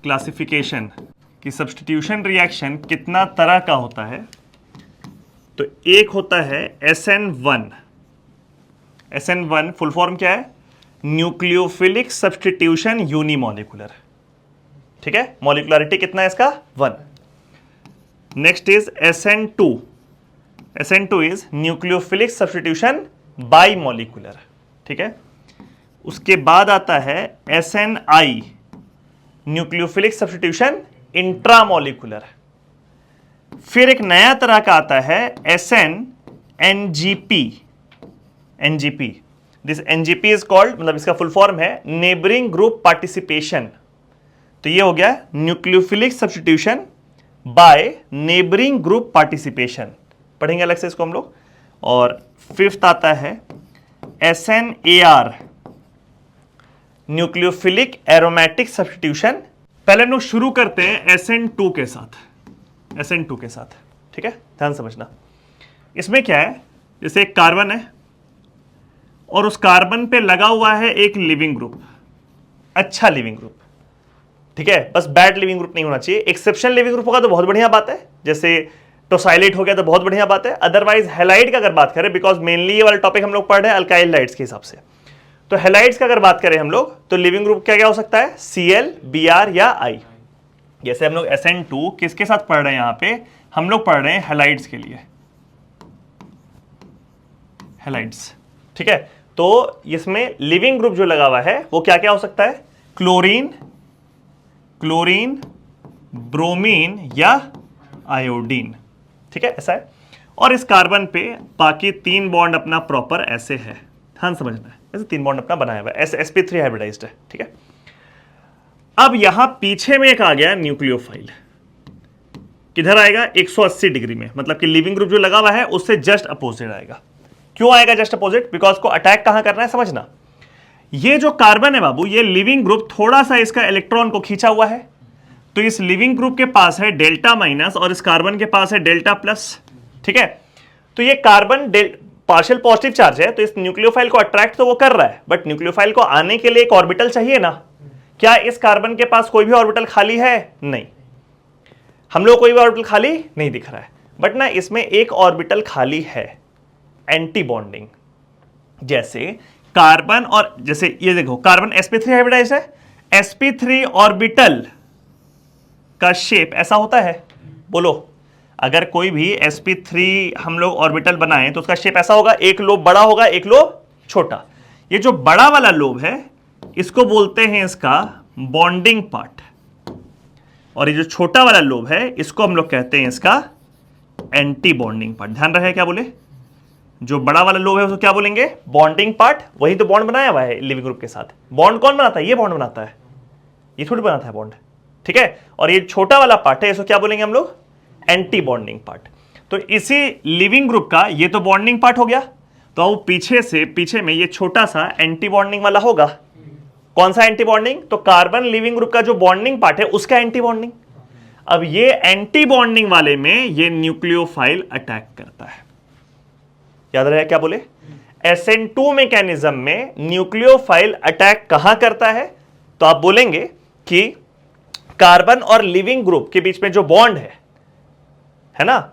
Classification कि substitution reaction कितना तरह का होता है, तो एक होता है SN1। SN1 फुल फॉर्म क्या है? Nucleophilic substitution unimolecular. ठीक है, मॉलिकुलरिटी कितना है इसका? 1। Next is SN2। SN2 is nucleophilic substitution bimolecular. ठीक है, उसके बाद आता है SNI, न्यूक्लियोफिलिक सब्स्टिट्यूशन इंट्रामोलिकुलर। फिर एक नया तरह का आता है SNNGP। NGP, this NGP is called, मतलब इसका फुल फॉर्म है नेबरिंग ग्रुप पार्टिसिपेशन। तो ये हो गया nucleophilic substitution by neighbouring group participation, पढ़ेंगे अलग से इसको हम लोग। और फिफ्थ आता है SNAR, न्यूक्लियोफिलिक एरोमेटिक सब्स्टिट्यूशन। पहले हम लोग शुरू करते हैं SN2 के साथ। SN2 के साथ, ठीक है, ध्यान समझना। इसमें क्या है, जैसे एक कार्बन है और उस कार्बन पे लगा हुआ है एक लिविंग ग्रुप, अच्छा लिविंग ग्रुप, ठीक है, बस बैड लिविंग ग्रुप नहीं होना चाहिए। एक्सेप्शनल लिविंग ग्रुप होगा तो बहुत बढ़िया बात है, जैसे टोसाइलेट हो गया तो बहुत बढ़िया बात है। अदरवाइज हेलाइड का अगर बात करें, बिकॉज मेनली ये वाला टॉपिक हम लोग पढ़ रहे हैं अल्काइल लाइड्स के हिसाब से, तो हेलाइड्स का अगर बात करें हम लोग तो लिविंग ग्रुप क्या क्या हो सकता है? Cl, Br या I। जैसे हम लोग SN2 किसके साथ पढ़ रहे हैं? यहां पे हम लोग पढ़ रहे हैं हेलाइड्स के लिए, हेलाइड्स, ठीक है। तो इसमें लिविंग ग्रुप जो लगा हुआ है वो क्या क्या हो सकता है? क्लोरीन, क्लोरीन, ब्रोमीन या आयोडीन, ठीक है, ऐसा है। और इस कार्बन पे बाकी 3 बॉन्ड अपना प्रॉपर ऐसे है, ध्यान समझना है, ऐसे 3 बॉन्ड अपना बनाया हुआ है, sp3 हाइब्रिडाइज्ड है, ठीक है। अब यहां पीछे में एक आ गया न्यूक्लियोफाइल, किधर आएगा? 180 डिग्री में, मतलब कि लिविंग ग्रुप जो लगा हुआ है उससे जस्ट अपोजिट आएगा। क्यों आएगा जस्ट अपोजिट? बिकॉज को अटैक कहां करना है, समझना। ये जो कार्बन है बाबू, ये लिविंग ग्रुप थोड़ा सा इसका इलेक्ट्रॉन को खींचा हुआ है, तो इस लिविंग ग्रुप के पास है डेल्टा माइनस और इस कार्बन के पास है डेल्टा प्लस, ठीक है। तो ये कार्बन पार्शियल पॉजिटिव चार्ज है, तो इस न्यूक्लियोफाइल को अट्रैक्ट तो वो कर रहा है, बट न्यूक्लियोफाइल को आने के लिए एक ऑर्बिटल चाहिए ना। क्या इस कार्बन के पास कोई भी ऑर्बिटल खाली है? नहीं, हम लोग कोई भी ऑर्बिटल खाली नहीं दिख रहा है, बट ना इसमें एक ऑर्बिटल खाली है, एंटी बॉन्डिंग। जैसे कार्बन और जैसे ये देखो, कार्बन sp3 हाइब्रिडाइज्ड है, sp3 ऑर्बिटल का शेप ऐसा होता है। बोलो, अगर कोई भी sp3 हम लोग ऑर्बिटल बनाएं तो उसका शेप ऐसा होगा, एक लोब बड़ा होगा, एक लोब छोटा। ये जो बड़ा वाला लोब है इसको बोलते हैं इसका बॉन्डिंग पार्ट, और ये जो छोटा वाला लोब है इसको हम लोग कहते हैं इसका एंटी बॉन्डिंग पार्ट। ध्यान रहे क्या बोले? जो बड़ा वाला लोब है उसको क्या बोलेंगे? Bonding part. वही तो बॉन्ड बनाया हुआ है लिविंग ग्रुप के साथ। बॉन्ड कौन बनाता है? ये बॉन्ड बनाता है, ये थोड़ी बनाता है बॉन्ड, ठीक है। और ये छोटा वाला पार्ट है, इसको क्या बोलेंगे हम लोग? Anti bonding part. तो इसी लिविंग ग्रुप का ये तो बॉन्डिंग पार्ट हो गया, तो अब पीछे में ये छोटा सा एंटी बॉन्डिंग वाला होगा। कौन सा एंटी बॉन्डिंग? तो कार्बन लिविंग ग्रुप का जो बॉन्डिंग पार्ट है उसका एंटी बॉन्डिंग। अब ये एंटी बॉन्डिंग वाले में ये न्यूक्लियोफाइल अटैक करता है। याद रहे क्या बोले? SN2 मैकेनिज्म में न्यूक्लियोफाइल अटैक कहां करता है? तो आप बोलेंगे कि कार्बन और लिविंग ग्रुप के बीच में जो बॉन्ड है ना,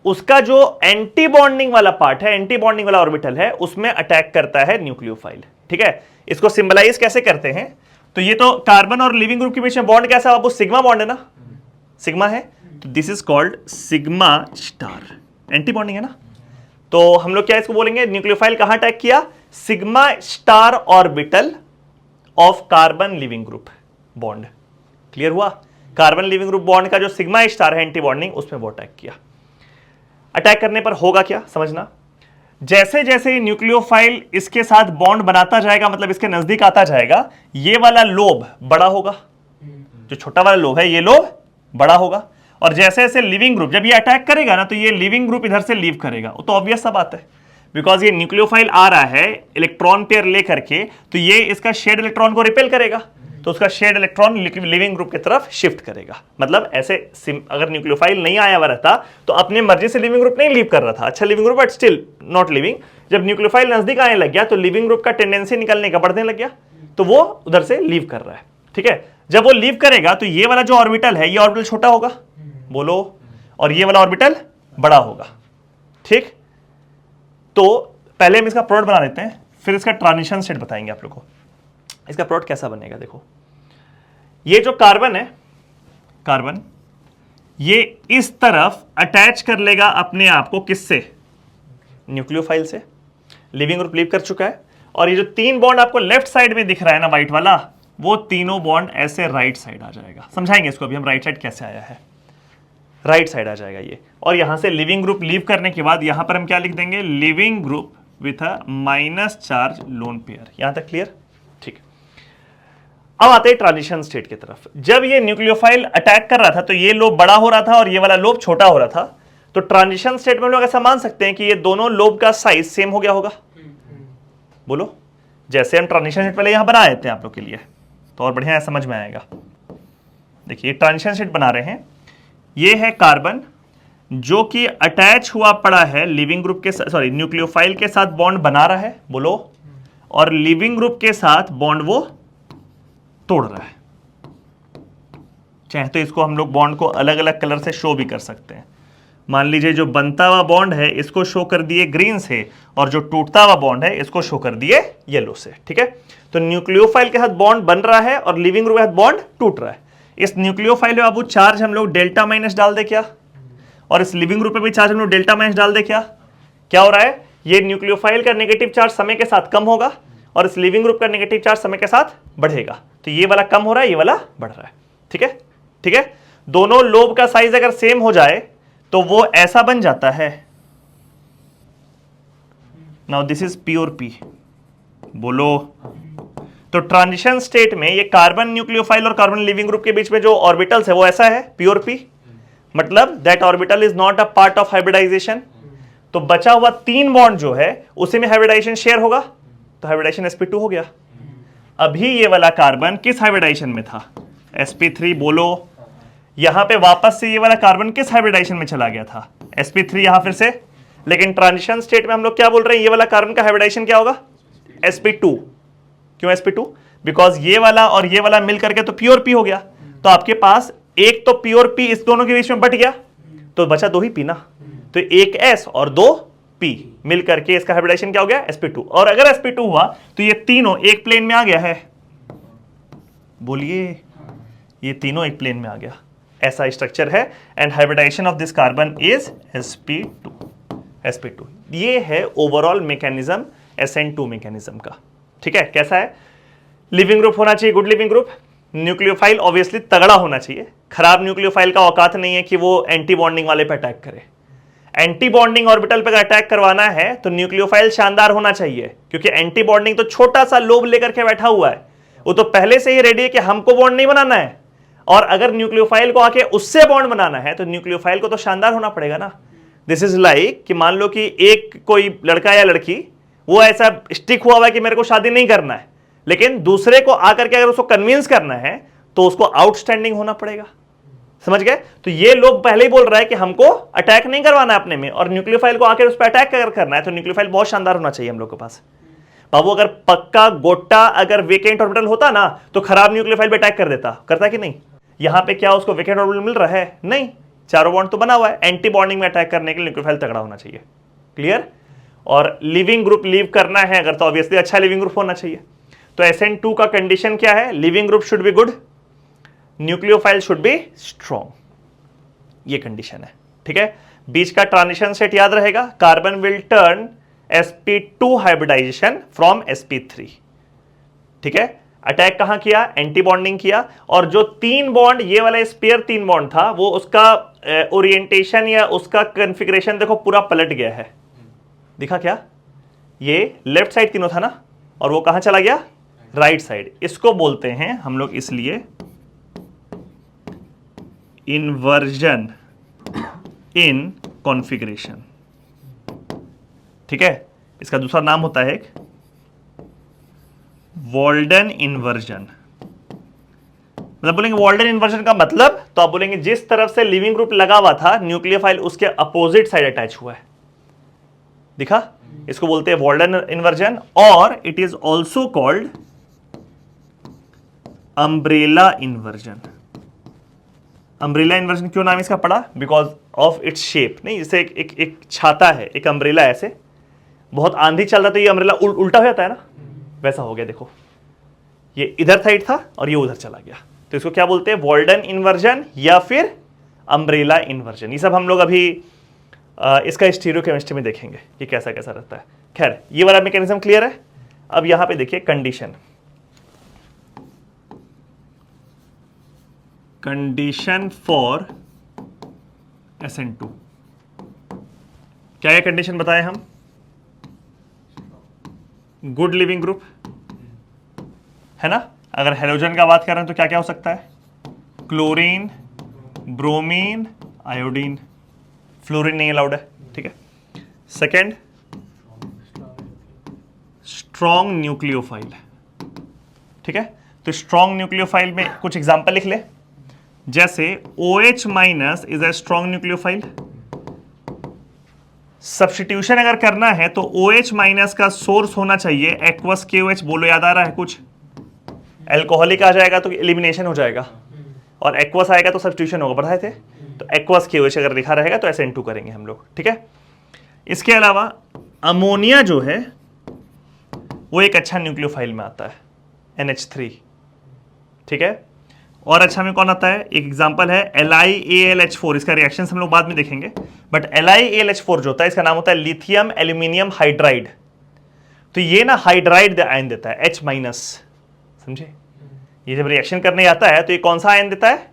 उसका जो एंटी बॉन्डिंग वाला पार्ट है, एंटी बॉन्डिंग वाला ऑर्बिटल है, उसमें अटैक करता है न्यूक्लियोफाइल, ठीक है। इसको सिंबलाइज कैसे करते हैं? तो ये तो कार्बन और लिविंग ग्रुप के बीच में बॉन्ड कैसा बाबू? सिग्मा बॉन्ड है ना, सिग्मा है, तो this is called sigma star, anti bonding है ना। तो हम लोग क्या इसको बोलेंगे? न्यूक्लियोफाइल कहां अटैक किया? Sigma star orbital of carbon living group bond. Clear हुआ? कार्बन लिविंग ग्रुप बॉन्ड का जो सिग्मा स्टार है एंटी बॉन्डिंग, उसमें वो अटैक किया। अटैक करने पर होगा क्या, समझना। जैसे जैसे न्यूक्लियोफाइल इसके साथ बॉन्ड बनाता जाएगा, मतलब इसके नजदीक आता जाएगा, ये वाला लोब बड़ा होगा, जो छोटा वाला लोब है ये लोब बड़ा होगा। और जैसे जैसे लिविंग ग्रुप जब ये अटैक करेगा ना, तो ये लिविंग ग्रुप इधर से लीव करेगा। तो ऑब्वियस सा बात है, बिकॉज ये न्यूक्लियोफाइल आ रहा है इलेक्ट्रॉन पेयर लेकर के, तो ये इसका शेड इलेक्ट्रॉन को रिपेल करेगा, तो उसका शेड इलेक्ट्रॉन लिविंग ग्रुप की तरफ शिफ्ट करेगा। मतलब ऐसे अगर न्यूक्लियोफाइल नहीं आया हुआ रहता तो अपने मर्जी से लिविंग ग्रुप नहीं लीव कर रहा था, अच्छा leaving group but still not living. जब न्यूक्लियोफाइल नजदीक आने लग गया तो लिविंग ग्रुप का टेंडेंसी निकलने का बढ़ने लग गया, तो वो उधर से लीव कर रहा है। ठीक है, जब वो लीव करेगा तो ये वाला जो ऑर्बिटल है, ये ऑर्बिटल छोटा होगा, बोलो, और ये वाला ऑर्बिटल बड़ा होगा। ठीक, तो पहले हम इसका प्रोडक्ट बना लेते हैं, फिर इसका ट्रांजिशन स्टेट बताएंगे आप लोग को। इसका प्रोडक्ट कैसा बनेगा, देखो ये जो कार्बन है, कार्बन ये इस तरफ अटैच कर लेगा अपने आप को, किससे, न्यूक्लियोफाइल से। लिविंग ग्रुप लीव कर चुका है, और ये जो 3 बॉन्ड आपको लेफ्ट साइड में दिख रहा है ना व्हाइट वाला, वो तीनों बॉन्ड ऐसे राइट साइड आ जाएगा। समझाएंगे इसको अभी हम, राइट साइड कैसे आया है, राइट साइड आ जाएगा ये। और यहां से लिविंग ग्रुप लीव करने के बाद यहां पर हम क्या लिख देंगे, leaving group with a minus charge lone pair. यहां तक क्लियर, ठीक। अब आते हैं ट्रांजिशन स्टेट की तरफ। जब ये न्यूक्लियोफाइल अटैक कर रहा था तो ये लोब बड़ा हो रहा था और ये वाला लोब छोटा हो रहा था, तो ट्रांजिशन स्टेट में हम लोग ऐसा मान सकते हैं कि ये दोनों लोब का साइज सेम हो गया होगा, बोलो। जैसे हम ट्रांजिशन स्टेट पहले यहां बना देते हैं आप लोग के लिए, तो और बढ़िया समझ में आएगा। देखिए ट्रांजिशन स्टेट बना रहे हैं, ये है कार्बन जो कि अटैच हुआ पड़ा है लिविंग ग्रुप के, सॉरी न्यूक्लियोफाइल के साथ बॉन्ड बना रहा है, बोलो, और लिविंग ग्रुप के साथ बॉन्ड वो तोड़ रहा है। चाहे तो इसको हम लोग बॉन्ड को अलग अलग कलर से शो भी कर सकते हैं। मान लीजिए जो बनता हुआ बॉन्ड है इसको शो कर दिए ग्रीन से, और जो टूटता हुआ बॉन्ड है इसको शो कर दिए येलो से, ठीक है। तो न्यूक्लियोफाइल के साथ बॉन्ड बन रहा है और लिविंग ग्रुप के साथ बॉन्ड टूट रहा है। इस न्यूक्लियोफाइल में बाबू चार्ज हम लोग डेल्टा माइनस डाल दे क्या, और इस लिविंग ग्रुप पे भी चार्ज हम लोग डेल्टा माइनस डाल दे क्या। क्या हो रहा है, ये न्यूक्लियोफाइल का नेगेटिव चार्ज समय के साथ कम होगा और इस लिविंग ग्रुप का नेगेटिव चार्ज समय के साथ बढ़ेगा। तो ये वाला कम हो रहा है, ये वाला बढ़ रहा है, ठीक है, ठीक है। दोनों लोब का साइज अगर सेम हो जाए तो वो ऐसा बन जाता है। Now this is pure P, बोलो। तो ट्रांजिशन स्टेट में ये कार्बन न्यूक्लियोफाइल और कार्बन लिविंग ग्रुप के बीच में जो ऑर्बिटल्स है वो ऐसा है, प्योर पी, मतलब that orbital is not a part of hybridisation. तो बचा हुआ 3 बॉन्ड जो है उसी में हाइब्रिडाइजेशन शेयर होगा, तो हाइब्रिडाइजेशन sp2 हो गया। अभी ये वाला कार्बन किस हाइब्रिडाइजेशन में था, sp3, बोलो। यहां पे वापस से ये वाला कार्बन किस हाइब्रिडाइजेशन में चला गया था, sp3, यहां फिर से। लेकिन ट्रांजिशन स्टेट में हम लोग क्या बोल रहे हैं, ये वाला कार्बन का हाइब्रिडाइजेशन क्या होगा, sp2। क्यों sp2, बिकॉज ये वाला और ये वाला मिल करके तो प्योर पी हो गया। तो आपके पास एक तो प्योर पी इस दोनों के बीच में बट गया, तो बचा 2 ही पी ना। तो एक S और 2 P मिल करके इसका हाइब्रिडाइजेशन क्या हो गया, sp2। और अगर sp2 हुआ तो ये तीनों एक प्लेन में आ गया है, बोलिए, ये तीनों एक प्लेन में आ गया, ऐसा स्ट्रक्चर है। And hybridisation of this carbon is sp2। ये है ओवरऑल मैकेनिज्म SN2 मैकेनिज्म का, ठीक है। कैसा है, लिविंग ग्रुप होना चाहिए, good leaving group. Nucleophile obviously तगड़ा होना चाहिए, खराब न्यूक्लियोफाइल का औकात नहीं है कि वो एंटी बॉन्डिंग वाले पे अटैक करे। एंटी बॉन्डिंग ऑर्बिटल पे अटैक करवाना है तो न्यूक्लियोफाइल शानदार होना चाहिए, क्योंकि एंटी बॉन्डिंग तो छोटा सा लोब लेकर के बैठा हुआ है, वो तो पहले से ही रेडी है कि हमको बॉन्ड नहीं बनाना है। और अगर न्यूक्लियोफाइल को आके उससे बॉन्ड बनाना है तो न्यूक्लियोफाइल को तो शानदार होना पड़ेगा ना। दिस इज लाइक कि मान लो कि एक कोई लड़का या लड़की वो ऐसा स्टिक हुआ है कि मेरे को शादी नहीं करना है, लेकिन दूसरे को आकर के अगर उसको कन्विंस करना है तो उसको आउटस्टैंडिंग होना पड़ेगा, समझ गए। तो ये लोग पहले ही बोल रहा है कि हमको अटैक नहीं करवाना है अपने में, और न्यूक्लियोफाइल को आकर उस पर अटैक अगर करना है तो न्यूक्लियोफाइल बहुत शानदार होना चाहिए हम लोग के पास। बाबू अगर पक्का गोटा अगर वेकेंट ऑर्बिटल होता ना तो खराब न्यूक्लियोफाइल पे अटैक कर देता, करता कि नहीं। यहां पे क्या उसको वेकेंट ऑर्बिटल मिल रहा है, नहीं, चारों बॉन्ड तो बना हुआ है। एंटी बॉन्डिंग में अटैक करने के लिए न्यूक्लियोफाइल तगड़ा होना चाहिए, क्लियर। और लिविंग ग्रुप लीव करना है अगर तो ऑब्वियसली अच्छा लिविंग ग्रुप होना चाहिए। तो SN2 का कंडीशन क्या है, living group should be good, nucleophile should be strong, ये कंडीशन है, ठीक है। बीच का ट्रांजिशन सेट याद रहेगा, carbon will turn sp2 hybridisation from sp3, ठीक है। अटैक कहां किया, एंटी बॉन्डिंग किया, और जो 3 बॉन्ड ये वाला स्पेयर 3 बॉन्ड था वो उसका ओरिएंटेशन या उसका कॉन्फ़िगरेशन देखो पूरा पलट गया है, दिखा क्या, ये लेफ्ट साइड तीनों था ना, और वो कहां चला गया, राइट साइड। इसको बोलते हैं हम लोग इसलिए इन्वर्जन इन कॉन्फ़िगरेशन, ठीक है। इसका दूसरा नाम होता है वॉल्डन इन्वर्जन। मतलब बोलेंगे वॉल्डन इन्वर्जन का मतलब, तो आप बोलेंगे जिस तरफ से लिविंग ग्रुप लगा हुआ था न्यूक्लियोफाइल उसके अपोजिट साइड अटैच हुआ है, दिखा। इसको बोलते हैं वॉल्डन इन्वर्जन, और it is also called umbrella inversion. Umbrella inversion क्यों नाम इसका पड़ा? Because of its shape. नहीं, जैसे एक छाता है, एक अम्ब्रेला ऐसे, बहुत आंधी चल रहा तो ये अम्ब्रेला उल्टा हो जाता है ना, वैसा हो गया। देखो ये इधर साइड था और ये उधर चला गया, तो इसको क्या बोलते हैं? वॉल्डन इन्वर्जन या फिर अम्ब्रेला इन्वर्जन। ये सब हम लोग अभी इसका स्टीरियोकेमिस्ट्री में देखेंगे कि कैसा कैसा रहता है। खैर, ये वाला मैकेनिज्म क्लियर है। अब यहां पे देखिए कंडीशन फॉर SN2। क्या ये कंडीशन बताए हम? गुड लिविंग ग्रुप है ना। अगर हेलोजन का बात कर रहे हैं तो क्या क्या हो सकता है? Chlorine, bromine, iodine. फ्लोरीन नहीं अलाउड है, ठीक है। सेकेंड, स्ट्रॉन्ग न्यूक्लियोफाइल, ठीक है। तो स्ट्रॉन्ग न्यूक्लियोफाइल में कुछ एग्जांपल लिख ले, जैसे OH minus is a strong nucleophile. Substitution अगर करना है तो OH माइनस का सोर्स होना चाहिए एक्वस KOH। बोलो, याद आ रहा है कुछ? एल्कोहलिक आ जाएगा तो एलिमिनेशन हो जाएगा, और एक्वस आएगा तो सब्स्टिट्यूशन होगा। बढ़ाए थे तो एक्वस KOH अगर लिखा रहेगा तो SN2 करेंगे हम लोग, ठीक है। इसके अलावा अमोनिया जो है वो एक अच्छा न्यूक्लियोफाइल में आता है, NH3, ठीक है। और अच्छा में कौन आता है? एक एग्जांपल है LiAlH4। इसका रिएक्शन हम लोग बाद में देखेंगे, बट LiAlH4 जो होता है इसका नाम होता है लिथियम एल्यूमिनियम हाइड्राइड। तो ये ना हाइड्राइड आयन देता है, H माइनस, समझे? ये जब रिएक्शन करने आता है तो ये कौन सा आयन देता है?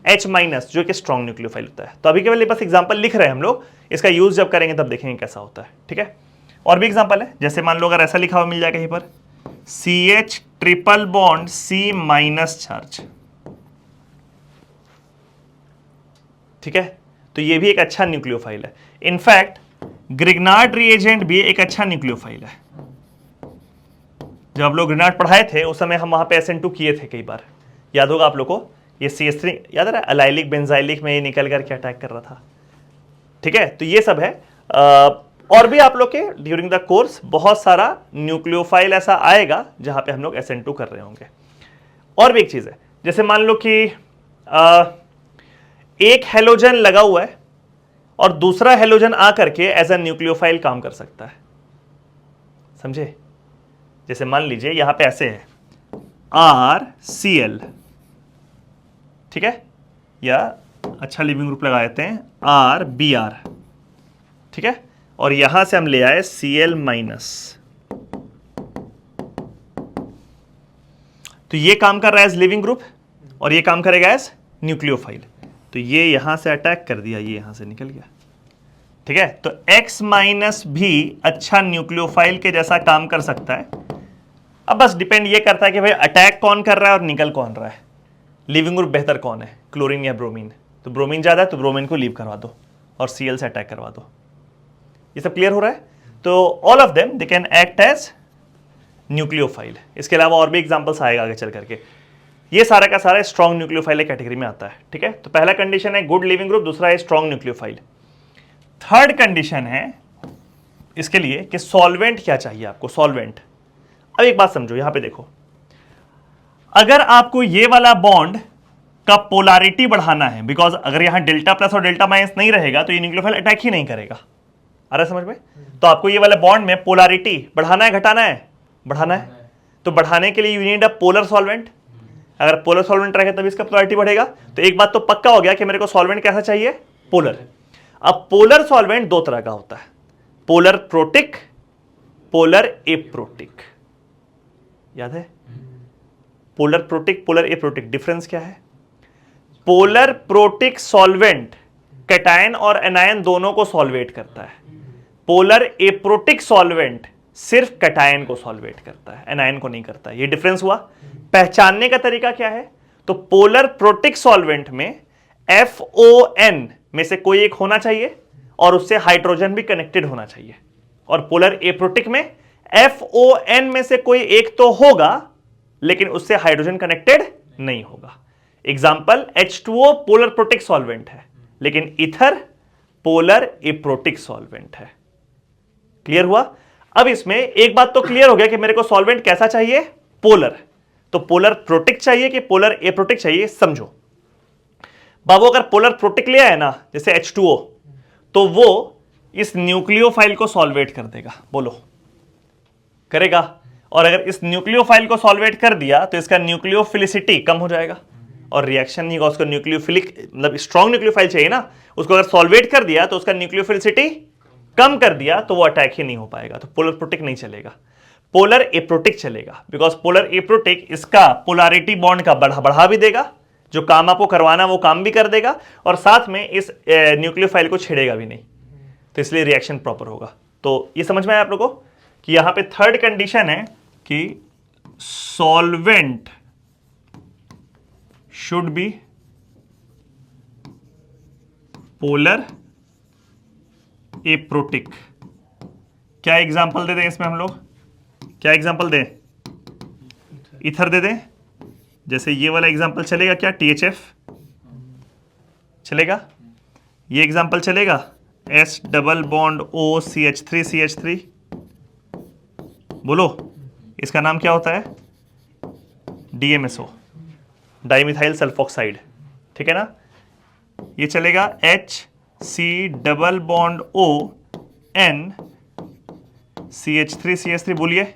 H माइनस, जो कि स्ट्रॉन्ग न्यूक्लियोफाइल होता है। तो अभी केवल बस एग्जांपल लिख रहे हैं हम लोग, इसका यूज जब करेंगे तब देखेंगे कैसा होता है, ठीक है। और भी एग्जांपल है, जैसे मान लो अगर ऐसा लिखा हुआ मिल जाए कहीं पर CH triple bond C minus charge, ठीक है। तो ये भी एक अच्छा न्यूक्लियोफाइल है। इनफैक्ट ग्रिग्नार्ड रिएजेंट भी एक अच्छा न्यूक्लियोफाइल है। जब आप लोग ग्रिग्नार्ड पढ़ाए थे उस समय हम वहां पे SN2 किए थे कई बार, याद होगा आप लोग को। ये CH3 याद है, अलाइलिक बेंजाइलिक में ये निकल करके अटैक कर रहा था, ठीक है। तो ये सब है। और भी आप लोग के ड्यूरिंग द कोर्स बहुत सारा न्यूक्लियोफाइल ऐसा आएगा जहां पे हम लोग SN2 कर रहे होंगे। और भी एक चीज है, जैसे मान लो कि एक हेलोजन लगा हुआ है और दूसरा हेलोजन आकर के एज अ न्यूक्लियोफाइल काम कर सकता है, समझे? जैसे मान लीजिए यहां पे ऐसे है RCl, ठीक है, या अच्छा लिविंग ग्रुप लगा देते हैं RBr, ठीक है। और यहां से हम ले आए Cl माइनस, तो ये काम कर रहा है एज लिविंग ग्रुप और ये काम करेगा एज न्यूक्लियोफाइल। तो ये यहां से अटैक कर दिया, ये यहां से निकल गया, ठीक है। तो X माइनस भी अच्छा न्यूक्लियोफाइल के जैसा काम कर सकता है। अब बस डिपेंड ये करता है कि भाई अटैक कौन कर रहा है और निकल कौन रहा है, लिविंग ग्रुप बेहतर कौन है, क्लोरीन या ब्रोमीन। तो ब्रोमीन ज्यादा है तो ब्रोमीन को लीव करवा दो और Cl से अटैक करवा दो। ये सब क्लियर हो रहा है? तो all of them they can act as nucleophile. इसके अलावा और भी एग्जांपल्स आएगा आगे चल करके। ये सारा का सारा स्ट्रॉन्ग न्यूक्लियोफाइल कैटेगरी में आता है, ठीक है। तो पहला कंडीशन है गुड लिविंग ग्रुप, दूसरा है स्ट्रॉन्ग न्यूक्लियोफाइल। थर्ड कंडीशन है इसके लिए कि सॉल्वेंट क्या चाहिए आपको, सॉल्वेंट। अब एक बात समझो, यहां पे देखो, अगर आपको ये वाला बॉन्ड का पोलैरिटी बढ़ाना है, बिकॉज अगर यहां डेल्टा प्लस और डेल्टा माइनस नहीं रहेगा तो ये न्यूक्लियोफाइल अटैक ही नहीं करेगा, आ रहा है समझ में? तो आपको ये वाले बॉन्ड में पोलैरिटी बढ़ाना है घटाना है? बढ़ाना है। तो बढ़ाने के लिए you need a polar solvent. अगर पोलर सॉल्वेंट रहेगा तभी इसका पोलैरिटी बढ़ेगा। तो एक बात तो पक्का हो गया कि मेरे को सॉल्वेंट कैसा चाहिए, पोलर। अब पोलर सॉल्वेंट दो तरह का होता है, पोलर प्रोटिक, पोलर एप्रोटिक। याद है? Polar protic, polar aprotic, difference क्या है? पोलर प्रोटिक सॉल्वेंट कैटायन और एनायन दोनों को सॉल्वेट करता है। पोलर एप्रोटिक सॉल्वेंट सिर्फ कैटायन को सॉल्वेट करता है, एनायन को नहीं करता। ये डिफरेंस हुआ। पहचानने का तरीका क्या है? तो पोलर प्रोटिक सॉल्वेंट में FON में से कोई एक होना चाहिए और उससे हाइड्रोजन भी कनेक्टेड होना चाहिए, और पोलर एप्रोटिक में FON में से कोई एक तो होगा लेकिन उससे हाइड्रोजन कनेक्टेड नहीं होगा। Example H2O polar protic solvent है, लेकिन ईथर पोलर एप्रोटिक सॉल्वेंट है। क्लियर हुआ? अब इसमें एक बात तो क्लियर हो गया कि मेरे को सॉल्वेंट कैसा चाहिए, पोलर। तो पोलर प्रोटिक चाहिए कि पोलर एप्रोटिक चाहिए, समझो बाबू। अगर पोलर प्रोटिक ले आए ना, जैसे H2O, तो वो इस न्यूक्लियोफाइल को सॉल्वेट कर देगा, बोलो करेगा। और अगर इस न्यूक्लियोफाइल को सॉल्वेट कर दिया तो इसका न्यूक्लियोफिलिसिटी कम हो जाएगा और रिएक्शन नहीं होगा। उसको न्यूक्लियोफिलिक मतलब स्ट्रॉन्ग न्यूक्लियोफाइल चाहिए ना, उसको अगर सॉल्वेट कर दिया तो उसका न्यूक्लियोफिलिसिटी कम कर दिया तो वो अटैक ही नहीं हो पाएगा। तो पोलर प्रोटिक नहीं चलेगा, पोलर एप्रोटिक चलेगा। बिकॉज पोलर एप्रोटिक इसका पोलैरिटी बॉन्ड का बढ़ा भी देगा, जो काम आपको करवाना वो काम भी कर देगा, और साथ में इस न्यूक्लियोफाइल को छेड़ेगा भी नहीं, तो इसलिए रिएक्शन प्रॉपर होगा। तो ये समझ में आया आप लोगों को कि यहां पे थर्ड कंडीशन है कि solvent should be polar aprotic. क्या एग्जांपल दे दें इसमें हम लोग, क्या एग्जांपल दें? ईथर दे दें, जैसे ये वाला एग्जांपल चलेगा क्या? THF चलेगा, ये एग्जांपल चलेगा S double bond O CH3 बोलो, इसका नाम क्या होता है? DMSO, डाइमिथाइल सल्फोक्साइड, ठीक है ना। ये चलेगा HC double bond O N CH3 बोलिए,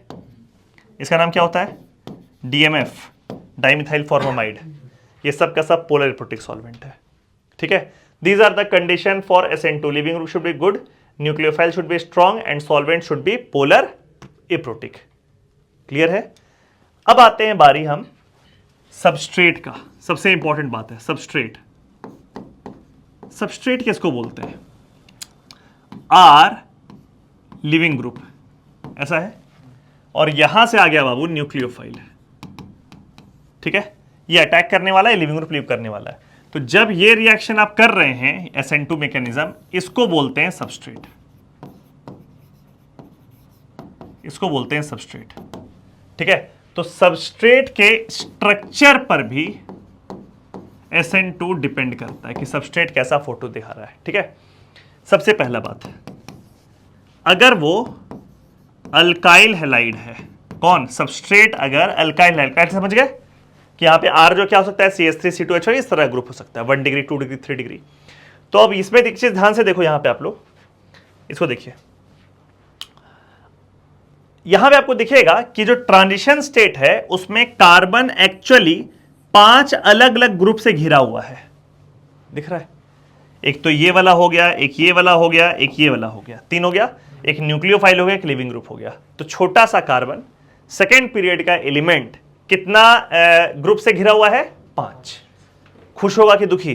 इसका नाम क्या होता है? DMF, dimethyl formamide. ये सब का सब पोलर एप्रोटिक सॉल्वेंट है, ठीक है। These are the condition for SN2। Living group should be good, nucleophile should be strong and solvent should be polar aprotic. Clear है? अब आते हैं बारी हम सबस्ट्रेट का। सबसे इंपॉर्टेंट बात है सबस्ट्रेट। सबस्ट्रेट किसको बोलते हैं? आर लिविंग ग्रुप, ऐसा है, और यहां से आ गया बाबू न्यूक्लियोफाइल, ठीक है। ये अटैक करने वाला है, लिविंग ग्रुप लीव करने वाला है। तो जब ये रिएक्शन आप कर रहे हैं SN2 मैकेनिज्म, इसको बोलते हैं सबस्ट्रेट, इसको बोलते हैं सबस्ट्रेट, ठीक है। तो सबस्ट्रेट के स्ट्रक्चर पर भी SN2 डिपेंड करता है कि सबस्ट्रेट कैसा फोटो दिखा रहा है, ठीक है। सबसे पहला बात है, अगर वो अल्काइल हैलाइड है, कौन? सबस्ट्रेट अगर अल्काइल हैलाइड, समझ गए कि यहां पे R जो क्या हो सकता है? CH3CH2 इस तरह ग्रुप हो सकता है, 1 डिग्री 2 डिग्री 3 डिग्री। तो अब इसमें एक चीज ध्यान से देखो, यहां पे आप लोग इसको देखिए, यहां पे आपको दिखेगा कि जो ट्रांजिशन स्टेट है उसमें कार्बन एक्चुअली 5 अलग अलग ग्रुप से घिरा हुआ है, दिख रहा है? एक तो ये वाला हो गया, एक ये वाला हो गया, एक ये वाला हो गया, 3 हो गया, एक न्यूक्लियोफाइल हो गया, एक लिविंग ग्रुप हो गया। तो छोटा सा कार्बन सेकेंड पीरियड का एलिमेंट कितना ग्रुप से घिरा हुआ है? 5। खुश होगा कि दुखी?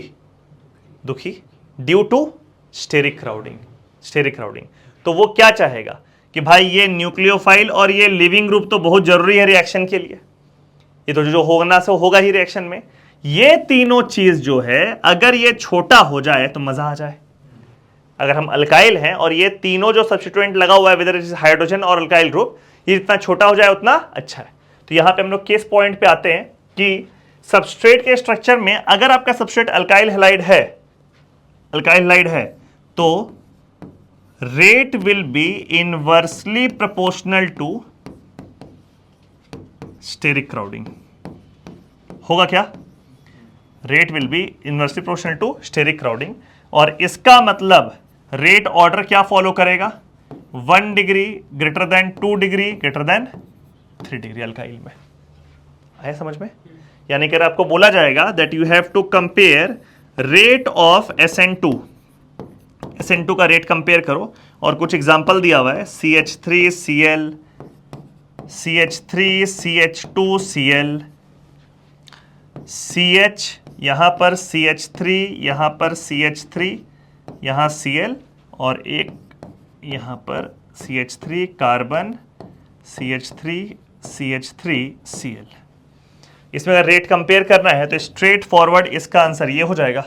दुखी, due to steric crowding, steric crowding. तो वो क्या चाहेगा कि भाई ये न्यूक्लियोफाइल और ये लिविंग ग्रुप तो बहुत जरूरी है रिएक्शन के लिए, ये तो जो होना से होगा ही रिएक्शन में। ये तीनों चीज जो है अगर ये छोटा हो जाए तो मजा आ जाए। अगर हम अल्काइल हैं और ये तीनों जो सब्स्टिट्यूएंट लगा हुआ है विद हाइड्रोजन और अल्काइल ग्रुप, ये जितना छोटा हो जाए उतना अच्छा है। तो यहां पे हम लोग केस पॉइंट पे आते हैं कि सबस्ट्रेट के स्ट्रक्चर में अगर आपका सबस्ट्रेट अल्काइल हैलाइड है, अल्काइल हैलाइड है, तो rate will be inversely proportional to steric crowding. होगा क्या? Rate will be inversely proportional to steric crowding. और इसका मतलब रेट ऑर्डर क्या फॉलो करेगा? 1 degree greater than 2 degree greater than 3 degree alkyl में। आया समझ में? यानी कि आपको बोला जाएगा that you have to compare rate of SN2, SN2 का रेट कंपेयर करो। और कुछ एग्जांपल दिया हुआ है, CH3Cl, CH3CH2Cl, CH, यहां पर CH3, यहां पर CH3, यहां Cl, और एक यहां पर CH3 कार्बन, CH3 CH3Cl। इसमें अगर रेट कंपेयर करना है तो स्ट्रेट फॉरवर्ड इसका आंसर ये हो जाएगा।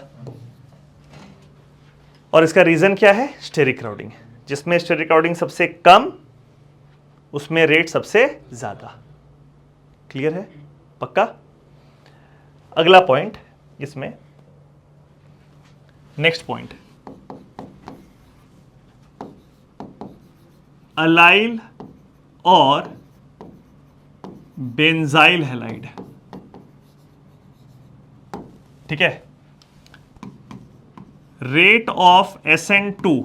और इसका रीजन क्या है? Steric crowding. जिसमें स्टेरिक क्राउडिंग सबसे कम उसमें रेट सबसे ज्यादा। क्लियर है? पक्का? अगला पॉइंट इसमें, नेक्स्ट पॉइंट, अलाइल और बेंजाइल हैलाइड। ठीक है, rate of SN2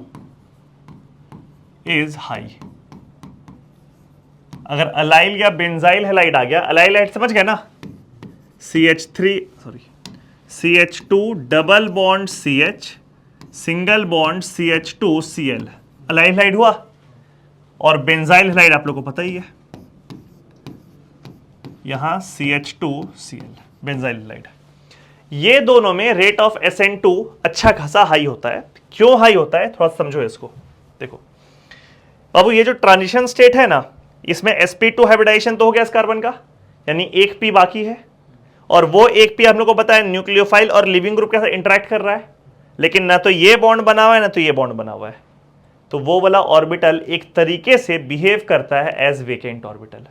is high. अगर अलाइल या बेंजाइल हैलाइड आ गया, अलाइल हैलाइड समझ गए ना, CH2 double bond CH single bond CH2Cl, allyl halide हुआ। और बेंजाइल हैलाइड आप लोग को पता ही है, यहां CH2Cl बेंजाइल हैलाइड। ये दोनों में रेट ऑफ SN2 अच्छा खासा हाई होता है। क्यों हाई होता है, थोड़ा समझो इसको। देखो बाबू, ये जो ट्रांजिशन स्टेट है ना, इसमें sp2 हाइब्रिडाइजेशन तो हो गया इस कार्बन का, यानी एक p बाकी है, और वो एक p हम लोग को पता है न्यूक्लियोफाइल और लिविंग ग्रुप के साथ इंटरेक्ट कर रहा है, लेकिन ना तो ये बॉन्ड बना हुआ है ना तो ये बॉन्ड बना हुआ है। तो वो वाला ऑर्बिटल एक तरीके से बिहेव करता है एज वेकेंट ऑर्बिटल।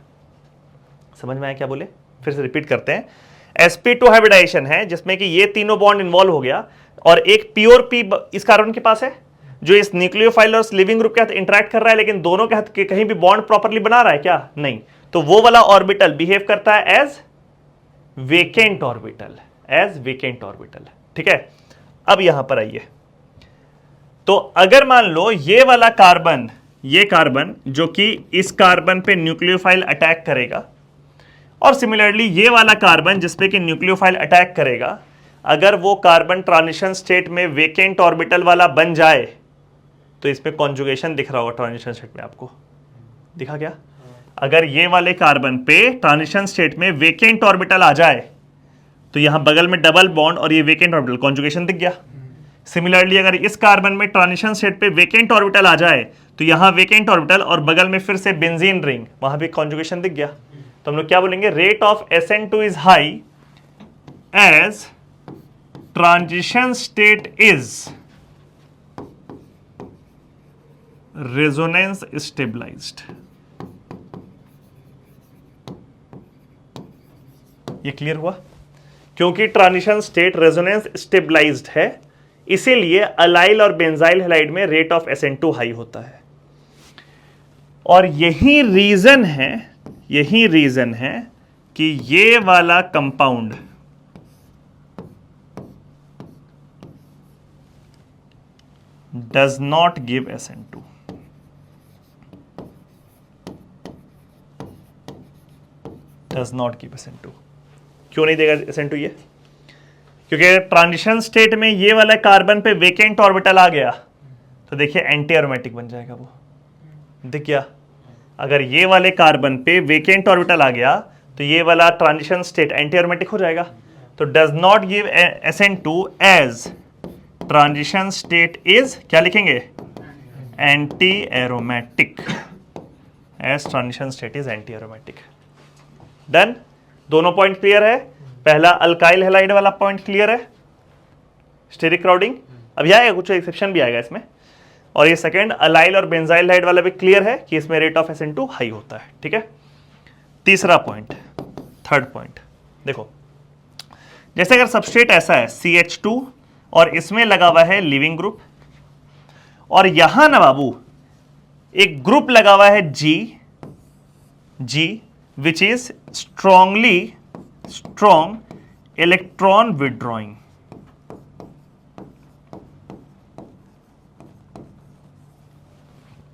समझ में आया क्या बोले, फिर से रिपीट करते हैं। sp2 हाइब्रिडाइजेशन है जिसमें कि ये तीनों बॉन्ड इन्वॉल्व हो गया, और एक प्योर p इस कार्बन के पास है जो इस न्यूक्लियोफाइल और लिविंग ग्रुप के साथ इंटरेक्ट कर रहा है, लेकिन दोनों के हाथ कहीं भी बॉन्ड प्रॉपर्ली बना रहा है क्या, नहीं। तो वो वाला ऑर्बिटल बिहेव करता है as vacant orbital, as vacant orbital. ठीक है, अब यहां पर आइए। तो अगर मान लो ये वाला कार्बन, ये कार्बन जो कि इस कार्बन पे न्यूक्लियोफाइल अटैक करेगा, और सिमिलरली ये वाला कार्बन जिसपे कि न्यूक्लियोफाइल अटैक करेगा, अगर वो कार्बन ट्रांजिशन स्टेट में वेकेंट ऑर्बिटल वाला बन जाए, तो इसमें कॉन्जुगेशन दिख रहा होगा ट्रांजिशन स्टेट में, आपको दिखा क्या? अगर ये वाले कार्बन पे ट्रांजिशन स्टेट में वेकेंट ऑर्बिटल आ जाए, तो यहां बगल में डबल बॉन्ड और ये वेकेंट ऑर्बिटल, कॉन्जुगेशन दिख गया। सिमिलरली अगर इस कार्बन में ट्रांजिशन स्टेट पे वेकेंट ऑर्बिटल आ जाए, तो यहां वेकेंट ऑर्बिटल और बगल में फिर से बेंजीन रिंग, वहां भी कॉन्जुगेशन दिख गया। तो हम लोग क्या बोलेंगे, rate of SN2 is high as transition state is resonance stabilised. ये क्लियर हुआ? क्योंकि ट्रांजिशन स्टेट रेजोनेंस स्टेबलाइज्ड है, इसीलिए अलाइल और बेंजाइल हैलाइड में रेट ऑफ SN2 हाई होता है। और यही रीजन है कि ये वाला compound does not give SN2। Does not give SN2। क्यों नहीं देगा SN2 ये? क्योंकि ट्रांजिशन स्टेट में ये वाला कार्बन पे वेकेंट ऑर्बिटल आ गया, तो देखिए एंटी एरोमेटिक बन जाएगा वो, दिख गया। अगर ये वाले कार्बन पे वेकेंट ऑर्बिटल आ गया, तो ये वाला ट्रांजिशन स्टेट एंटी एरोमेटिक हो जाएगा। तो does not give SN2 as transition state is, क्या लिखेंगे, anti aromatic, as transition state is anti aromatic. Done, दोनों पॉइंट क्लियर है। पहला अल्काइल हैलाइड वाला पॉइंट क्लियर है, स्टेरिक क्राउडिंग, अभी आएगा, कुछ एक्सेप्शन भी आएगा इसमें। और ये सेकंड अलाइल और बेंजाइल हैलाइड वाला भी क्लियर है कि इसमें रेट ऑफ SN2 हाई होता है। ठीक है, तीसरा पॉइंट, थर्ड पॉइंट देखो, जैसे अगर सबस्ट्रेट ऐसा है CH2 और इसमें लगा हुआ है लिविंग ग्रुप, और यहां ना बाबू एक ग्रुप लगा हुआ है G which is strong electron withdrawing.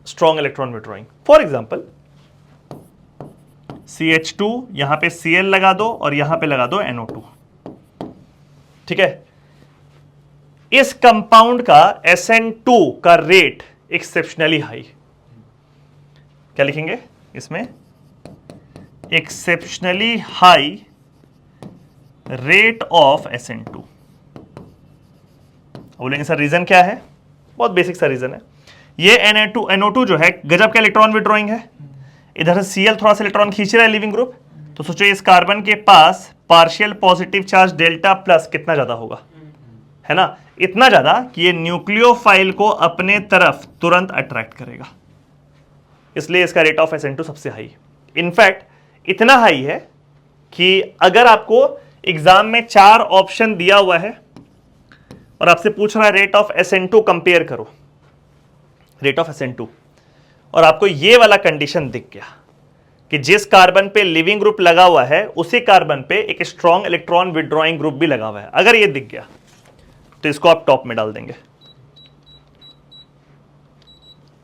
Strong electron withdrawing, for example CH2, यहां पे Cl लगा दो और यहां पे लगा दो NO2। ठीक है, इस कंपाउंड का SN2 का रेट एक्सेप्शनली हाई, क्या लिखेंगे इसमें, exceptionally high rate of SN2। बोलेंगे सर रीजन क्या है? बहुत बेसिक सा रीजन है। ये NO2 जो है गजब का इलेक्ट्रॉन विड्रॉइंग है, इधर से Cl थोड़ा सा इलेक्ट्रॉन खींच रहा है लिविंग ग्रुप, तो सोचो इस कार्बन के पास partial positive charge delta plus कितना ज्यादा होगा, है ना, इतना ज्यादा कि ये न्यूक्लियोफाइल को अपने तरफ तुरंत अट्रैक्ट करेगा, इसलिए इसका रेट ऑफ SN2 सबसे हाई। इनफैक्ट इतना हाई है कि अगर आपको एग्जाम में 4 ऑप्शन दिया हुआ है और आपसे पूछ रहा है रेट ऑफ SN2 कंपेयर करो, रेट ऑफ SN2, और आपको ये वाला कंडीशन दिख गया, कि जिस कार्बन पे लिविंग ग्रुप लगा हुआ है उसी कार्बन पे एक स्ट्रॉन्ग इलेक्ट्रॉन विड्रॉइंग ग्रुप भी लगा हुआ है। अगर ये दिख गया तो इसको आप टॉप में डाल देंगे।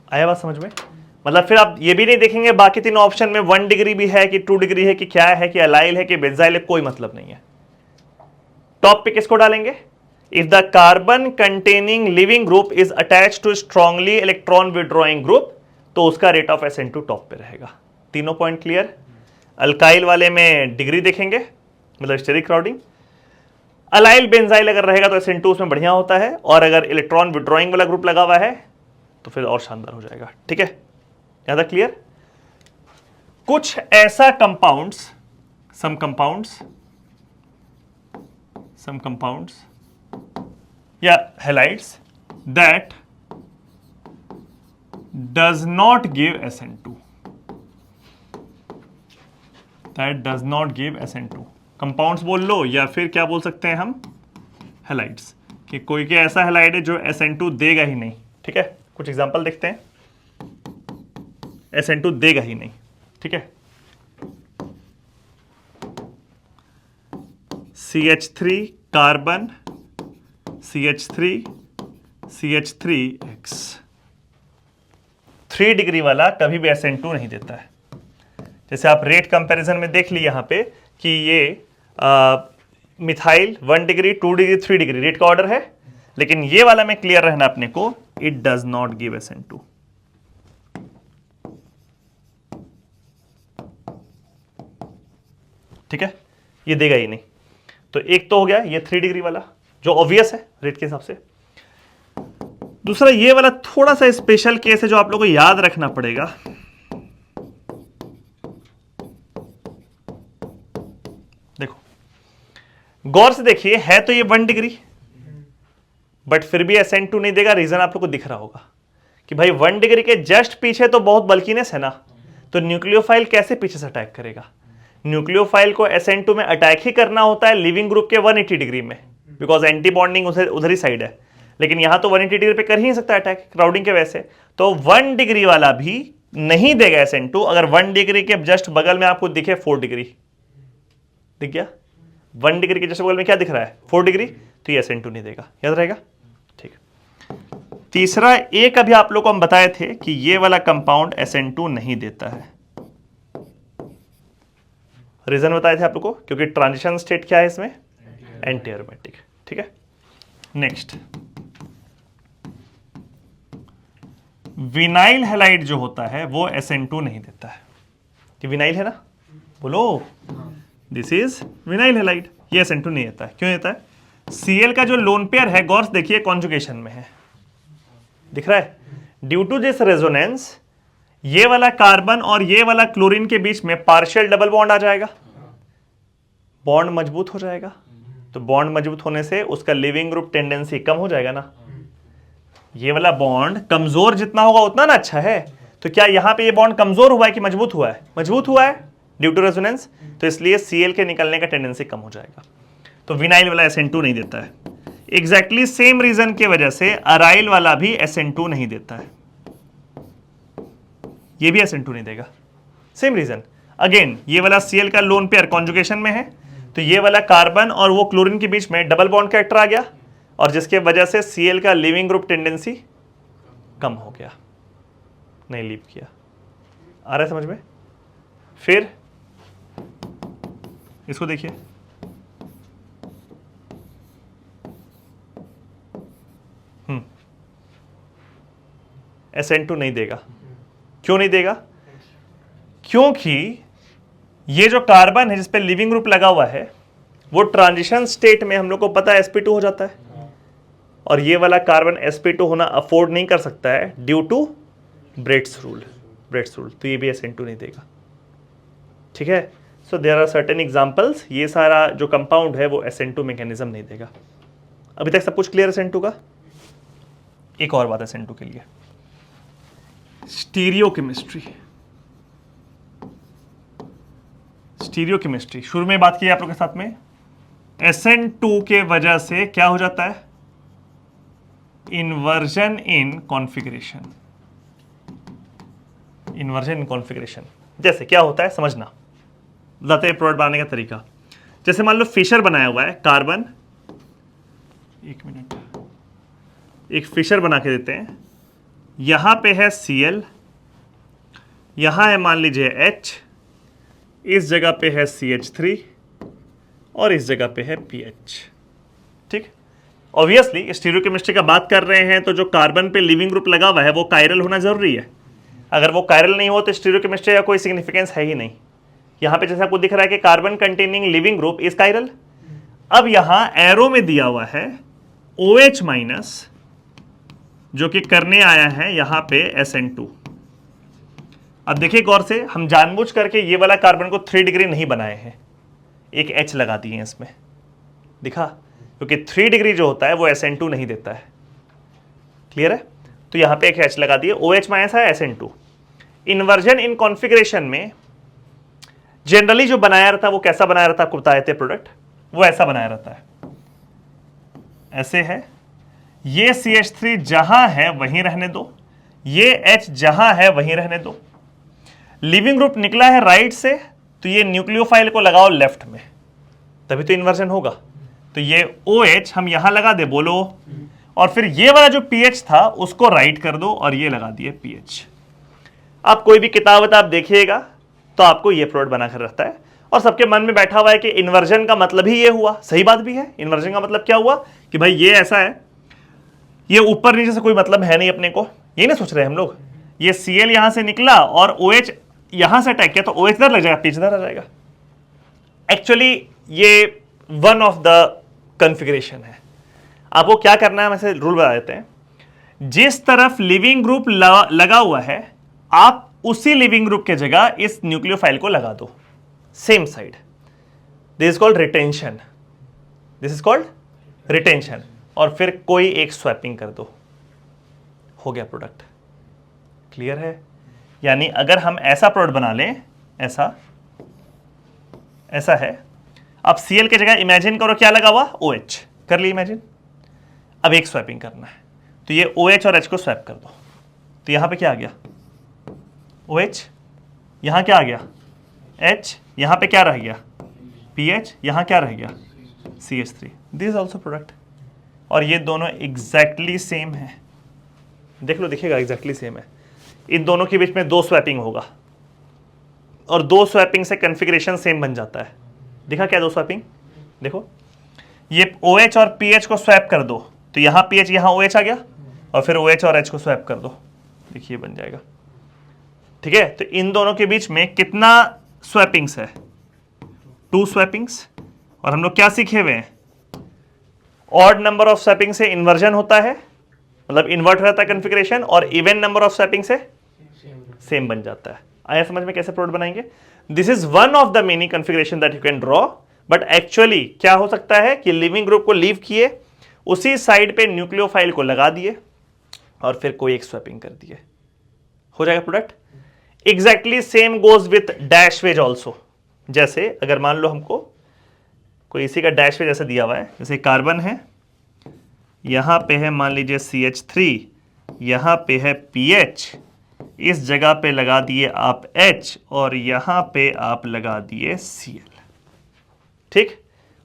आया बात समझ में? मतलब फिर आप ये भी नहीं देखेंगे बाकी तीनों ऑप्शन में 1 डिग्री भी है कि 2 डिग्री है कि क्या है कि अलाइल है कि बेंजाइल है, कोई मतलब नहीं है। टॉप पे किसको डालेंगे? If the carbon containing living group is attach to strongly electron withdrawing group, तो उसका रेट ऑफ SN2 टॉप पे रहेगा। तीनों पॉइंट क्लियर? अल्काइल वाले में डिग्री देखेंगे, मतलब स्टेरिक क्राउडिंग। अलाइल बेंजाइल अगर रहेगा तो SN2 उसमें बढ़िया होता है, और अगर इलेक्ट्रॉन विड्रॉइंग वाला ग्रुप लगा हुआ है तो फिर और शानदार हो जाएगा। ठीक है, यहां तक क्लियर? कुछ ऐसा कंपाउंड्स, सम कंपाउंड्स या halides that does not give SN2, that does not give SN2। Compounds बोल लो या फिर क्या बोल सकते हैं हम, हैलाइड्स, कि कोई के ऐसा हैलाइड है जो SN2 देगा ही नहीं। ठीक है, कुछ एग्जांपल देखते हैं। SN2 देगा ही नहीं। ठीक है, CH3 कार्बन, CH3X, 3 डिग्री वाला कभी भी SN2 नहीं देता है। जैसे आप रेट कंपैरिजन में देख ली यहां पे कि ये methyl 1 degree, 2 degree, 3 degree rate का ऑर्डर है, लेकिन ये वाला में क्लियर रहना अपने को, it does not give SN2। ठीक है, ये देगा ही नहीं। तो एक तो हो गया ये 3 डिग्री वाला जो ऑब्वियस है रेट के हिसाब से। दूसरा ये वाला थोड़ा सा स्पेशल केस है जो आप लोगों को याद रखना पड़ेगा। देखो गौर से देखिए, है तो ये 1 डिग्री, बट फिर भी SN2 नहीं देगा। रीजन आप लोग को दिख रहा होगा कि भाई 1 डिग्री के जस्ट पीछे तो बहुत बल्कीनेस है ना, तो न्यूक्लियोफाइल कैसे पीछे से अटैक करेगा? न्यूक्लियोफाइल को SN2 में अटैक ही करना होता है लिविंग ग्रुप के 180 डिग्री में, बिकॉज एंटी बॉन्डिंग उधर ही साइड है। लेकिन यहां तो 180 डिग्री पे कर ही नहीं सकता अटैक, क्राउडिंग के वजह से। तो 1 डिग्री वाला भी नहीं देगा SN2। अगर 1 डिग्री के जस्ट बगल में आपको दिखे 4 डिग्री, दिख गया? 1 डिग्री के जस्ट बगल में क्या दिख रहा है? 4 डिग्री, तो ये SN2 नहीं देगा। याद रहेगा? ठीक। तीसरा एक अभी आप लोग को हम बताए थे कि ये वाला कंपाउंड SN2 नहीं देता है। रीजन बताए थे आप लोग को, क्योंकि ट्रांजिशन स्टेट क्या है इसमें? Anti aromatic. ठीक है, नेक्स्ट विनाइल हैलाइड जो होता है वो SN2 नहीं देता है। कि विनाइल है ना, बोलो, दिस इज विनाइल हैलाइड, ये SN2 नहीं देता है। क्यों देता है? Cl का जो लोन पेयर है, गौर से देखिए, कॉन्जुगेशन में है, दिख रहा है? ड्यू टू दिस रेजोनेंस ये वाला कार्बन और ये वाला क्लोरीन के बीच में पार्शियल डबल बॉन्ड आ जाएगा, बॉन्ड मजबूत हो जाएगा। तो बॉन्ड मजबूत होने से उसका लिविंग ग्रुप टेंडेंसी कम हो जाएगा ना। ये वाला बॉन्ड कमजोर जितना होगा उतना ना अच्छा है। तो क्या यहां पे ये बॉन्ड कमजोर हुआ है कि मजबूत हुआ है? मजबूत हुआ है ड्यू टू रेजोनेंस, तो इसलिए Cl के निकलने का टेंडेंसी कम हो जाएगा। तो विनाइल वाला SN2 नहीं देता है। एग्जैक्टली सेम रीजन की वजह से अराइल वाला भी SN2 नहीं देता है, ये भी SN2 नहीं देगा। सेम रीजन अगेन, ये वाला Cl का लोन पेयर कॉन्जुगेशन में है, तो ये वाला कार्बन और वो क्लोरीन के बीच में डबल बॉन्ड कैरेक्टर आ गया, और जिसके वजह से Cl का लिविंग ग्रुप टेंडेंसी कम हो गया, नहीं लीव किया। आ रहा है समझ में? फिर इसको देखिए, SN2 नहीं देगा। क्यों नहीं देगा? क्योंकि ये जो कार्बन है जिसपे लिविंग ग्रुप लगा हुआ है वो ट्रांजिशन स्टेट में हम लोग को पता है sp2 हो जाता है, और ये वाला कार्बन sp2 होना अफोर्ड नहीं कर सकता है ड्यू टू ब्रेट्स रूल। तो ये भी SN2 नहीं देगा। ठीक है, so there are certain examples. ये सारा जो कंपाउंड है वो SN2 मैकेनिज्म नहीं देगा। अभी तक सब कुछ क्लियर है SN2 का? एक और बात है SN2 के लिए, स्टीरियोकेमिस्ट्री। स्टीरियोकेमिस्ट्री शुरू में बात की आप लोग के साथ में, SN2 के वजह से क्या हो जाता है? Inversion in configuration. Inversion in configuration जैसे क्या होता है समझना, बताते हैं प्रोडक्ट बनाने का तरीका। जैसे मान लो फिशर बनाया हुआ है कार्बन, एक मिनट, एक फिशर बना के देते हैं, यहां पे है Cl, यहां है मान लीजिए H, इस जगह पे है CH3 और इस जगह पे है PH। ठीक, ऑब्वियसली स्टीरियोकेमिस्ट्री का बात कर रहे हैं तो जो कार्बन पे लिविंग ग्रुप लगा हुआ है वो कायरल होना जरूरी है। अगर वो कायरल नहीं हो तो स्टीरियोकेमिस्ट्री का कोई सिग्निफिकेंस है ही नहीं। यहां पे जैसे आपको दिख रहा है कि carbon containing living group is chiral. अब यहां एरो में दिया हुआ है OH माइनस, जो कि करने आया है यहां पे SN2। अब देखिए गौर से, हम जानबूझ करके ये वाला कार्बन को 3 डिग्री नहीं बनाए हैं, एक H लगा दिए हैं इसमें, दिखा, क्योंकि 3 डिग्री जो होता है वो SN2 नहीं देता है। क्लियर है? तो यहां पे एक H लगा दिए, OH माइनस है SN2। इन्वर्जन इन कॉन्फ़िगरेशन में जनरली जो बनाया रहता है वो कैसा बनाया रहता है, आपको बताए थे प्रोडक्ट, वो ऐसा बनाया रहता है, ऐसे है, ये CH3 जहां है वहीं रहने दो, ये H जहां है वहीं रहने दो। लिविंग ग्रुप निकला है राइट से, तो ये न्यूक्लियोफाइल को लगाओ लेफ्ट में, तभी तो इन्वर्जन होगा। तो ये OH हम यहां लगा दे, बोलो, और फिर ये वाला जो PH था उसको राइट कर दो और ये लगा दिए PH। आप कोई भी किताब आप देखिएगा तो आपको ये प्रोडक्ट बनाकर रहता है, और सबके मन में बैठा हुआ है कि इन्वर्जन का मतलब ही ये हुआ। सही बात भी है, इन्वर्जन का मतलब क्या हुआ कि भाई ये ऐसा है, ये ऊपर नीचे से कोई मतलब है नहीं अपने को, ये नहीं सोच रहे हम लोग। ये Cl यहां से निकला और OH यहां से अटैक किया तो OH इधर लग जाएगा, PH इधर आ जाएगा। एक्चुअली ये वन ऑफ द कॉन्फ़िगरेशन है। आपको क्या करना है, वैसे रूल बता देते हैं। जिस तरफ लिविंग ग्रुप लगा हुआ है, आप उसी लिविंग ग्रुप के जगह इस न्यूक्लियोफाइल को लगा दो, same side. This is called retention, this is called retention. और फिर कोई एक स्वैपिंग कर दो, हो गया प्रोडक्ट। क्लियर है? यानी अगर हम ऐसा प्रोडक्ट बना लें, ऐसा ऐसा है, अब Cl की जगह इमेजिन करो क्या लगा हुआ, OH कर ली इमेजिन। अब एक स्वैपिंग करना है, तो ये OH और H को स्वैप कर दो, तो यहां पे क्या आ गया, OH, यहां क्या आ गया, H, यहां पे क्या रह गया, PH, यहां क्या रह गया, CH3। This is also product. और ये दोनों एग्जैक्टली सेम है, देख लो, दिखेगा एग्जैक्टली सेम है। इन दोनों के बीच में 2 स्वैपिंग होगा, और 2 स्वैपिंग से कॉन्फ़िगरेशन सेम बन जाता है। दिखा क्या 2 स्वैपिंग, देखो, ये OH और PH को स्वैप कर दो, तो यहां PH यहां OH आ गया, और फिर OH और H को स्वैप कर दो, देखिए बन जाएगा। ठीक है, तो इन दोनों के बीच में कितना स्वैपिंग्स है, 2 स्वैपिंग्स। और हम लोग क्या सीखे हुए हैं, ऑड नंबर ऑफ स्वैपिंग से इन्वर्जन होता है, मतलब इन्वर्ट रहता है कॉन्फ़िगरेशन, और इवन नंबर ऑफ स्वैपिंग से सेम बन जाता है। आया समझ में कैसे प्रोडक्ट बनाएंगे? This is one of the many configuration that you can draw, but actually क्या हो सकता है कि लिविंग ग्रुप को लीव किए, उसी साइड पे न्यूक्लियोफाइल को लगा दिए, और फिर कोई एक स्वैपिंग कर दिए, हो जाएगा product. Exactly same goes with dash veg also. जैसे अगर मान लो हमको कोई इसी का डैश वेज जैसे दिया हुआ है, जैसे कार्बन है, यहां पे है मान लीजिए CH3, यहां पे है PH, इस जगह पे लगा दिए आप H, और यहां पे आप लगा दिए Cl। ठीक,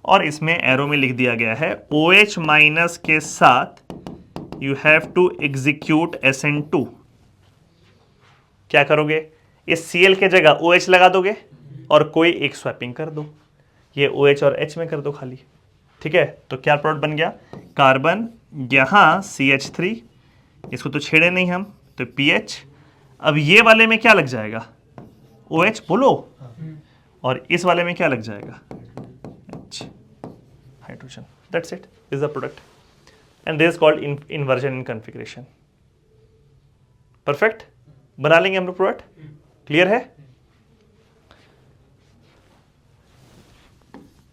और इसमें एरो में लिख दिया गया है OH माइनस के साथ you have to execute SN2। क्या करोगे, इस Cl के जगह OH लगा दोगे और कोई एक स्वैपिंग कर दो, ये OH और H में कर दो खाली। ठीक है, तो क्या प्रोडक्ट बन गया, कार्बन यहां CH3, इसको तो छेड़े नहीं हम, तो PH, अब ये वाले में क्या लग जाएगा, OH, बोलो, और इस वाले में क्या लग जाएगा, H, hydrogen. That's it, is the product, and this is called inversion in configuration. Perfect, बना लेंगे हम लोग प्रोडक्ट। क्लियर है?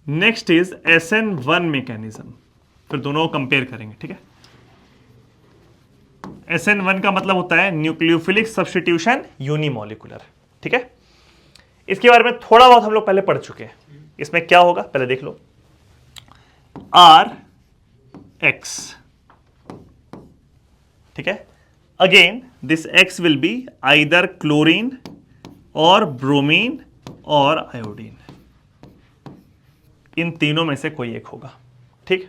नेक्स्ट इज SN1 मैकेनिज्म, फिर दोनों को कंपेयर करेंगे। ठीक है, SN1 का मतलब होता है न्यूक्लियोफिलिक सब्स्टिट्यूशन यूनिमोलिकुलर। ठीक है, इसके बारे में थोड़ा बहुत हम लोग पहले पढ़ चुके हैं। इसमें क्या होगा पहले देख लो, RX, ठीक है, again this X will be either chlorine और ब्रोमीन और आयोडीन, इन तीनों में से कोई एक होगा। ठीक,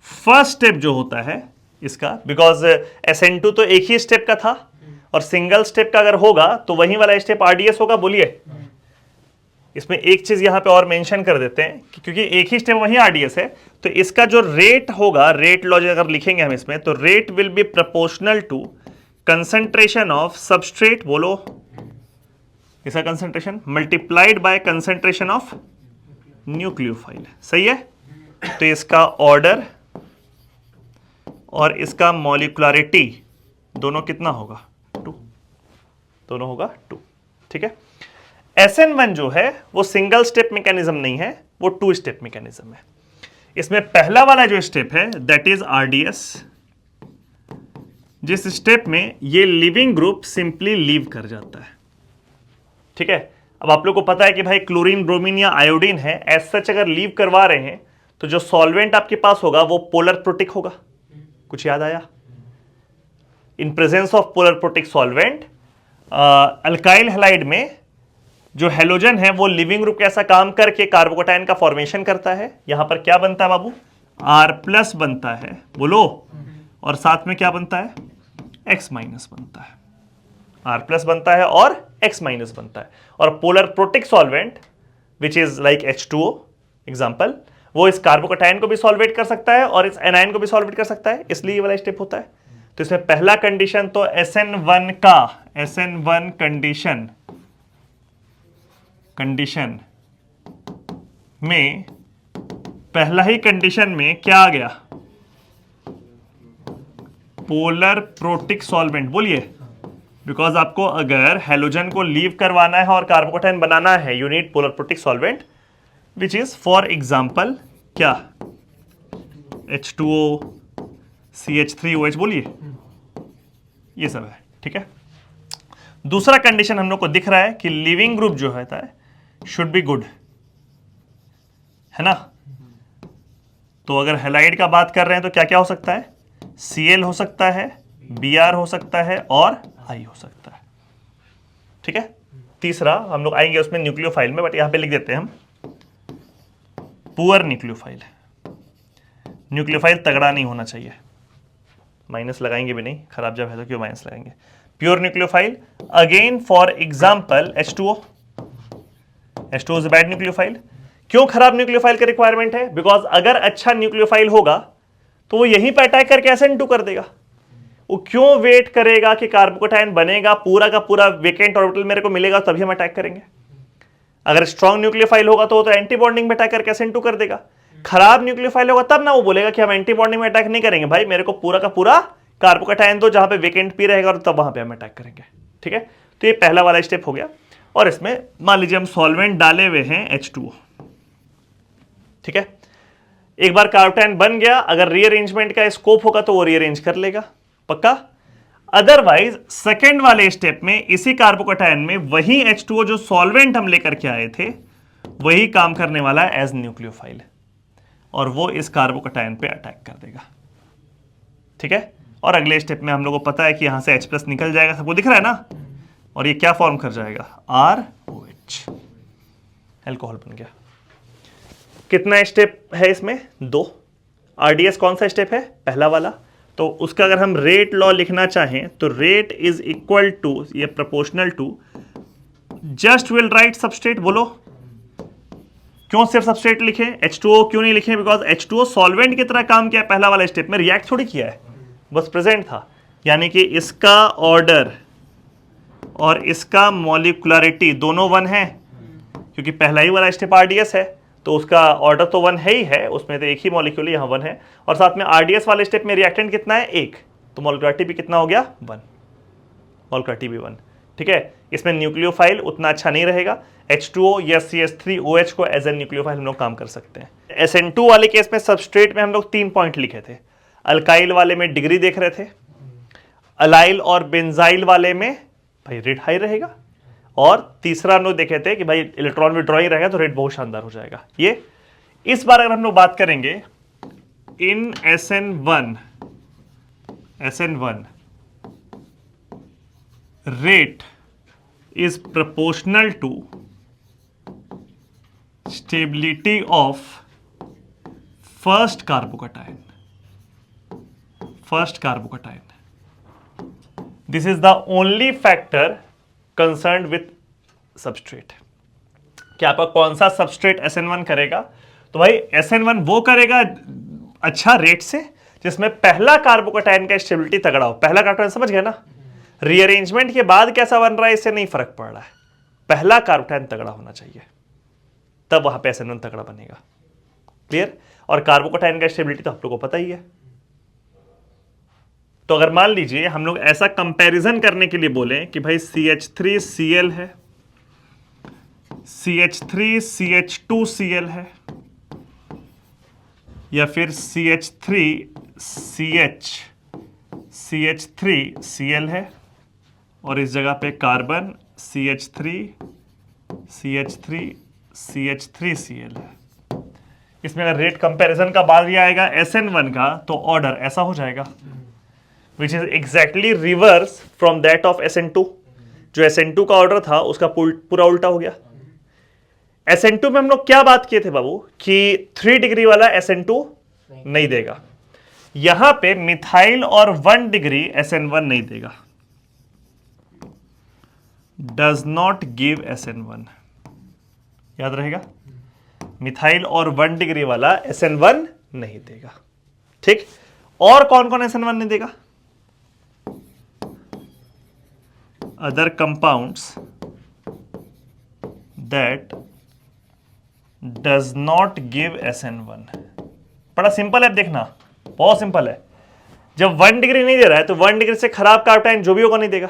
फर्स्ट स्टेप जो होता है इसका, बिकॉज SN2 तो एक ही स्टेप का था और सिंगल स्टेप का अगर होगा तो वही वाला स्टेप RDS होगा। बोलिए, इसमें एक चीज यहां पे और मेंशन कर देते हैं कि क्योंकि एक ही स्टेप वही RDS है, तो इसका जो रेट होगा, रेट लॉ अगर लिखेंगे हम इसमें, तो rate will be proportional to concentration of substrate, बोलो इसका concentration multiplied by concentration of nucleophile. सही है, तो इसका ऑर्डर और इसका मॉलिक्युलरिटी दोनों कितना होगा? 2, दोनों होगा 2। ठीक है, SN1 जो है वो सिंगल स्टेप मैकेनिज्म नहीं है, वो 2 स्टेप मैकेनिज्म है। इसमें पहला वाला जो स्टेप है दैट इज RDS, जिस स्टेप में ये लिविंग ग्रुप सिंपली लीव कर जाता है। ठीक है, अब आप लोग को पता है कि भाई क्लोरीन, ब्रोमीन या आयोडीन है, एज सच अगर लीव करवा रहे हैं तो जो सॉल्वेंट आपके पास होगा वो पोलर प्रोटिक होगा। कुछ याद आया? इन presence of polar protic solvent, alkyl halide में जो हेलोजन है वो लिविंग ग्रुप कैसा काम करके कार्बोकैटायन का फॉर्मेशन करता है। यहां पर क्या बनता है बाबू? R+ बनता है, बोलो, और साथ में क्या बनता है? X- बनता है। R+ बनता है और X- बनता है। और polar protic solvent which is like H2O example, वो इस कार्बोकैटायन को भी सॉल्वेट कर सकता है और इस एनायन को भी सॉल्वेट कर सकता है, इसलिए ये वाला स्टेप होता है। तो इसमें पहला कंडीशन तो SN1 का, SN1 कंडीशन में पहला ही कंडीशन में क्या आ गया? Polar protic solvent. बोलिए, बिकॉज आपको अगर हेलोजन को लीव करवाना है और कार्बोकैटायन बनाना है, you need polar protic solvent which is for example क्या? H2O, CH3OH, बोलिए, ये सब है। ठीक है, दूसरा कंडीशन हम लोग को दिख रहा है कि लिविंग ग्रुप जो है शुड बी गुड, है ना? तो अगर हैलाइड का बात कर रहे हैं तो क्या क्या हो सकता है? Cl हो सकता है, Br हो सकता है और I हो सकता है। ठीक है, तीसरा हम लोग आएंगे उसमें न्यूक्लियोफाइल में, बट यहां पे लिख देते हैं हम पुअर न्यूक्लियोफाइल। न्यूक्लियोफाइल तगड़ा नहीं होना चाहिए, माइनस लगाएंगे भी नहीं, खराब जब है तो क्यों माइनस लगाएंगे। Pure nucleophile, again for example H2O। H2O is bad nucleophile. क्यों खराब न्यूक्लियोफाइल का रिक्वायरमेंट है? बिकॉज अगर अच्छा न्यूक्लियोफाइल होगा तो वो यहीं पर अटैक करके SN2 कर देगा। वो क्यों वेट करेगा कि कार्बोकैटायन बनेगा, पूरा का पूरा वेकेंट ऑर्बिटल मेरे को मिलेगा तभी हम अटैक करेंगे। अगर स्ट्रॉन्ग न्यूक्लियोफाइल होगा तो वो तो एंटी बॉन्डिंग में अटैक करके SN2 कर देगा। खराब न्यूक्लियोफाइल होगा तब ना वो बोलेगा कि हम एंटी बॉन्डिंग में अटैक नहीं करेंगे, भाई मेरे को पूरा का पूरा कार्बोकैटायन दो जहां पे वेकेंट पी रहेगा और तब वहां पे हम अटैक करेंगे। ठीक है, तो ये पहला वाला स्टेप हो गया। और इसमें मान लीजिए हम सॉल्वेंट डाले हुए हैं H2O। ठीक है, एक बार कार्बोकैटायन बन गया, अगर रीअरेंजमेंट का स्कोप होगा तो वो रीअरेंज कर लेगा, पक्का। अदरवाइज सेकेंड वाले स्टेप में इसी कार्बोकैटायन में वही H2O जो सॉल्वेंट हम लेकर के आए थे वही काम करने वाला है एज न्यूक्लियोफाइल, और वो इस कार्बोकैटायन पे अटैक कर देगा। ठीक है, और अगले स्टेप में हम लोग को पता है कि यहां से H+ निकल जाएगा, सबको दिख रहा है ना, और ये क्या फॉर्म कर जाएगा? ROH, एल्कोहल बन गया। कितना स्टेप है इसमें? 2। RDS कौन सा स्टेप है? पहला वाला। तो उसका अगर हम रेट लॉ लिखना चाहें तो रेट इज इक्वल टू, ये proportional to, just will write substrate. बोलो, क्यों सिर्फ सबस्ट्रेट लिखे, H2O क्यों नहीं लिखे? बिकॉज H2O सॉल्वेंट की तरह काम किया पहला वाला स्टेप में, रिएक्ट थोड़ी किया है, बस प्रेजेंट था। यानी कि इसका ऑर्डर और इसका मॉलिक्युलरिटी दोनों 1 है, क्योंकि पहला ही वाला स्टेप RDS है तो उसका ऑर्डर तो 1 है ही है, उसमें तो एक ही मॉलिक्यूल यहाँ 1 है, और साथ में RDS वाले स्टेप में रिएक्टेंट कितना है? 1, तो मॉलिक्युलरिटी भी कितना हो गया? 1, मॉलिक्युलरिटी भी 1। ठीक है, इसमें न्यूक्लियोफाइल उतना अच्छा नहीं रहेगा। H2O या CH3OH को एज ए न्यूक्लियोफाइल हम लोग काम कर सकते हैं। SN2 वाले केस में सबस्ट्रेट में हम लोग 3 पॉइंट लिखे थे। अल्काइल वाले में डिग्री देख रहे थे, अलाइल और बेंजाइल वाले में भाई रेट हाई रहेगा, और तीसरा हम लोग देखे थे कि भाई इलेक्ट्रॉन विड्रॉइंग रहेगा तो रेट बहुत शानदार हो जाएगा। ये इस बार अगर हम लोग बात करेंगे इन SN1 rate is proportional to stability of first carbocation. This is the only factor concerned with substrate. कि आपका कौन सा सबस्ट्रेट SN1 करेगा, तो भाई SN1 वो करेगा अच्छा रेट से जिसमें पहला कार्बोकैटायन का स्टेबिलिटी तगड़ा हो। पहला कार्बोकैटायन समझ गए ना, रीअरेंजमेंट के बाद कैसा बन रहा है इससे नहीं फर्क पड़ रहा है, पहला कार्बोकैटायन तगड़ा होना चाहिए, तब वहां पे SN1 तगड़ा बनेगा। क्लियर? और कार्बोकैटायन का स्टेबिलिटी तो आप लोगों को पता ही है। तो अगर मान लीजिए हम लोग ऐसा कंपैरिजन करने के लिए बोले कि भाई CH3Cl है, CH3CH2Cl है, या फिर CH3CH3Cl है, और इस जगह पे कार्बन CH3CH3CH3Cl है। इसमें अगर रेट कंपैरिजन का बात भी आएगा SN1 का, तो ऑर्डर ऐसा हो जाएगा, which is exactly reverse from that of SN2। जो SN2 का ऑर्डर था उसका पूरा उल्टा हो गया। SN2 में हम लोग क्या बात किए थे बाबू, कि 3 डिग्री वाला SN2 नहीं देगा, यहां पे मिथाइल और 1 डिग्री SN1 नहीं देगा, डज नॉट गिव SN1। याद रहेगा, मिथाइल और 1 डिग्री वाला SN1 नहीं देगा। ठीक, और कौन कौन SN1 नहीं देगा? Other compounds that does not give SN1। बड़ा सिंपल है, देखना बहुत सिंपल है। जब 1 डिग्री नहीं दे रहा है तो 1 डिग्री से खराब कार्बोकैटायन जो भी होगा नहीं देगा।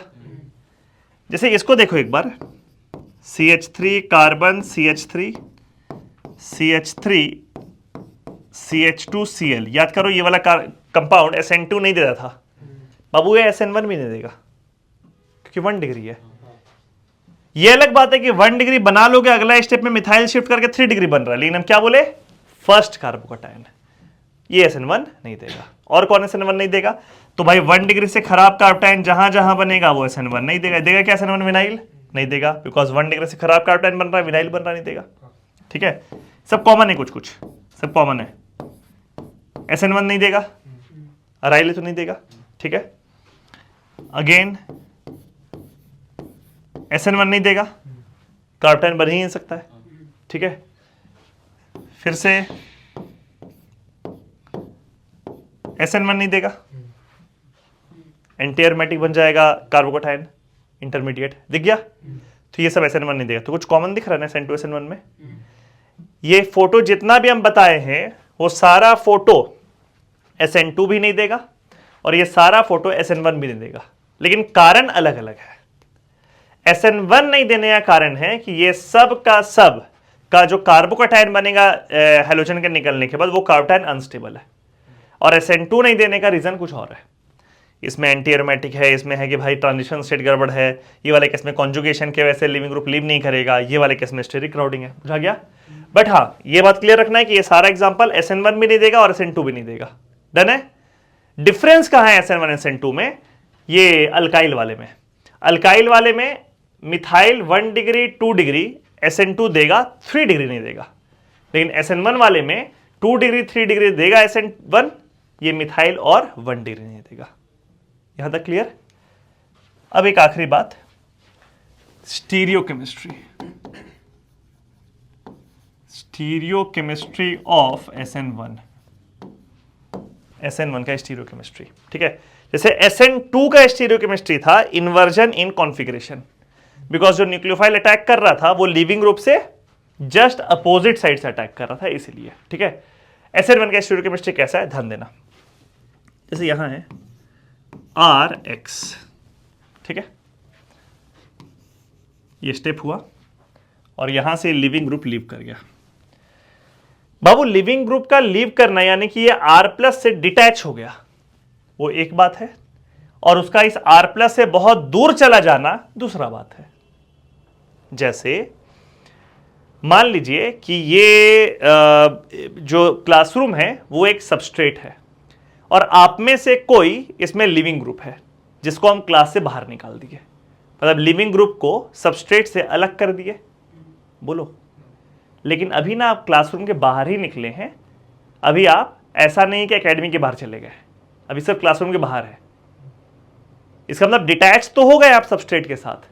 जैसे इसको देखो एक बार, CH3 कार्बन CH3 CH2Cl। याद करो ये वाला कंपाउंड SN2 नहीं दे रहा था बाबू, ये SN1 भी नहीं देगा क्योंकि 1 डिग्री है। ये अलग बात है कि 1 डिग्री बना लोगे, अगला स्टेप में मिथाइल शिफ्ट करके 3 डिग्री बन रहा है, लेकिन हम क्या बोले, फर्स्ट कार्बोकैटायन, ये SN1 नहीं देगा। और कौन SN1 नहीं देगा? तो भाई 1 डिग्री से खराब कार्बोकैटायन जहां जहां बनेगा वो SN1 नहीं देगा। देगा क्या SN1? विनाइल नहीं देगा, बिकॉज 1 डिग्री से खराब कार्बोकैटायन बन रहा है, विनाइल बन रहा नहीं देगा। ठीक है, सब कॉमन है, कुछ कुछ सब कॉमन है। SN1 नहीं देगा, अराइल तो नहीं देगा। ठीक है, अगेन SN1 नहीं देगा, कार्बोकैटायन बन ही नहीं सकता है। ठीक है, फिर से SN1 नहीं देगा, एंटी एरोमेटिक बन जाएगा कार्बोकैटायन, इंटरमीडिएट। दिख गया? तो ये सब SN1 नहीं देगा। तो कुछ कॉमन दिख रहा है ना SN2 SN1 में? ये फोटो जितना भी हम बताए हैं वो सारा फोटो SN2 भी नहीं देगा और ये सारा फोटो SN1 भी नहीं देगा, लेकिन कारण अलग अलग है। SN1 नहीं देने का कारण है कि ये सब का जो कार्बोकैटायन बनेगा हैलोजन के निकलने के बाद वो कार्बोकैटायन अनस्टेबल है, और SN2 नहीं देने का रीजन कुछ और है। इसमें एंटी एरोमेटिक है, इसमें है कि भाई ट्रांजिशन स्टेट गड़बड़ है, ये वाले केस में कॉन्जुगेशन के वैसे लिविंग ग्रुप लीव नहीं करेगा, ये वाले केस में स्टेरिक क्राउडिंग है। बुझा गया? बट हाँ, ये बात क्लियर रखना है कि ये सारा एग्जांपल SN1 भी नहीं देगा और SN2 भी नहीं देगा। डन है? डिफरेंस कहां है SN1 SN2 में? ये अल्काइल वाले में मिथाइल 1 डिग्री 2 डिग्री SN2 देगा, 3 डिग्री नहीं देगा, लेकिन SN1 वाले में 2 डिग्री 3 डिग्री देगा SN1, ये मिथाइल और 1 डिग्री नहीं देगा। यहां तक क्लियर? अब एक आखिरी बात, स्टीरियोकेमिस्ट्री ऑफ SN1 का स्टीरियोकेमिस्ट्री। ठीक है, जैसे SN2 का स्टीरियोकेमिस्ट्री था इन्वर्जन इन कॉन्फिगरेशन, बिकॉज जो न्यूक्लियोफाइल अटैक कर रहा था वो लिविंग ग्रुप से जस्ट अपोजिट साइड से अटैक कर रहा था, इसीलिए। ठीक है, SN1 का स्टीरियोकेमिस्ट्री कैसा है ध्यान देना। जैसे यहां है RX, ठीक है, ये स्टेप हुआ और यहां से लिविंग ग्रुप लीव कर गया। बाबू लिविंग ग्रुप का लीव करना यानी कि ये R+ से डिटैच हो गया, वो एक बात है, और उसका इस R+ से बहुत दूर चला जाना दूसरा बात है। जैसे मान लीजिए कि ये जो क्लासरूम है वो एक सबस्ट्रेट है और आप में से कोई इसमें लिविंग ग्रुप है जिसको हम क्लास से बाहर निकाल दिए, मतलब लिविंग ग्रुप को सबस्ट्रेट से अलग कर दिए, बोलो। लेकिन अभी ना आप क्लासरूम के बाहर ही निकले हैं, अभी आप ऐसा नहीं कि एकेडमी के बाहर चले गए, अभी सिर्फ क्लासरूम के बाहर है। इसका मतलब डिटैच तो हो गए आप सबस्ट्रेट के साथ,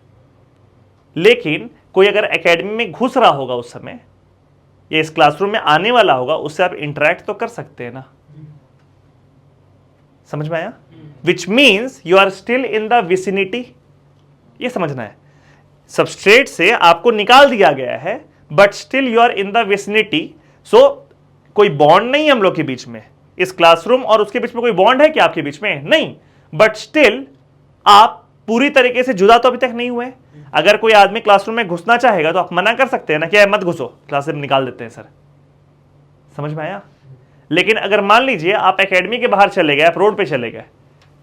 लेकिन कोई अगर एकेडमी में घुस रहा होगा उस समय या इस क्लासरूम में आने वाला होगा, उससे आप इंटरेक्ट तो कर सकते हैं ना। समझ में आया? Which means you are still in the vicinity, ये समझना है। सबस्ट्रेट से आपको निकाल दिया गया है, but still you are in the vicinity. So कोई बॉन्ड नहीं हम लोग के बीच में, इस क्लासरूम और उसके बीच में कोई बॉन्ड है क्या आपके बीच में? नहीं, बट स्टिल आप पूरी तरीके से जुदा तो अभी तक नहीं हुए। अगर कोई आदमी क्लासरूम में घुसना चाहेगा तो आप मना कर सकते हैं ना कि मत घुसो, क्लास से निकाल देते हैं सर। समझ में आया? लेकिन अगर मान लीजिए आप एकेडमी के बाहर चले गए, आप रोड पे चले गए,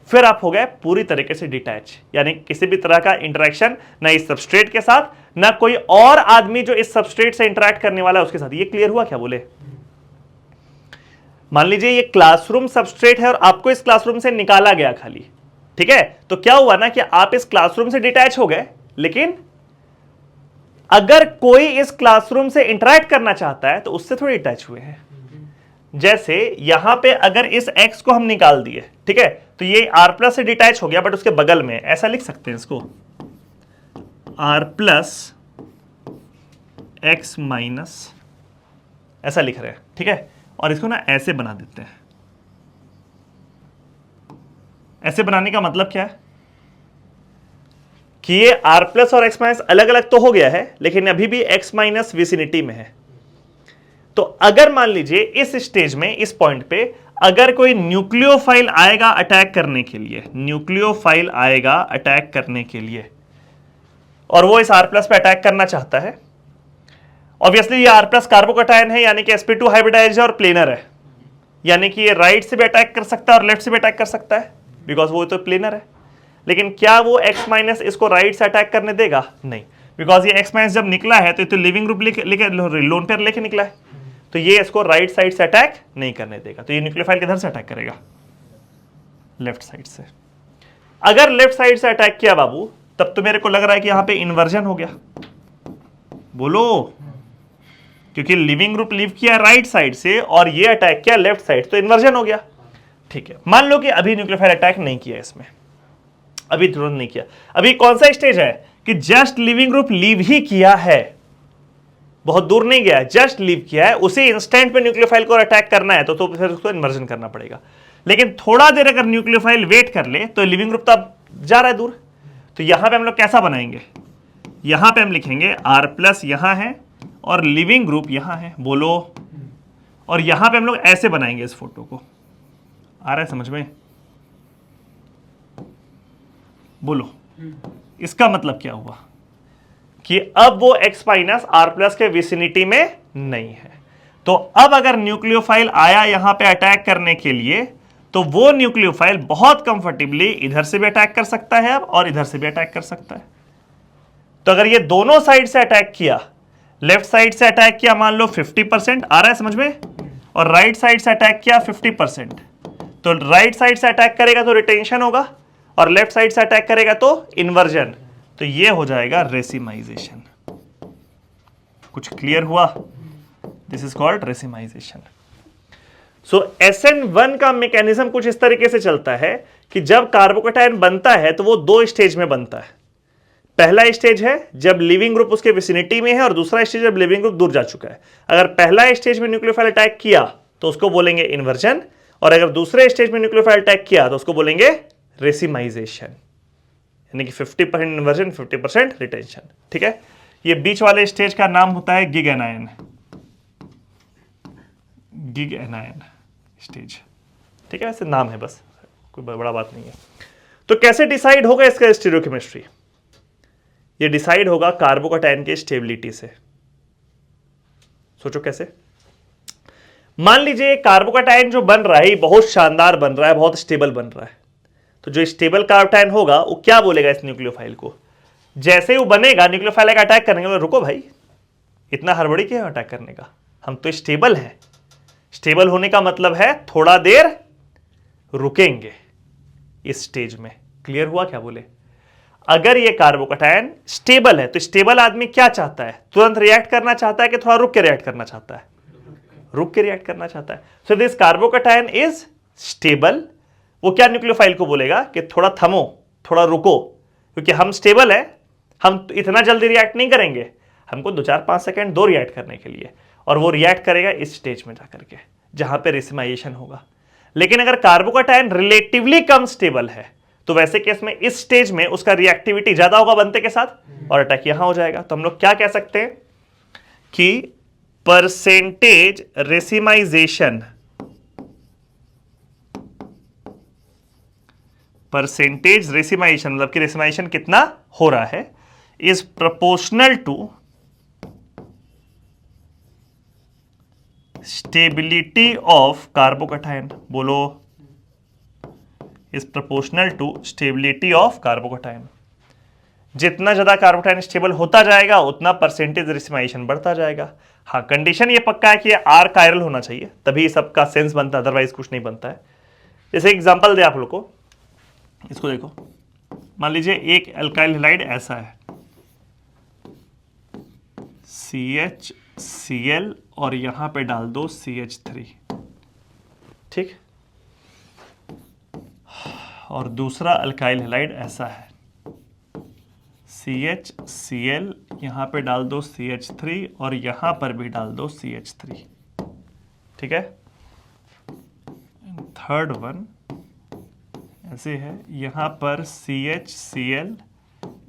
फिर आप हो गए पूरी तरीके से डिटैच, यानी किसी भी तरह का इंटरेक्शन ना इस सबस्ट्रेट के साथ, ना कोई और आदमी जो इस सबस्ट्रेट से इंटरेक्ट करने वाला है उसके साथ। ये क्लियर हुआ क्या? बोले। मान लीजिए ये क्लासरूम सबस्ट्रेट है और आपको इस क्लासरूम से निकाला गया खाली, ठीक है? तो क्या हुआ ना कि आप इस क्लासरूम से डिटैच हो गए, लेकिन अगर कोई इस क्लासरूम से इंटरेक्ट करना चाहता है तो उससे थोड़ी अटैच हुए हैं। जैसे यहां पे अगर इस x को हम निकाल दिए, ठीक है, तो ये r प्लस से डिटैच हो गया, बट उसके बगल में ऐसा लिख सकते हैं इसको, r प्लस x माइनस, ऐसा लिख रहे हैं, ठीक है? और इसको ना ऐसे बना देते हैं। ऐसे बनाने का मतलब क्या है कि ये r प्लस और x माइनस अलग अलग तो हो गया है, लेकिन अभी भी x माइनस विसिनिटी में है। तो अगर मान लीजिए इस स्टेज में, इस पॉइंट पे अगर कोई न्यूक्लियोफाइल आएगा अटैक करने के लिए, न्यूक्लियोफाइल आएगा अटैक करने के लिए, और वो इस R प्लस पे अटैक करना चाहता है, ऑब्वियसली ये R प्लस कार्बोकैटायन है, यानी कि sp2 हाइब्रिडाइज्ड है और प्लेनर है, यानी कि ये राइट से भी अटैक कर सकता है और लेफ्ट से भी अटैक कर सकता है, बिकॉज वो तो प्लेनर है। लेकिन क्या वो x माइनस इसको राइट से अटैक करने देगा? नहीं, बिकॉज ये x माइनस जब निकला है तो लोन पेयर लेके निकला है, तो ये इसको राइट साइड से अटैक नहीं करने देगा। तो ये न्यूक्लियोफाइल किधर से अटैक करेगा? लेफ्ट साइड से। अगर लेफ्ट साइड से अटैक किया बाबू, तब तो मेरे को लग रहा है कि यहां पे इन्वर्जन हो गया, बोलो, क्योंकि लिविंग ग्रुप लीव किया राइट साइड से और ये अटैक किया लेफ्ट साइड, तो इन्वर्जन हो गया। ठीक है, मान लो कि अभी न्यूक्लियोफाइल अटैक नहीं किया इसमें, अभी तुरंत नहीं किया। अभी कौन सा स्टेज है कि जस्ट लिविंग ग्रुप लीव ही किया है, बहुत दूर नहीं गया, जस्ट लीव किया है, उसी इंस्टेंट पे न्यूक्लियोफाइल को अटैक करना है तो फिर उसको इन्वर्जन करना पड़ेगा। लेकिन थोड़ा देर अगर न्यूक्लियोफाइल वेट कर ले तो लिविंग ग्रुप तो अब जा रहा है दूर, तो यहां पे हम लोग कैसा बनाएंगे? यहां पे हम लिखेंगे R प्लस यहां है और लिविंग ग्रुप यहां है, बोलो, और यहां पे हम लोग ऐसे बनाएंगे इस फोटो को। आ रहा है समझ में? बोलो, इसका मतलब क्या हुआ कि अब वो x माइनस R प्लस के विसिनिटी में नहीं है। तो अब अगर न्यूक्लियोफाइल आया यहां पे अटैक करने के लिए, तो वो न्यूक्लियोफाइल बहुत कंफर्टेबली इधर से भी अटैक कर सकता है अब और इधर से भी अटैक कर सकता है। तो अगर ये दोनों साइड से अटैक किया, लेफ्ट साइड से अटैक किया मान लो 50%, आ रहा है समझ में, और राइट साइड से अटैक किया 50%, तो राइट साइड से अटैक करेगा तो रिटेंशन होगा और लेफ्ट साइड से अटैक करेगा तो इन्वर्जन, तो ये हो जाएगा रेसिमाइजेशन। कुछ क्लियर हुआ? This is called racemisation. So SN1 का मैकेनिज्म कुछ इस तरीके से चलता है कि जब कार्बोकैटायन बनता है तो वो दो स्टेज में बनता है। पहला स्टेज है जब लिविंग ग्रुप उसके विसिनिटी में है, और दूसरा स्टेज जब लिविंग ग्रुप दूर जा चुका है। अगर पहला स्टेज में न्यूक्लियोफाइल अटैक किया तो उसको बोलेंगे इन्वर्जन, और अगर दूसरे स्टेज में न्यूक्लियोफाइल अटैक किया तो उसको बोलेंगे रेसिमाइजेशन, यानी कि 50% इन्वर्जन 50% रिटेंशन। ठीक है, ये बीच वाले स्टेज का नाम होता है gig anion, gig anion stage. ठीक है, वैसे नाम है बस, कोई बड़ा बात नहीं है। तो कैसे डिसाइड होगा इसका स्टीरियोकेमिस्ट्री? ये डिसाइड होगा कार्बोकैटायन के स्टेबिलिटी से। सोचो कैसे? मान लीजिए कार्बोकैटायन जो बन रहा है बहुत शानदार बन रहा है, बहुत स्टेबल बन रहा है, तो जो स्टेबल कार्बोकैटायन होगा वो क्या बोलेगा इस न्यूक्लियोफाइल को? जैसे ही वो बनेगा न्यूक्लियोफाइल का अटैक करने के, रुको भाई, इतना हड़बड़ी क्या है अटैक करने का, हम तो स्टेबल हैं। स्टेबल होने का मतलब है थोड़ा देर रुकेंगे इस स्टेज में। क्लियर हुआ क्या? बोले अगर ये कार्बोकैटायन स्टेबल है तो स्टेबल आदमी क्या चाहता है, तुरंत रिएक्ट करना चाहता है कि थोड़ा रुक के रिएक्ट करना चाहता है, रुक के रिएक्ट करना चाहता है। So this carbocation is stable. वो क्या न्यूक्लियोफाइल को बोलेगा कि थोड़ा थमो, थोड़ा रुको, क्योंकि हम स्टेबल है, हम इतना जल्दी रिएक्ट नहीं करेंगे, हमको 2-4-5 सेकेंड दो रिएक्ट करने के लिए, और वो रिएक्ट करेगा इस स्टेज में जाकर के जहां पे रेसिमाइजेशन होगा। लेकिन अगर कार्बोकैटायन रिलेटिवली कम स्टेबल है तो वैसे केस में इस स्टेज में उसका रिएक्टिविटी ज्यादा होगा बनते के साथ और अटैक यहां हो जाएगा। तो हम लोग क्या कह सकते हैं कि परसेंटेज रेसिमाइजेशन, परसेंटेज रेसिमाइजेशन मतलब कि रेसिमाइजेशन कितना हो रहा है, is proportional to stability of carbocation. बोलो, is proportional to stability of carbocation. जितना ज्यादा कार्बोकैटायन स्टेबल होता जाएगा उतना परसेंटेज रेसिमाइजेशन बढ़ता जाएगा। हाँ, कंडीशन ये पक्का है कि आर कायरल होना चाहिए, तभी सबका सेंस बनता है, अदरवाइज कुछ नहीं बनता है। जैसे एग्जांपल दे आप लोग को, इसको देखो, मान लीजिए एक अल्काइल हैलाइड ऐसा है, CHCl और यहां पे डाल दो CH3, ठीक। और दूसरा अल्काइल हैलाइड ऐसा है, CHCl, यहां पे डाल दो CH3 और यहां पर भी डाल दो CH3, ठीक है। थर्ड वन ऐसे है, यहां पर CHCl,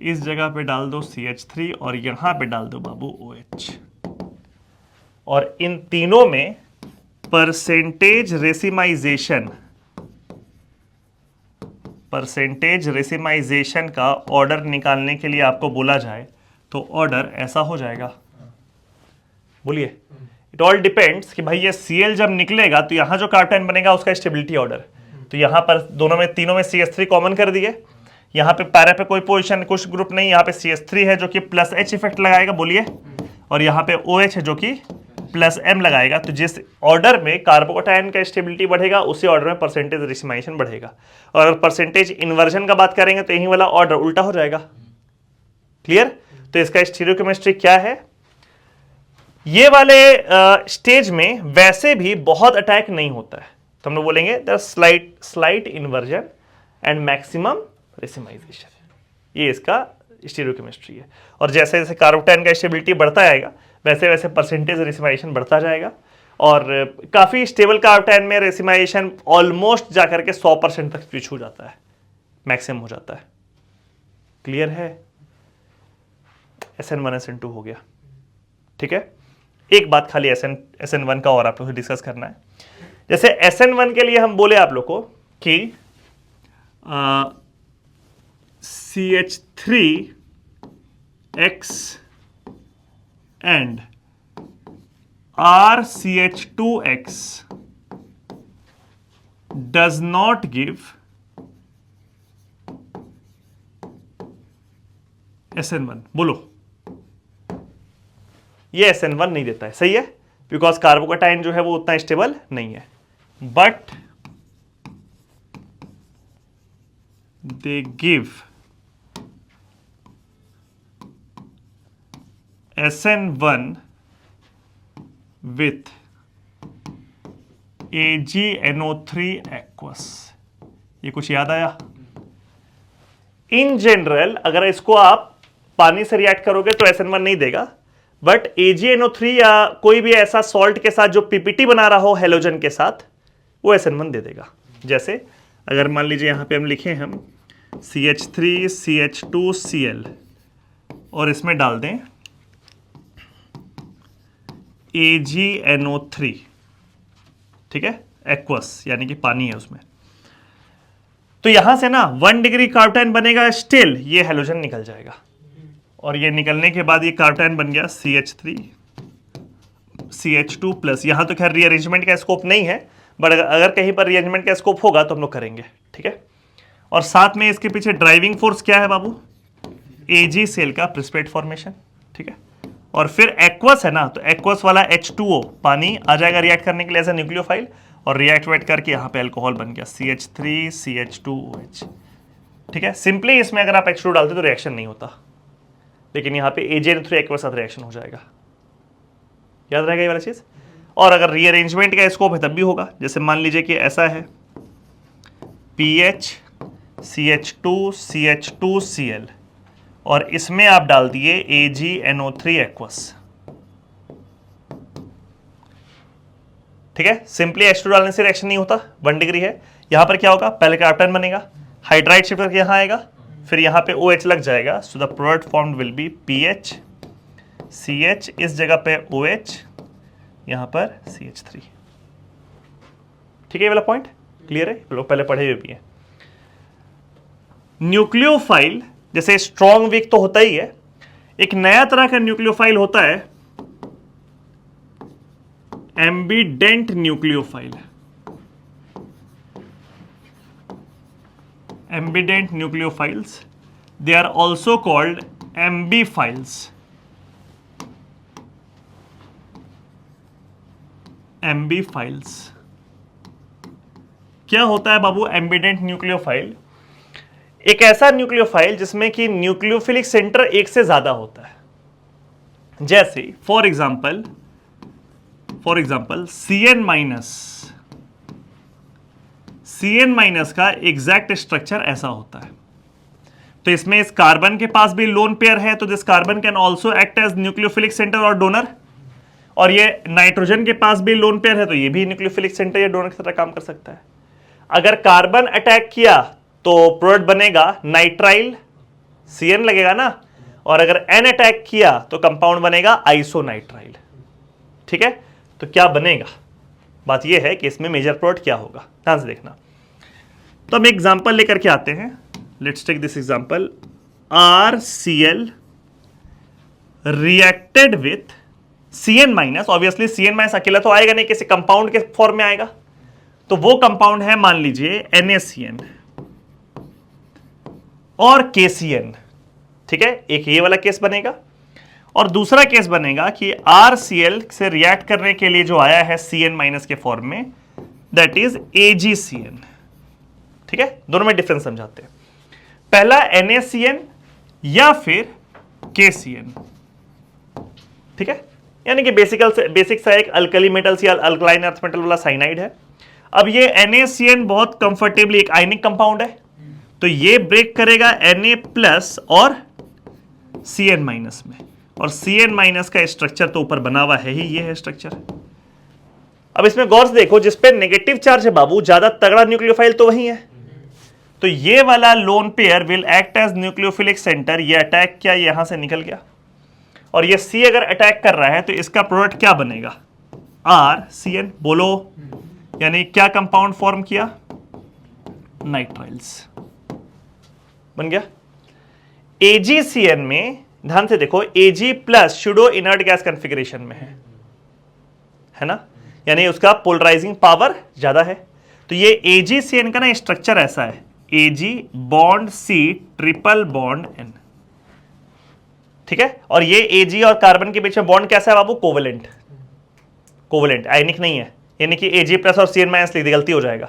इस जगह पे डाल दो CH3 और यहां पे डाल दो बाबू OH। और इन तीनों में परसेंटेज रेसिमाइजेशन, परसेंटेज रेसिमाइजेशन का ऑर्डर निकालने के लिए आपको बोला जाए तो ऑर्डर ऐसा हो जाएगा। बोलिए, इट ऑल डिपेंड्स कि भाई ये Cl जब निकलेगा तो यहां जो कार्बोकैटायन बनेगा उसका स्टेबिलिटी ऑर्डर। तो यहां पर दोनों में, तीनों में CH3 कॉमन कर दिए, यहां पे पैरा पे कोई पोजीशन कुछ ग्रुप नहीं, यहां पे CH3 है जो कि प्लस H इफेक्ट लगाएगा, बोलिए, और यहां पे OH है जो कि प्लस M लगाएगा। तो जिस ऑर्डर में कार्बोकैटायन का स्टेबिलिटी बढ़ेगा उसी ऑर्डर में परसेंटेज रेसिमाइजेशन बढ़ेगा। और अगर परसेंटेज इन्वर्जन का बात करेंगे तो यही वाला ऑर्डर उल्टा हो जाएगा। क्लियर? तो इसका स्टीरियोकेमिस्ट्री क्या है? ये वाले स्टेज में वैसे भी बहुत अटैक नहीं होता है, तो हम लोग बोलेंगे the slight inversion and maximum racemisation. ये इसका स्टीरियोकेमिस्ट्री है। और जैसे जैसे कार्बोकैटायन का स्टेबिलिटी बढ़ता जाएगा वैसे वैसे परसेंटेज रेसिमाइजेशन बढ़ता जाएगा। और काफ़ी स्टेबल कार्बोकैटायन में रेसिमाइजेशन ऑलमोस्ट जाकर के 100% तक स्विच हो जाता है, मैक्सिमम हो जाता है। क्लियर है? SN1 SN2 हो गया, ठीक है। एक बात खाली SN1 का और आप लोग डिस्कस करना है। जैसे SN1 के लिए हम बोले आप लोग को कि CH3X and RCH2X does not give SN1। बोलो, ये SN1 नहीं देता है, सही है, बिकॉज कार्बोकैटायन जो है वो उतना स्टेबल नहीं है। But they give SN1 with AgNO3 aqueous। ये कुछ याद आया? इन जनरल अगर इसको आप पानी से रिएक्ट करोगे तो SN1 नहीं देगा, बट AgNO3 या कोई भी ऐसा सॉल्ट के साथ जो PPT बना रहा हो हेलोजन के साथ, वो SN1 दे देगा। जैसे अगर मान लीजिए यहां पे हम लिखें हम CH3 CH2 Cl और इसमें डाल दें AgNO3, ठीक है, एक्वस यानी कि पानी है उसमें, तो यहां से ना 1 डिग्री कार्बोकैटायन बनेगा, स्टिल ये हेलोजन निकल जाएगा। और ये निकलने के बाद ये कार्बोकैटायन बन गया CH3 CH2 प्लस। यहां तो खैर रीअरेंजमेंट का स्कोप नहीं है, बट अगर कहीं पर रीअरेंजमेंट का स्कोप होगा तो हम लोग करेंगे, ठीक है। और साथ में इसके पीछे ड्राइविंग फोर्स क्या है बाबू? Ag सेल का प्रेसिपिटेट फॉर्मेशन, ठीक है। और फिर एक्वस है ना, तो एक्वस वाला H2O पानी आ जाएगा रिएक्ट करने के लिए एज ए न्यूक्लियोफाइल, और रिएक्ट करके यहाँ पे अल्कोहल बन गया CH3 CH2OH। ठीक है, सिंपली इसमें अगर आप H2 डालते तो रिएक्शन नहीं होता, लेकिन यहाँ पे AgNO3 एक्वस साथ रिएक्शन हो जाएगा। याद रहेगा ये वाला चीज। और अगर रीअरेंजमेंट का स्कोप है तब भी होगा, जैसे मान लीजिए कि ऐसा है PH CH2 CH2 Cl और इसमें आप डाल दिए AgNO3 एक्वस। ठीक है, सिंपली H2 डालने से रिएक्शन नहीं होता, 1 डिग्री है। यहां पर क्या होगा, पहले कार्बन बनेगा, हाइड्राइड शिफ्ट करके यहां आएगा, फिर यहां पे OH लग जाएगा, so the product formed will be PH CH, इस जगह पे OH, यहां पर CH3। ठीक है, ये वाला पॉइंट क्लियर है, लोग पहले पढ़े हुए भी है। न्यूक्लियोफाइल जैसे स्ट्रॉन्ग वीक तो होता ही है, एक नया तरह का न्यूक्लियोफाइल होता है ambident nucleophile. Ambident nucleophiles, they are also called ambiphiles. Ambiphiles क्या होता है बाबू एम्बिडेंट न्यूक्लियोफाइल? एक ऐसा न्यूक्लियोफाइल जिसमें कि न्यूक्लियोफिलिक सेंटर एक से ज्यादा होता है। जैसे फॉर एग्जांपल CN माइनस का एग्जैक्ट स्ट्रक्चर ऐसा होता है। तो इसमें इस कार्बन के पास भी लोन पेयर है, तो this carbon can also act as nucleophilic centre और डोनर। और ये नाइट्रोजन के पास भी लोन पेयर है, तो ये भी न्यूक्लियोफिलिक सेंटर या डोनर की तरह काम कर सकता है। अगर कार्बन अटैक किया तो प्रोडक्ट बनेगा नाइट्राइल, CN लगेगा ना, और अगर N अटैक किया तो कंपाउंड बनेगा आइसोनाइट्राइल। ठीक है, तो क्या बनेगा, बात यह है कि इसमें मेजर प्रोडक्ट क्या होगा, ध्यान से देखना। तो हम एग्जांपल लेकर के आते हैं, let's take this example, RCl reacted with CN minus. Obviously CN minus अकेला तो आएगा नहीं, किसी कंपाउंड के फॉर्म में आएगा, तो वो कंपाउंड है मान लीजिए NaCN और KCN। ठीक है, एक ये वाला केस बनेगा, और दूसरा केस बनेगा कि RCl से रिएक्ट करने के लिए जो आया है CN माइनस के फॉर्म में, दैट इज AgCN। ठीक है, दोनों में डिफरेंस समझाते हैं। पहला NaCN या फिर KCN। ठीक है, यानी कि बेसिक सा एक अल्कली मेटल्स या अल्कलाइन अर्थ मेटल वाला साइनाइड है। अब ये NaCN बहुत कंफर्टेबली एक आयनिक कंपाउंड है, तो ये ब्रेक करेगा Na प्लस और Cn माइनस में, और Cn माइनस का स्ट्रक्चर तो ऊपर बना हुआ है ही, ये है स्ट्रक्चर। अब इसमें गौर से देखो, जिसपे नेगेटिव चार्ज है बाबू, ज्यादा तगड़ा न्यूक्लियोफाइल तो वही है, तो ये वाला lone pair will act as nucleophilic centre. ये अटैक किया, यहां से निकल गया, और ये C अगर अटैक कर रहा है तो इसका प्रोडक्ट क्या बनेगा, RCN। बोलो, यानी क्या कंपाउंड फॉर्म किया, नाइट्राइल्स बन गया। AgCN में ध्यान से देखो, Ag plus pseudo inert gas configuration में है ना, यानी उसका पोलराइजिंग पावर ज्यादा है। तो ये AgCN का ना स्ट्रक्चर ऐसा है, Ag bond C triple bond N। ठीक है, और ये Ag और कार्बन के बीच में बॉन्ड कैसा है बाबू, कोवेलेंट, आयनिक नहीं है, यानी कि Ag प्लस और CN माइनस लिख दी, गलती हो जाएगा।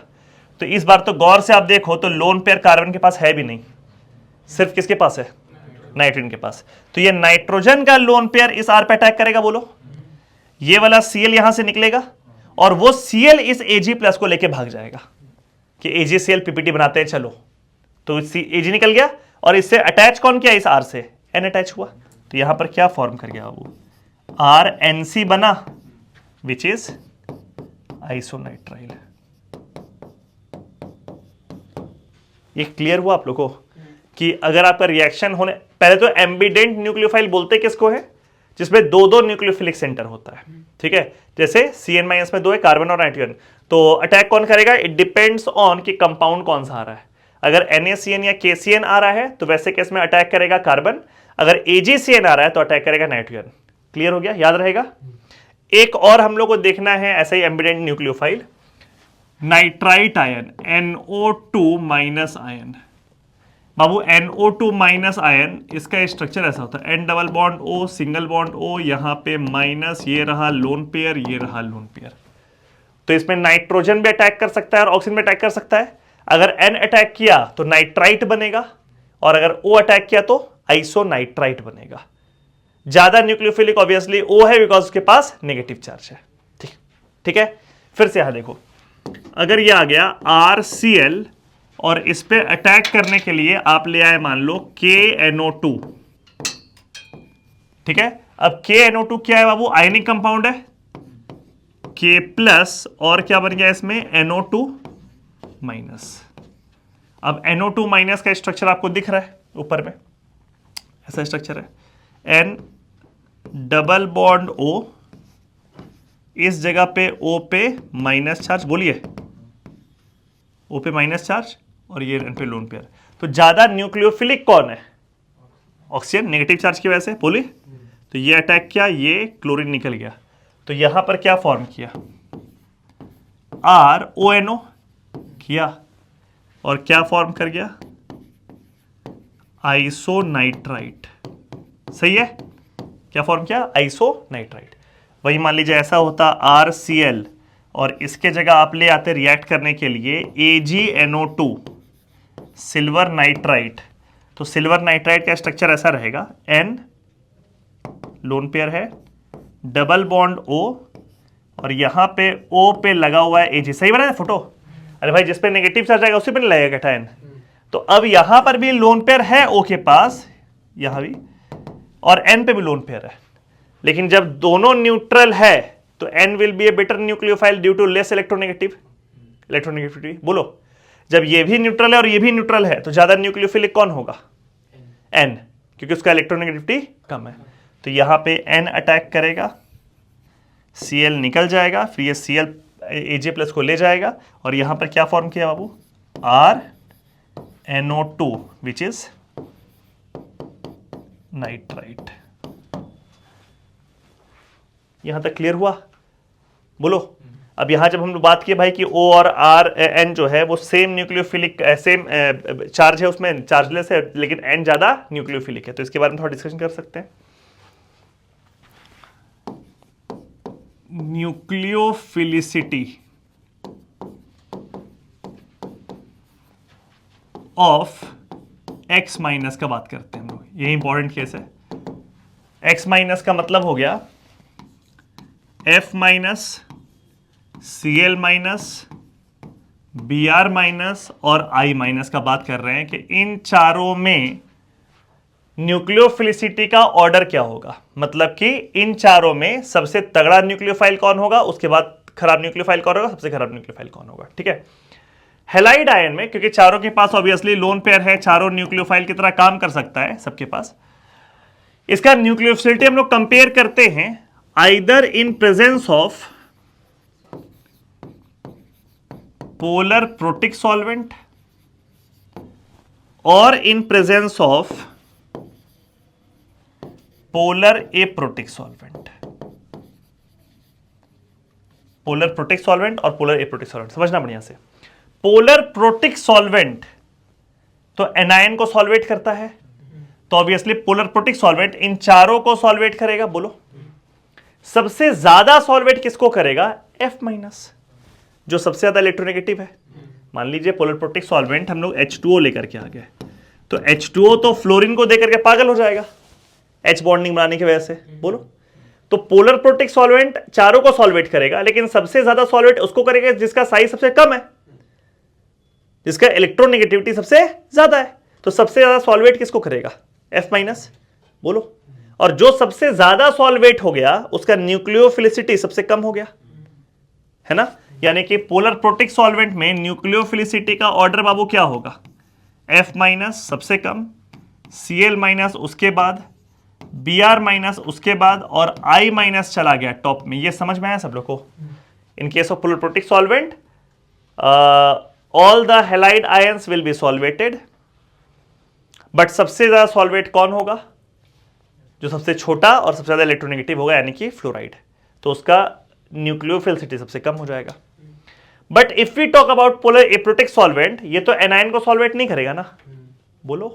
तो इस बार तो गौर से आप देखो तो लोन पेयर कार्बन के पास है भी नहीं, सिर्फ किसके पास है, नाइट्रोजन के पास। तो ये नाइट्रोजन का लोन पेयर इस R पे अटैक करेगा, बोलो, ये वाला Cl यहां से निकलेगा, और वो Cl इस Ag प्लस को लेके भाग जाएगा कि AgCl PPT बनाते हैं, चलो, तो Ag निकल गया, और इससे अटैच कौन किया, इस R से N अटैच हुआ, तो यहां पर क्या फॉर्म कर गया वो, RNC बना, विच इज आइसोनाइट्राइल। ये क्लियर हुआ आप लोगों को कि अगर आपका रिएक्शन होने, पहले तो एम्बिडेंट न्यूक्लियोफाइल बोलते किसको है, जिसमें दो न्यूक्लियोफिलिक सेंटर होता है। ठीक है, जैसे CN माइनस में 2 है, कार्बन और नाइट्रोजन, तो अटैक कौन करेगा, इट डिपेंड्स ऑन कि कंपाउंड कौन सा आ रहा है। अगर NaCN या KCN आ रहा है तो वैसे केस में अटैक करेगा कार्बन, अगर AgCN आ रहा है तो अटैक करेगा नाइट्रोजन। क्लियर हो गया, याद रहेगा। एक और हम लोग को देखना है ऐसा ही ambident nucleophile, nitrite ion, NO2 minus ion. बाबू NO2 माइनस आयन, इसका स्ट्रक्चर ऐसा होता है, N double bond O single bond O, यहां पे माइनस, ये रहा लोन पेयर, ये रहा लोन पेयर। तो इसमें नाइट्रोजन भी अटैक कर सकता है और ऑक्सीजन भी अटैक कर सकता है। अगर N अटैक किया तो नाइट्राइट बनेगा, और अगर O अटैक किया तो आइसोनाइट्राइट बनेगा। ज्यादा न्यूक्लियोफिलिक ऑब्वियसली O है, बिकॉज उसके पास नेगेटिव चार्ज है। ठीक है, फिर से यहां देखो, अगर ये आ गया RCl और इस पे अटैक करने के लिए आप ले आए मान लो KNO2। ठीक है, अब KNO2 क्या है बाबू? आयनिक कंपाउंड है, K प्लस और क्या बन गया इसमें? NO2 minus. अब NO2 माइनस का स्ट्रक्चर आपको दिख रहा है ऊपर में, ऐसा स्ट्रक्चर है, N डबल बॉन्ड O, इस जगह पे O पे माइनस चार्ज, बोलिए O पे माइनस चार्ज और ये N पे लोन पेयर। तो ज्यादा न्यूक्लियोफिलिक कौन है? ऑक्सीजन, नेगेटिव चार्ज की वजह से, बोलिए। तो ये अटैक किया, ये क्लोरीन निकल गया, तो यहां पर क्या फॉर्म किया? RONO किया, और क्या फॉर्म कर गया? आइसोनाइट्राइट। सही है, क्या फॉर्म किया? आइसोनाइट्राइट। वही मान लीजिए ऐसा होता RCl और इसके जगह आप ले आते रिएक्ट करने के लिए AgNO2 सिल्वर नाइट्राइट। तो सिल्वर नाइट्राइट का स्ट्रक्चर ऐसा रहेगा, N लोन पेयर है, डबल बॉन्ड O, और यहां पे O पे लगा हुआ है Ag। सही बना है फोटो? अरे भाई जिस पे नेगेटिव चार्ज आएगा उसी पे नहीं लगेगा कैटायन। तो अब यहां पर भी लोन पेयर है O के पास, यहां भी, और N पे भी लोन पेयर है। लेकिन जब दोनों न्यूट्रल है तो N will be a better nucleophile due to less electronegativity. बोलो, जब ये भी न्यूट्रल है और ये भी न्यूट्रल है तो ज्यादा न्यूक्लियोफिलिक कौन होगा? N, क्योंकि उसका इलेक्ट्रोनेगेटिविटी कम है। तो यहां पे N अटैक करेगा, Cl निकल जाएगा, फिर ये Cl Aj प्लस को ले जाएगा, और यहां पर क्या फॉर्म किया बाबू? RNO2 which is nitrite. यहां तक क्लियर हुआ? बोलो। अब यहां जब हम लोग बात किए भाई कि O और N जो है वो सेम न्यूक्लियोफिलिक, सेम चार्ज है, उसमें चार्जलेस है, लेकिन N ज्यादा न्यूक्लियोफिलिक है, तो इसके बारे में थोड़ा डिस्कशन कर सकते हैं। न्यूक्लियोफिलिसिटी ऑफ X माइनस का बात करते हैं हम लोग, ये इंपॉर्टेंट केस है। X माइनस का मतलब हो गया F minus, Cl minus, Br minus और I माइनस का बात कर रहे हैं कि इन चारों में न्यूक्लियोफिलिसिटी का ऑर्डर क्या होगा। मतलब कि इन चारों में सबसे तगड़ा न्यूक्लियोफाइल कौन होगा, उसके बाद खराब न्यूक्लियोफाइल कौन होगा, सबसे खराब न्यूक्लियोफाइल कौन होगा। ठीक है, हैलाइड आयन में क्योंकि चारों के पास ऑब्वियसली लोन पेयर है, चारों न्यूक्लियोफाइल की तरह काम कर सकता है सबके पास, इसका न्यूक्लियोफिलिटी हम लोग कंपेयर करते हैं either in presence of polar protic solvent और in presence of polar aprotic solvent. Polar protic solvent और पोलर एप्रोटिक सॉल्वेंट समझना बढ़िया से। पोलर प्रोटिक सॉल्वेंट तो एनायन को सॉल्वेट करता है, तो ऑब्वियसली पोलर प्रोटिक सॉल्वेंट इन चारों को सॉल्वेट करेगा। बोलो, सबसे ज्यादा सॉल्वेट किसको करेगा? F माइनस, जो सबसे ज्यादा इलेक्ट्रोनेगेटिव है। मान लीजिए पोलर प्रोटिक सॉल्वेंट हम लोग H2O लेकर के आ गए, तो H2O तो फ्लोरीन को देकर के पागल हो जाएगा H बॉन्डिंग बनाने की वजह से। बोलो, तो पोलर प्रोटिक सॉल्वेंट चारों को सॉल्वेट करेगा, लेकिन सबसे ज्यादा सॉल्वेट उसको करेगा जिसका साइज सबसे कम है, जिसका इलेक्ट्रोनेगेटिविटी सबसे ज्यादा है। तो सबसे ज्यादा सॉल्वेट किसको करेगा? F minus. बोलो, और जो सबसे ज्यादा सॉल्वेट हो गया उसका न्यूक्लियोफिलिसिटी सबसे कम हो गया, है ना। यानी कि पोलर प्रोटिक सॉल्वेंट में न्यूक्लियोफिलिसिटी का ऑर्डर बाबू क्या होगा? F माइनस सबसे कम, Cl माइनस उसके बाद, Br माइनस उसके बाद, और I माइनस चला गया टॉप में। ये समझ में आया सब लोग को? In case of polar protic solvent all the halide ions will be solvated, but सबसे ज्यादा सॉल्वेट कौन होगा? जो सबसे छोटा और सबसे ज्यादा इलेक्ट्रोनेगेटिव होगा, यानी कि फ्लोराइड, तो उसका न्यूक्लियोफिलिसिटी सबसे कम हो जाएगा। But if we talk about polar aprotic solvent, ये तो एनायन को सॉल्वेट नहीं करेगा ना। बोलो,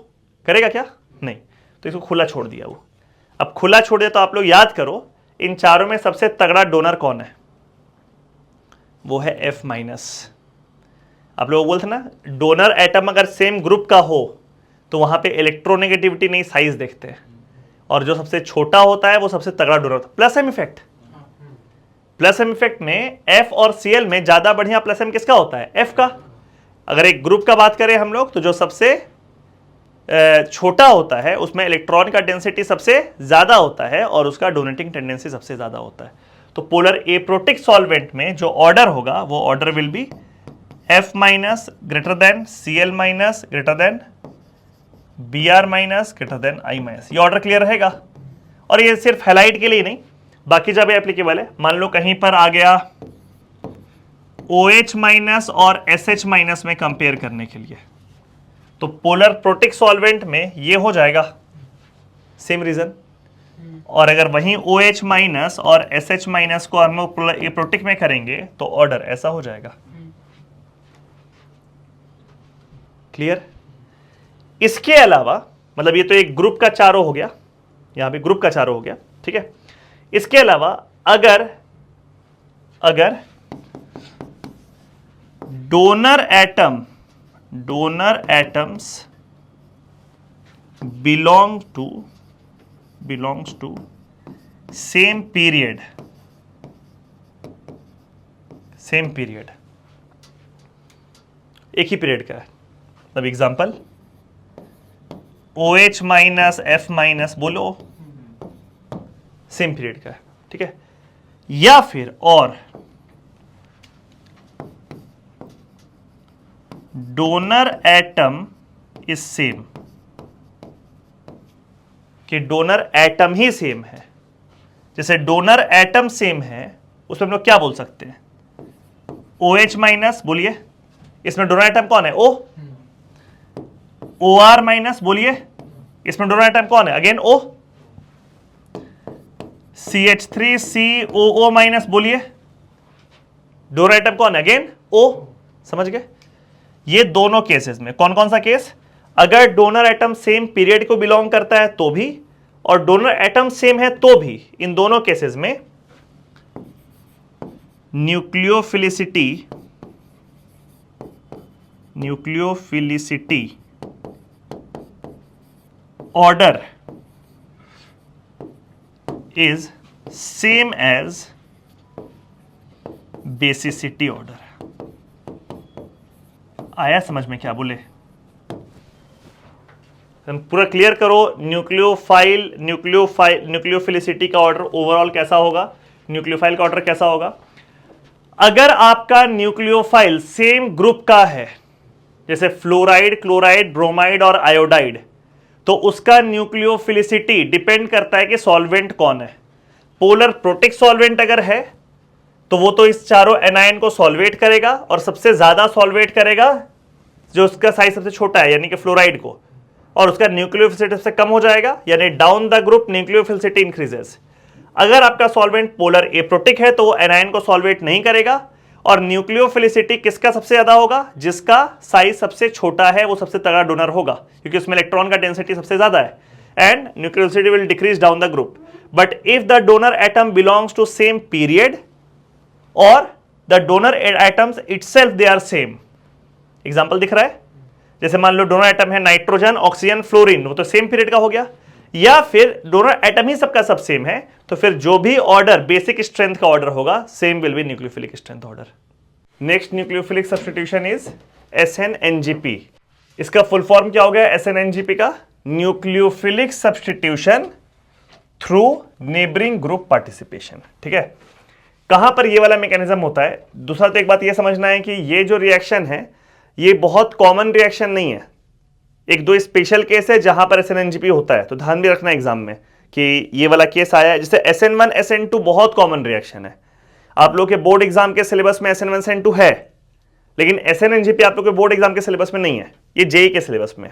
करेगा क्या? नहीं, तो इसको खुला छोड़ दिया। वो अब खुला छोड़ दिया तो आप लोग याद करो, इन चारों में सबसे तगड़ा डोनर कौन है? वो है F माइनस। आप लोग बोलते ना, डोनर एटम अगर सेम ग्रुप का हो तो वहां पे इलेक्ट्रोनेगेटिविटी नहीं, साइज देखते हैं, और जो सबसे छोटा होता है वो सबसे तगड़ा डोनर होता है। Plus M effect, plus M effect में एफ और सीएल में ज्यादा बढ़िया प्लस एम किसका होता है? एफ का। अगर एक ग्रुप का बात करें हम लोग तो जो सबसे छोटा होता है उसमें इलेक्ट्रॉन का डेंसिटी सबसे ज्यादा होता है और उसका डोनेटिंग टेंडेंसी सबसे ज्यादा होता है। तो पोलर एप्रोटिक सॉल्वेंट में जो ऑर्डर होगा वो order will be F minus greater than Cl minus greater than Br minus greater than I minus. ये ऑर्डर क्लियर रहेगा। और ये सिर्फ हैलाइड के लिए नहीं, बाकी जब एप्लीकेबल है। मान लो कहीं पर आ गया OH माइनस और SH माइनस में कंपेयर करने के लिए, तो पोलर प्रोटिक सॉल्वेंट में ये हो जाएगा सेम रीजन। और अगर वहीं OH माइनस और SH माइनस को हम लोग पोलर एप्रोटिक में करेंगे तो ऑर्डर ऐसा हो जाएगा। क्लियर? इसके अलावा मतलब ये तो एक ग्रुप का चारों हो गया, यहां पे ग्रुप का चारों हो गया, ठीक है। इसके अलावा अगर donor atoms belongs to same period, एक ही पीरियड का है। मतलब example OH minus F minus बोलो सेम पीरियड का है, ठीक है। या फिर और डोनर एटम इज सेम, कि डोनर एटम ही सेम है। जैसे डोनर एटम सेम है उसमें हम लोग क्या बोल सकते हैं? OH माइनस बोलिए, इसमें डोनर एटम कौन है? O। OR माइनस बोलिए, इसमें डोनर एटम कौन है? Again O। CH3COO माइनस बोलिए, डोनर एटम कौन है? Again O। समझ गए? ये दोनों केसेस में कौन कौन सा केस? अगर डोनर एटम सेम पीरियड को बिलोंग करता है तो भी, और डोनर एटम सेम है तो भी, इन दोनों केसेस में nucleophilicity order is same as basicity order. आया समझ में क्या बोले? पूरा क्लियर करो। न्यूक्लियोफिलिसिटी का ऑर्डर ओवरऑल कैसा होगा, न्यूक्लियोफाइल का ऑर्डर कैसा होगा? अगर आपका न्यूक्लियोफाइल सेम ग्रुप का है, जैसे फ्लोराइड, क्लोराइड, ब्रोमाइड और आयोडाइड, तो उसका न्यूक्लियोफिलिसिटी डिपेंड करता है कि सॉल्वेंट कौन है। पोलर प्रोटिक सॉल्वेंट अगर है तो वो तो इस चारों एनायन को सॉल्वेट करेगा, और सबसे ज्यादा सॉल्वेट करेगा जो उसका साइज सबसे छोटा है यानी कि फ्लोराइड को, और उसका न्यूक्लियोफिलिसिटी सबसे कम हो जाएगा, यानी down the group nucleophilicity increases. अगर आपका सॉल्वेंट पोलर एप्रोटिक है तो वो एनायन को सॉल्वेट नहीं करेगा, और न्यूक्लियोफिलिसिटी किसका सबसे ज्यादा होगा? जिसका साइज सबसे छोटा है वो सबसे तगड़ा डोनर होगा, क्योंकि उसमें इलेक्ट्रॉन का डेंसिटी सबसे ज्यादा है, and nucleophilicity will decrease down the group. But if the donor atom belongs to same period और the donor atoms itself they are same. Example दिख रहा है? जैसे मान लो डोनर एटम है नाइट्रोजन, ऑक्सीजन, फ्लोरीन, वो तो सेम पीरियड का हो गया। या फिर डोनर एटम ही सबका सब सेम है, तो फिर जो भी ऑर्डर बेसिक स्ट्रेंथ का ऑर्डर होगा same will be nucleophilic strength order. Next nucleophilic substitution is SNNGP। इसका फुल फॉर्म क्या हो गया SNNGP का? Nucleophilic substitution through neighbouring group participation. ठीक है, कहां पर ये वाला मैकेनिज्म होता है? दूसरा तो एक बात ये समझना है कि ये जो रिएक्शन है ये बहुत कॉमन रिएक्शन नहीं है, एक दो स्पेशल केस है जहां पर SNNGP होता है, तो ध्यान भी रखना एग्जाम में कि ये वाला केस आया है। जैसे SN1 SN2 बहुत कॉमन रिएक्शन है, आप लोग के बोर्ड एग्जाम के सिलेबस में SN1 SN2 है, लेकिन SNNGP आप लोग के बोर्ड एग्जाम के सिलेबस में नहीं है, ये जेई के सिलेबस में।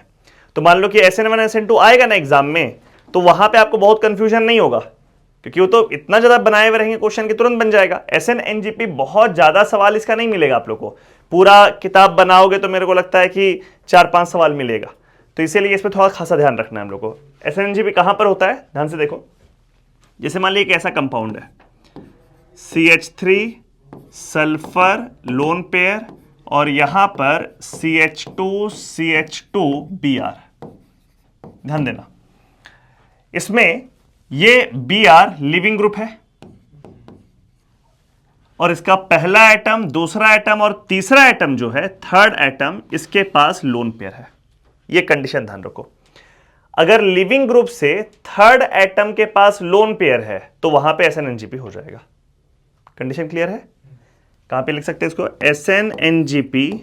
तो मान लो कि SN1 SN2 आएगा ना एग्जाम में, तो वहां पे आपको बहुत कंफ्यूजन नहीं होगा, क्योंकि वो तो इतना ज्यादा बनाए हुए रहेंगे क्वेश्चन की तुरंत बन जाएगा। SNNGP बहुत ज्यादा सवाल इसका नहीं मिलेगा आप लोग को, पूरा किताब बनाओगे तो मेरे को लगता है कि 4-5 सवाल मिलेगा, तो इसीलिए इस पर थोड़ा खासा ध्यान रखना है हम लोग को। SNNGP कहां पर होता है ध्यान से देखो। जैसे मान लीजिए एक ऐसा कंपाउंड है CH3 सल्फर लोन पेयर और यहां पर CH2CH2Br। ध्यान देना, इसमें ये Br लिविंग ग्रुप है और इसका पहला एटम, दूसरा एटम और तीसरा एटम जो है, थर्ड एटम, इसके पास लोन पेयर है। ये कंडीशन ध्यान रखो, अगर लिविंग ग्रुप से थर्ड एटम के पास लोन पेयर है तो वहां पे SnNGP हो जाएगा। कंडीशन क्लियर है? कहां पे लिख सकते हैं इसको? SnNGP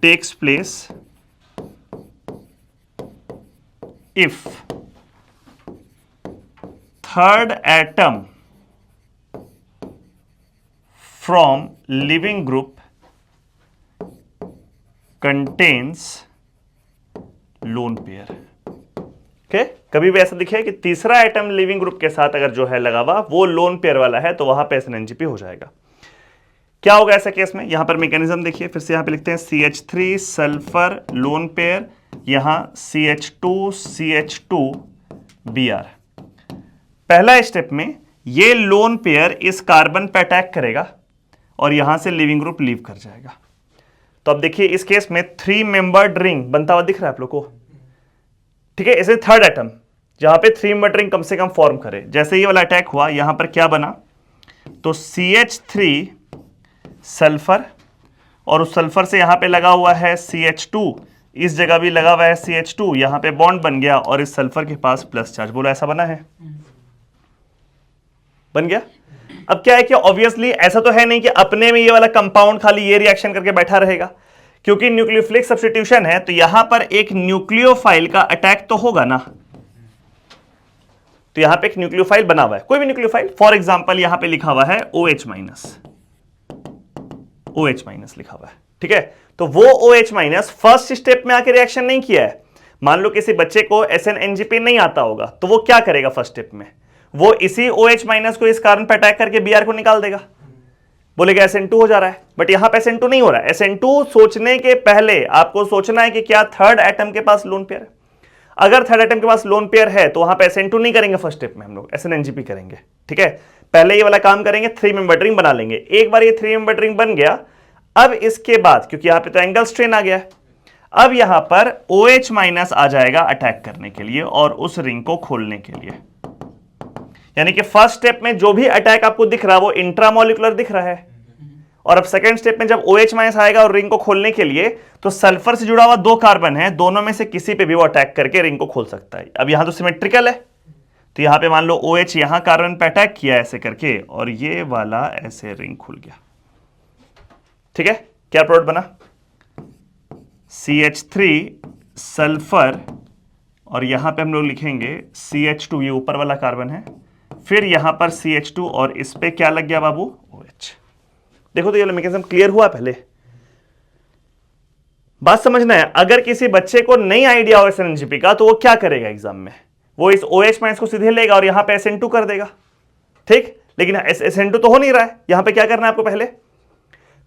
takes place if third atom from living group contains lone pair। Okay, कभी भी ऐसा दिखे कि तीसरा एटम लिविंग ग्रुप के साथ अगर जो है लगा हुआ वो लोन पेयर वाला है तो वहां पे SnNGP हो जाएगा। क्या होगा ऐसा केस में? यहां पर मैकेनिज्म देखिए, फिर से यहां पे लिखते हैं CH3 सल्फर लोन पेयर, यहां CH2CH2Br। पहला स्टेप में ये लोन पेयर इस कार्बन पे अटैक करेगा और यहां से लिविंग ग्रुप लीव कर जाएगा। तो अब देखिए इस केस में 3 मेंबर्ड रिंग बनता हुआ दिख रहा है आप लोग को, ठीक है? इसे थर्ड एटम जहां पे 3 मेंबर्ड रिंग कम से कम फॉर्म करे, जैसे ये वाला अटैक हुआ यहां पर क्या बना, तो CH3 सल्फर और उस सल्फर से यहां पे लगा हुआ है CH2, इस जगह भी लगा हुआ है CH2, यहां पे बॉन्ड बन गया और इस सल्फर के पास प्लस चार्ज। बोलो ऐसा बना है? बन गया। अब क्या है कि ऑब्वियसली ऐसा तो है नहीं कि अपने में ये वाला कंपाउंड खाली ये रिएक्शन करके बैठा रहेगा, क्योंकि न्यूक्लियोफिलिक सब्स्टिट्यूशन है तो यहां पर एक न्यूक्लियोफाइल का अटैक तो होगा ना। तो यहां पे एक न्यूक्लियोफाइल बना हुआ है, कोई भी न्यूक्लियोफाइल, फॉर एग्जांपल यहां पे लिखा हुआ है OH माइनस लिखा हुआ है, ठीक है? तो वो OH माइनस फर्स्ट स्टेप में आके रिएक्शन नहीं किया है। मान लो किसी बच्चे को SnNGP नहीं आता होगा तो वो क्या करेगा फर्स्ट स्टेप में? वो इसी OH माइनस को इस कार्बन पे अटैक करके Br को निकाल देगा, बोलेगा SN2 हो जा रहा है। बट यहां पे SN2 नहीं हो रहा है। SN2 सोचने के पहले आपको सोचना है कि क्या थर्ड एटम के पास लोन पेयर है। अगर थर्ड एटम के पास लोन पेयर है तो वहां पे SN2 नहीं करेंगे फर्स्ट स्टेप में, हम लोग SnNGP करेंगे, ठीक है? पहले ये वाला काम करेंगे, 3 मेंबर्ड रिंग बना लेंगे। एक बार ये 3 मेंबर्ड रिंग बन गया, अब इसके बाद क्योंकि यहां पे तो एंगल स्ट्रेन आ गया है, अब यहां पर OH माइनस आ जाएगा अटैक करने के लिए और उस रिंग को खोलने के लिए। यानी कि फर्स्ट स्टेप में जो भी अटैक आपको दिख रहा है वो इंट्रामोलिकुलर दिख रहा है, और अब सेकंड स्टेप में जब OH माइनस आएगा और रिंग को खोलने के लिए तो सल्फर से जुड़ा हुआ 2 कार्बन है, दोनों में से किसी पे भी वो अटैक करके रिंग को खोल सकता है। अब यहां तो सिमेट्रिकल है, तो यहां पे मान लो OH यहां कार्बन पे अटैक किया ऐसे करके और ये वाला ऐसे रिंग खुल गया, ठीक है? क्या प्रोडक्ट बना? CH3 सल्फर और यहां पे हम लोग लिखेंगे CH2, ये ऊपर वाला कार्बन है, फिर यहां पर CH2 और इस पे क्या लग गया बाबू? OH। देखो तो ये मैकेनिज्म क्लियर हुआ पहले? बात समझना है, अगर किसी बच्चे को नहीं आइडिया हो SnNGP का तो वो क्या करेगा एग्जाम में? वो इस OH माइनस को सीधे लेगा और यहां पे SN2 कर देगा, ठीक? लेकिन SN2 तो हो नहीं रहा है। यहां पे क्या करना है आपको?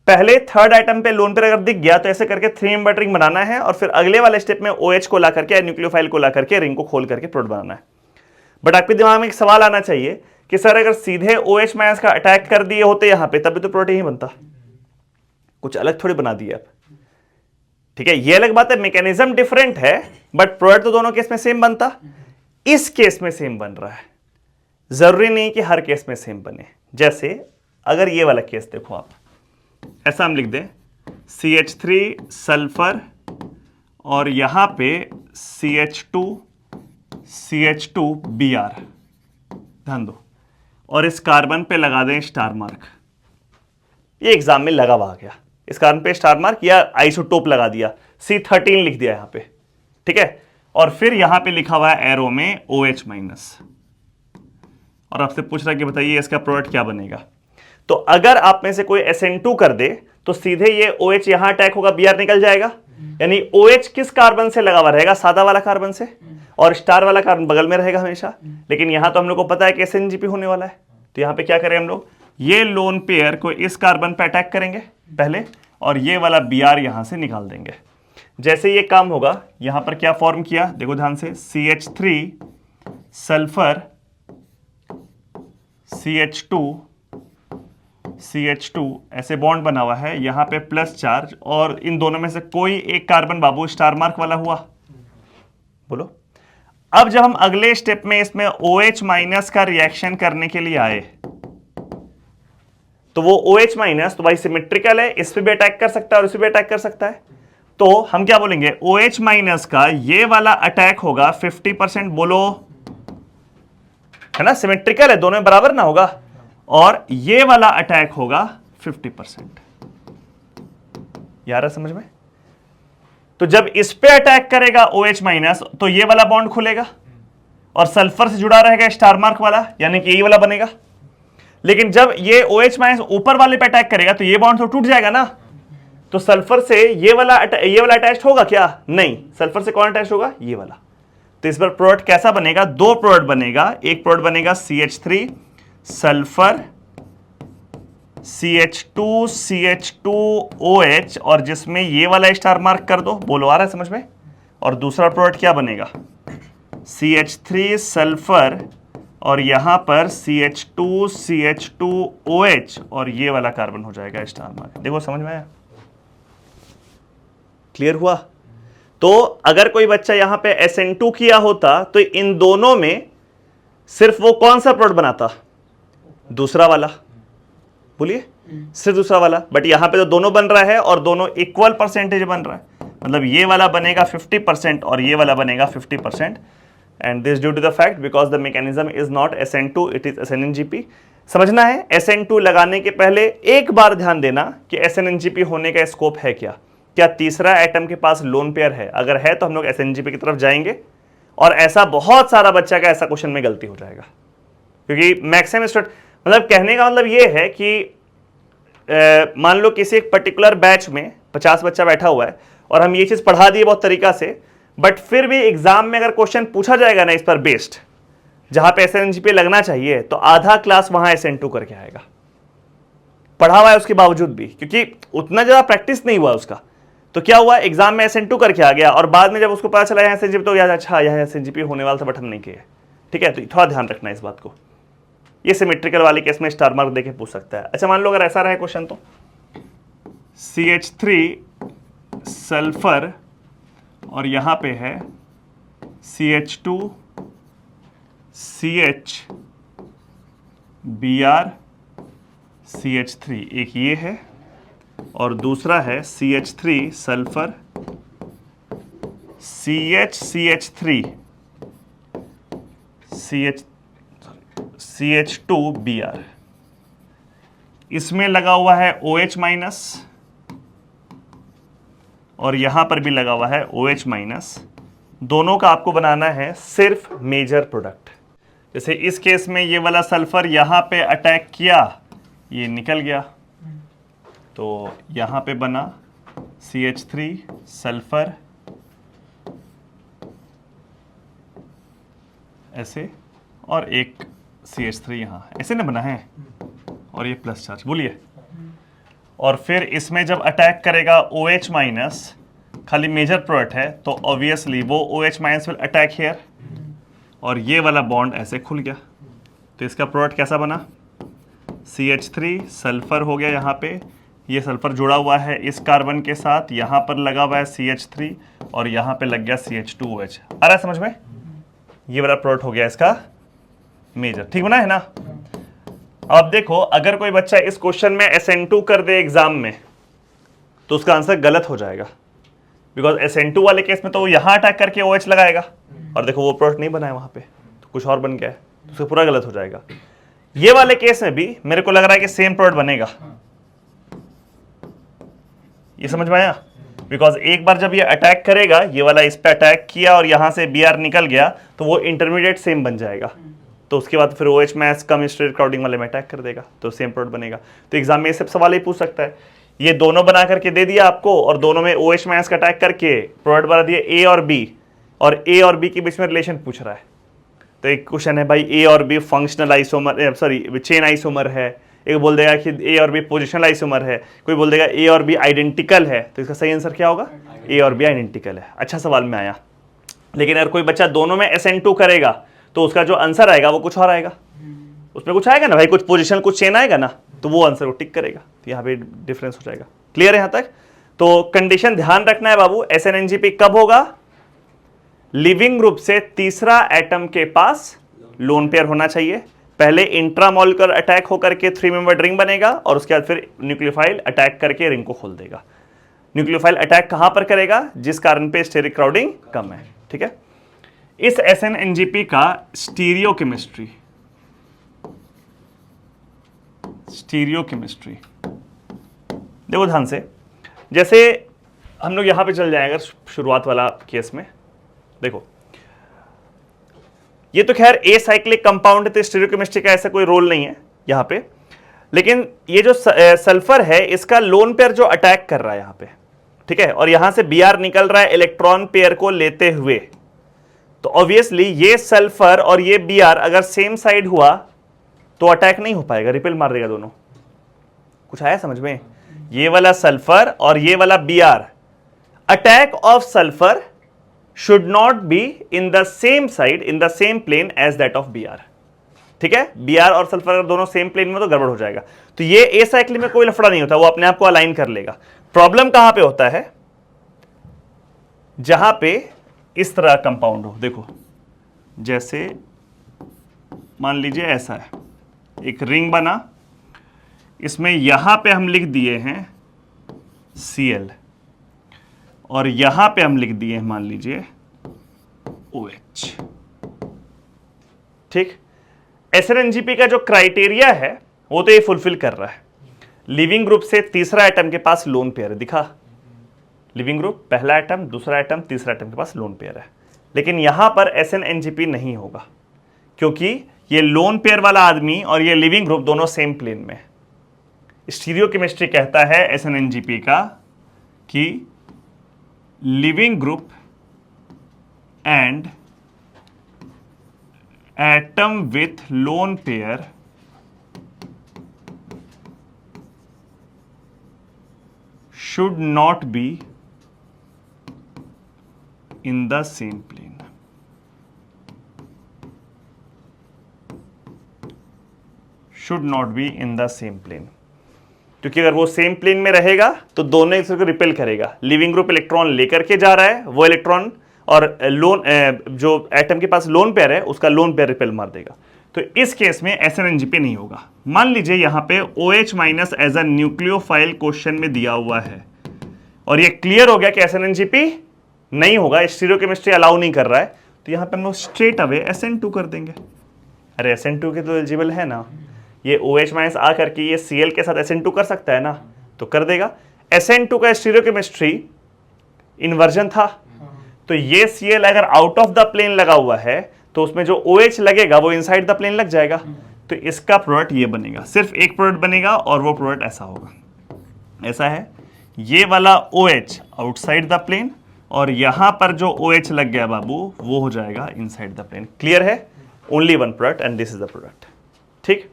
पहले थर्ड आइटम पे लोन पेयर अगर दिख गया तो ऐसे करके 3 मेंबर्ड रिंग बनाना है और फिर अगले वाले स्टेप में OH को ला करके, न्यूक्लियोफाइल को ला करके रिंग को खोल करके प्रोडक्ट बनाना है। बट आपके दिमाग में एक सवाल आना चाहिए कि सर अगर सीधे OH माइनस का अटैक कर दिए होते यहां पे तब भी तो प्रोडक्ट ही बनता, कुछ अलग थोड़ी बना दिया आप, ठीक है? ये अलग बात है, मैकेनिज्म डिफरेंट है, बट प्रोडक्ट तो दोनों केस में सेम बनता। इस केस में सेम बन रहा है, जरूरी नहीं कि हर केस में सेम बने। जैसे अगर ये वाला केस देखो आप, ऐसा हम लिख दें CH3 सल्फर और यहां पे CH2CH2Br, ध्यान दो, और इस कार्बन पे लगा दें स्टार मार्क। ये एग्जाम में लगा हुआ आ गया, इस कार्बन पे स्टार मार्क या आइसोटोप लगा दिया, C13 लिख दिया यहां पे, ठीक है? और फिर यहां पे लिखा हुआ है एरो में OH माइनस, और आपसे पूछ रहा है कि बताइए इसका प्रोडक्ट क्या बनेगा? तो अगर आप में से कोई SN2 कर दे तो सीधे ये OH यहां अटैक होगा, Br निकल जाएगा। यानी OH किस कार्बन से लगा हुआ रहेगा? सादा वाला कार्बन से, और स्टार वाला कार्बन बगल में रहेगा हमेशा। लेकिन यहां तो हम लोग को पता है कि SnGP होने वाला है, तो यहां पे क्या करें हम लोग? ये लोन पेयर को इस कार्बन पे अटैक करेंगे पहले और ये वाला Br यहां से निकाल देंगे। जैसे ये काम होगा, यहां पर क्या फॉर्म किया देखो ध्यान से, CH3 सल्फर CH2 CH2 ऐसे बॉन्ड बना हुआ है, यहाँ पे प्लस चार्ज, और इन दोनों में से कोई एक कार्बन बाबू स्टार मार्क वाला हुआ, बोलो। अब जब हम अगले स्टेप में इसमें OH माइनस का रिएक्शन करने के लिए आए, तो वो OH माइनस तो भाई सिमेट्रिकल है, इस पे भी अटैक कर सकता है और इस पे भी अटैक कर सकता है। तो हम क्या बोलेंगे, OH माइनस का ये वाला अटैक होगा 50%, बोलो, है ना, सिमेट्रिकल है, दोनों में बराबर ना होगा, और ये वाला अटैक होगा 50%। यार समझ में? तो जब इस पे अटैक करेगा OH माइनस तो ये वाला बॉन्ड खुलेगा और सल्फर से जुड़ा रहेगा स्टार मार्क वाला, यानी कि ये वाला बनेगा। लेकिन जब ये OH माइनस ऊपर वाले पे अटैक करेगा तो ये बॉन्ड तो टूट जाएगा ना, तो सल्फर से ये वाला अटैच होगा क्या? नहीं, सल्फर से कौन अटैच होगा? ये वाला। तो इस पर प्रोडक्ट कैसा बनेगा? दो प्रोडक्ट बनेगा, एक प्रोडक्ट बनेगा CH3 सल्फर CH2 CH2OH, और जिसमें ये वाला स्टार मार्क कर दो, बोलो आ रहा है समझ में? और दूसरा प्रोडक्ट क्या बनेगा? CH3 सल्फर और यहां पर CH2 CH2OH, और ये वाला कार्बन हो जाएगा स्टार मार्क। देखो समझ में आया? क्लियर हुआ? तो अगर कोई बच्चा यहां पे SN2 किया होता तो इन दोनों में सिर्फ वो कौन सा प्रोडक्ट बनाता? दूसरा वाला, बोलिए, सिर्फ दूसरा वाला। बट यहां पे तो दोनों बन रहा है और दोनों इक्वल परसेंटेज बन रहा है, मतलब ये वाला बनेगा 50% और ये वाला बनेगा 50%, and this due to the fact because the mechanism is not SN2, it is SNNGP। समझना है, SN2 लगाने के पहले एक बार ध्यान देना कि SNNGP होने का स्कोप है क्या? क्या तीसरा एटम के पास लोन पेयर है? अगर है तो हम लोग SNGP की तरफ जाएंगे, और ऐसा बहुत सारा बच्चा का ऐसा क्वेश्चन में गलती हो जाएगा, क्योंकि मैक्सिमम स्टूडेंट, मतलब कहने का मतलब ये है कि मान लो किसी एक पर्टिकुलर बैच में 50 बच्चा बैठा हुआ है और हम ये चीज पढ़ा दिए बहुत तरीका से, बट फिर भी एग्जाम में अगर क्वेश्चन पूछा जाएगा ना इस पर बेस्ड, जहां पे SNGP लगना चाहिए, तो आधा क्लास वहां SN2 करके आएगा, पढ़ा हुआ है उसके बावजूद भी, क्योंकि उतना ज्यादा प्रैक्टिस नहीं हुआ उसका। तो क्या हुआ, एग्जाम में SN2 करके आ गया, और बाद में जब उसको पता चला यहाँ SNGP, तो याद, अच्छा यहाँ SNGP होने वाला था बट हम नहीं किए। ठीक है, तो थोड़ा ध्यान रखना इस बात को। ये सिमेट्रिकल वाले केस में स्टार मार्क देके पूछ सकता है। अच्छा मान लो अगर ऐसा रहे क्वेश्चन, तो CH3 सल्फर और यहां पे है CH2 CH Br CH3, एक ये है और दूसरा है CH3 सल्फर CH3 CH2Br। इसमें लगा हुआ है OH माइनस और यहां पर भी लगा हुआ है OH माइनस। दोनों का आपको बनाना है सिर्फ मेजर प्रोडक्ट। जैसे इस केस में ये वाला सल्फर यहां पे अटैक किया, ये निकल गया, तो यहां पे बना CH3 सल्फर ऐसे, और एक CH3 यहां ऐसे ना बना है, और ये प्लस चार्ज, बोलिए। और फिर इसमें जब अटैक करेगा OH माइनस, खाली मेजर प्रोडक्ट है तो ऑब्वियसली वो OH minus will attack here, और ये वाला बॉन्ड ऐसे खुल गया, तो इसका प्रोडक्ट कैसा बना? CH3 सल्फर हो गया, यहाँ पे ये सल्फर जुड़ा हुआ है इस कार्बन के साथ, यहाँ पर लगा हुआ है CH3 और यहाँ पे लग गया CH2OH। आ रहा है समझ में? ये वाला प्रोडक्ट हो गया इसका मेजर। ठीक बना है ना? अब देखो, अगर कोई बच्चा इस क्वेश्चन में SN2 कर दे एग्जाम में, तो उसका आंसर गलत हो जाएगा, बिकॉज SN2 वाले केस में तो वो यहां अटैक करके OH लगाएगा, और देखो वो प्रोडक्ट नहीं बना है वहां पे, तो कुछ और बन गया है, तो उसका पूरा गलत हो जाएगा। ये वाले केस में भी मेरे को लग रहा है कि सेम प्रोडक्ट बनेगा। ये समझ में आया? बिकॉज एक बार जब ये अटैक करेगा, ये वाला इस पे अटैक किया और यहां से Br निकल गया, तो वो इंटरमीडिएट सेम बन जाएगा, तो उसके बाद फिर OH match come straight crowding वाले में अटैक कर देगा, तो सेम प्रोडक्ट बनेगा। तो एग्जाम में ये सब सवाल ही पूछ सकता है। ये दोनों बना करके दे दिया आपको, और दोनों में OH मैच का अटैक करके प्रोडक्ट बना दिया A और B, और A और B के बीच में रिलेशन पूछ रहा है। तो एक क्वेश्चन है भाई A और B functional isomer, sorry chain isomer है, एक बोल देगा कि A और B पोजिशनल आइसोमर है, कोई बोल देगा A और B आइडेंटिकल है, तो इसका सही आंसर क्या होगा? A और B आइडेंटिकल है। अच्छा सवाल में आया। लेकिन अगर कोई बच्चा दोनों में SN2 करेगा, तो उसका जो आंसर आएगा वो कुछ और आएगा, उसमें कुछ आएगा ना भाई, कुछ पोजीशन कुछ चेन आएगा ना, तो वो आंसर को टिक करेगा, तो यहाँ पे डिफरेंस हो जाएगा। क्लियर है यहाँ तक? तो कंडीशन ध्यान रखना है बाबू, SnNGP कब होगा? लिविंग ग्रुप से तीसरा एटम के पास लोन पेयर होना चाहिए। पहले इंट्रामोलिकुलर अटैक होकर के 3 मेंबर रिंग बनेगा और उसके बाद फिर न्यूक्लियोफाइल अटैक करके रिंग को खोल देगा। न्यूक्लियोफाइल अटैक कहां पर करेगा? जिस कारण पे स्टेरिक क्राउडिंग कम है। ठीक है, इस SnNGP का स्टीरियो केमिस्ट्री देखो ध्यान से, जैसे हम लोग यहां पे चल जाएंगे शुरुआत वाला केस में। देखो ये तो खैर ए साइक्लिक कंपाउंड है, तो स्टीरियोकेमिस्ट्री का ऐसा कोई रोल नहीं है यहां पे, लेकिन ये जो सल्फर है इसका लोन पेयर जो अटैक कर रहा है यहां पे, ठीक है, और यहां से Br निकल रहा है इलेक्ट्रॉन पेयर को लेते हुए, तो ऑब्वियसली ये सल्फर और ये Br अगर सेम साइड हुआ तो अटैक नहीं हो पाएगा, रिपेल मार देगा दोनों। कुछ आया समझ में? ये वाला सल्फर और ये वाला Br, attack of sulphur should not be in the same side, in the same plane as that of Br। ठीक है, Br और सल्फर अगर दोनों सेम प्लेन में तो गड़बड़ हो जाएगा। तो ये ए साइक्लिक में कोई लफड़ा नहीं होता, वो अपने आप को अलाइन कर लेगा। प्रॉब्लम कहां पे होता है? जहां पे इस तरह कंपाउंड हो। देखो जैसे मान लीजिए ऐसा है, एक रिंग बना, इसमें यहां पे हम लिख दिए हैं Cl और यहां पे हम लिख दिए हैं मान लीजिए OH। ठीक, SnNGP का जो क्राइटेरिया है वो तो ये फुलफिल कर रहा है। लिविंग ग्रुप से तीसरा एटम के पास लोन पेयर है, दिखा, लिविंग ग्रुप पहला एटम, दूसरा एटम, तीसरा एटम के पास लोन पेयर है। लेकिन यहां पर SnNGP नहीं होगा, क्योंकि ये लोन पेयर वाला आदमी और ये लिविंग ग्रुप दोनों सेम प्लेन में। स्टीरियोकेमिस्ट्री कहता है SnNGP का कि living group and atom with lone pair should not be in the same plane। should not be in the same plane, क्योंकि अगर वो सेम प्लेन में रहेगा तो दोनों एक दूसरे को रिपेल करेगा। लिविंग ग्रुप इलेक्ट्रॉन लेकर के जा रहा है, वो इलेक्ट्रॉन और लोन जो एटम के पास लोन पेयर है उसका लोन पेयर रिपेल मार देगा। तो इस केस में SnNGP नहीं होगा। मान लीजिए यहां पे OH minus as a nucleophile question में दिया हुआ है और ये क्लियर हो गया कि SnNGP नहीं होगा, स्टीरियोकेमिस्ट्री अलाउ नहीं कर रहा है, तो यहां पे हम लोग स्ट्रेट अवे SN2 कर देंगे। अरे SN2 के तो एलिजिबल है ना, ये OH माइनस आ करके ये Cl के साथ SN2 कर सकता है ना, तो कर देगा। SN2 का स्टीरियोकेमिस्ट्री इन्वर्जन था, तो ये Cl अगर आउट ऑफ द प्लेन लगा हुआ है तो उसमें जो OH लगेगा वो इनसाइड द प्लेन लग जाएगा, तो इसका प्रोडक्ट ये बनेगा, सिर्फ एक प्रोडक्ट बनेगा और वो प्रोडक्ट ऐसा होगा, ऐसा है, ये वाला OH आउटसाइड द प्लेन और यहां पर जो OH लग गया बाबू वो हो जाएगा इनसाइड द प्लेन। क्लियर है? Only one product and this is the product. ठीक,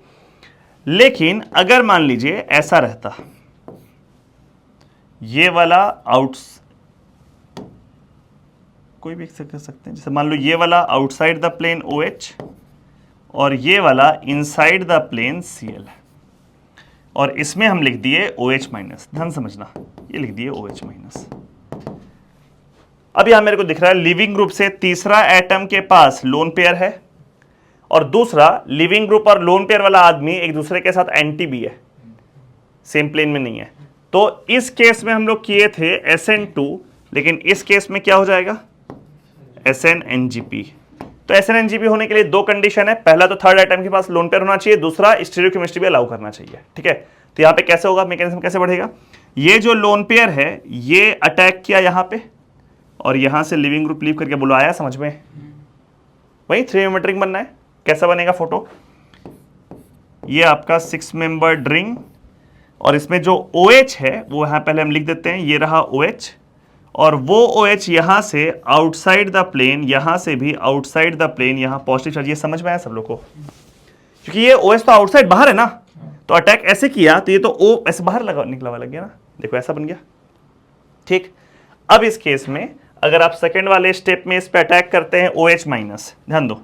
लेकिन अगर मान लीजिए ऐसा रहता, ये वाला कोई भी कर सकते हैं, जैसे मान लो ये वाला आउटसाइड द प्लेन OH और ये वाला इनसाइड द प्लेन Cl, और इसमें हम लिख दिए OH माइनस। ध्यान समझना, ये लिख दिए OH माइनस। अब यहां मेरे को दिख रहा है लिविंग ग्रुप से तीसरा एटम के पास लोन पेयर है और दूसरा लिविंग ग्रुप और लोन पेयर वाला आदमी एक दूसरे के साथ एंटी भी है, सेम प्लेन में नहीं है। तो इस केस में हम लोग किए थे SN2, लेकिन इस केस में क्या हो जाएगा? SnNGP। तो SnNGP होने के लिए दो कंडीशन है, पहला तो थर्ड एटम के पास लोन पेयर होना चाहिए, दूसरा स्टीरियोकेमिस्ट्री भी अलाउ करना चाहिए। ठीक है, तो यहां पे कैसे होगा, मैकेनिज्म कैसे बढ़ेगा? ये जो लोन पेयर है ये अटैक किया यहां पे और यहां से लिविंग ग्रुप लीव करके बुलाया, समझ में? वही 3 मेंबर रिंग बनना है। कैसा बनेगा फोटो? ये आपका 6 मेंबर्ड रिंग और इसमें जो OH है वो यहां पहले हम लिख देते हैं, ये रहा OH और वो OH यहां से आउटसाइड द प्लेन, यहां से भी आउटसाइड द प्लेन, यहां पॉजिटिव चार्ज। ये समझ में आया सब लोग को? क्योंकि ये OH तो आउटसाइड बाहर है ना, तो अटैक ऐसे किया तो ये तो O ऐसे बाहर निकला हुआ लग गया ना, देखो ऐसा बन गया। ठीक, अब इस केस में अगर आप सेकेंड वाले स्टेप में इस पे अटैक करते हैं OH माइनस, ध्यान दो,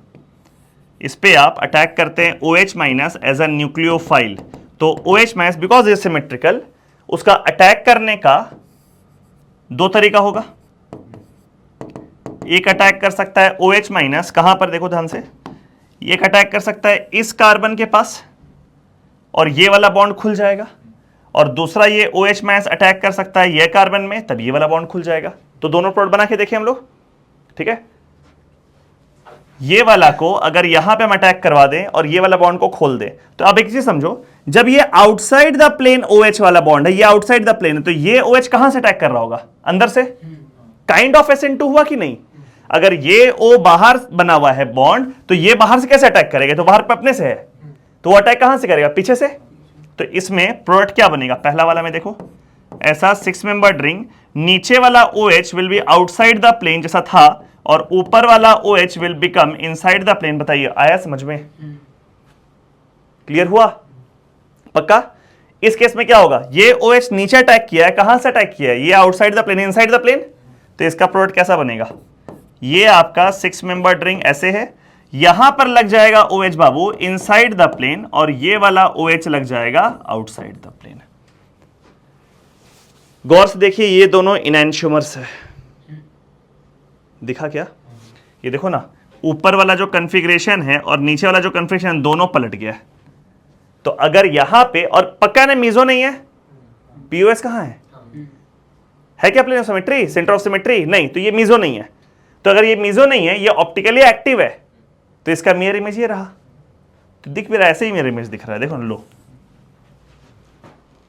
इस पे आप अटैक करते हैं OH minus as a nucleophile, तो OH minus because is symmetrical, उसका अटैक करने का दो तरीका होगा। एक अटैक कर सकता है OH माइनस, कहां पर देखो ध्यान से, एक अटैक कर सकता है इस कार्बन के पास और ये वाला बॉन्ड खुल जाएगा, और दूसरा ये OH माइनस अटैक कर सकता है ये कार्बन में, तब ये वाला बॉन्ड खुल जाएगा। तो दोनों प्रोडक्ट बना के देखें हम लोग, ठीक है। ये वाला को अगर यहां पे हम अटैक करवा दें और ये वाला बॉन्ड को खोल दें, तो अब एक चीज समझो, जब ये आउटसाइड द प्लेन OH वाला बॉन्ड है, ये आउटसाइड द प्लेन है, तो ये OH कहां से अटैक कर रहा होगा? अंदर से। काइंड ऑफ SN2 हुआ कि नहीं? अगर ये O बाहर बना हुआ है बॉन्ड, तो ये बाहर से कैसे अटैक करेगा? तो बाहर पे अपने से है, तो वो अटैक कहां से करेगा? पीछे से। तो इसमें प्रोडक्ट क्या बनेगा? पहला वाला में देखो, ऐसा 6 मेंबर्ड रिंग, नीचे वाला OH will be outside the plane जैसा था, और ऊपर वाला OH will become inside the plane. बताइए आया समझ में? क्लियर हुआ? पक्का? इस केस में क्या होगा? ये OH नीचे अटैक किया है, कहां से अटैक किया है? ये outside the plane, inside the plane. तो इसका प्रोडक्ट कैसा बनेगा? ये आपका 6 मेंबर्ड रिंग ऐसे है, यहां पर लग जाएगा OH बाबू इनसाइड द प्लेन, और ये वाला OH लग जाएगा आउटसाइड द प्लेन। गौर से देखिए, ये दोनों इनैंशियोमर्स है, दिखा क्या? ये देखो ना, ऊपर वाला जो कन्फिग्रेशन है और नीचे वाला जो कन्फिग्रेशन, दोनों पलट गया है। तो अगर यहां पे, और पक्का ने मीजो नहीं है, POS कहां है क्या plane of symmetry, centre of symmetry? नहीं, तो ये मीजो नहीं है। तो अगर ये मीजो नहीं है, ये ऑप्टिकली एक्टिव है, तो इसका मिरर इमेज ये रहा। तो दिख भी रहा है, ऐसे ही मिरर इमेज दिख रहा है, देखो ना, लो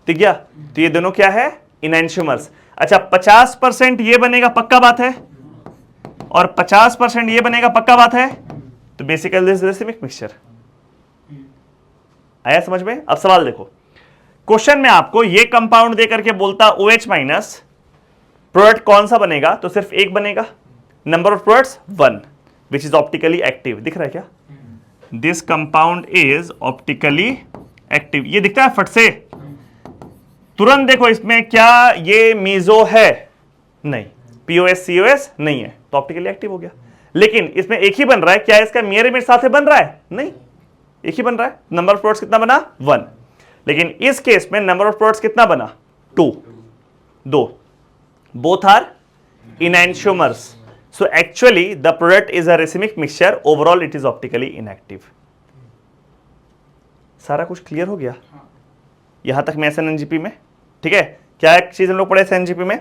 दिख गया। तो ये दोनों क्या है? इनैंशियोमर्स। अच्छा, 50% ये बनेगा, पक्का बात है, और 50% ये बनेगा, पक्का बात है। तो बेसिकली दिस रेसिमिक मिक्सचर। आया समझ में? अब सवाल देखो, क्वेश्चन में आपको ये कंपाउंड देकर के बोलता OH माइनस, प्रोडक्ट कौन सा बनेगा? तो सिर्फ एक बनेगा। Number of products 1, which is optically active. दिख रहा है क्या? This compound is optically active. ये दिखता है फट से? तुरंत देखो इसमें क्या ये मीजो है? नहीं। POS COS नहीं है, तो ऑप्टिकली एक्टिव हो गया। लेकिन इसमें एक ही बन रहा है, क्या इसका मिरर इमेज साथ बन रहा है? नहीं, एक ही बन रहा है। नंबर ऑफ प्रोडक्ट्स कितना बना? 1। लेकिन इस केस में नंबर ऑफ प्रोडक्ट्स कितना बना? 2। Both are enantiomers. So actually the product is a racemic mixture, overall it is optically inactive. सारा कुछ क्लियर हो गया यहां तक में SNNGP में? ठीक है। क्या एक चीज हम लोग पढ़े SNNGP में?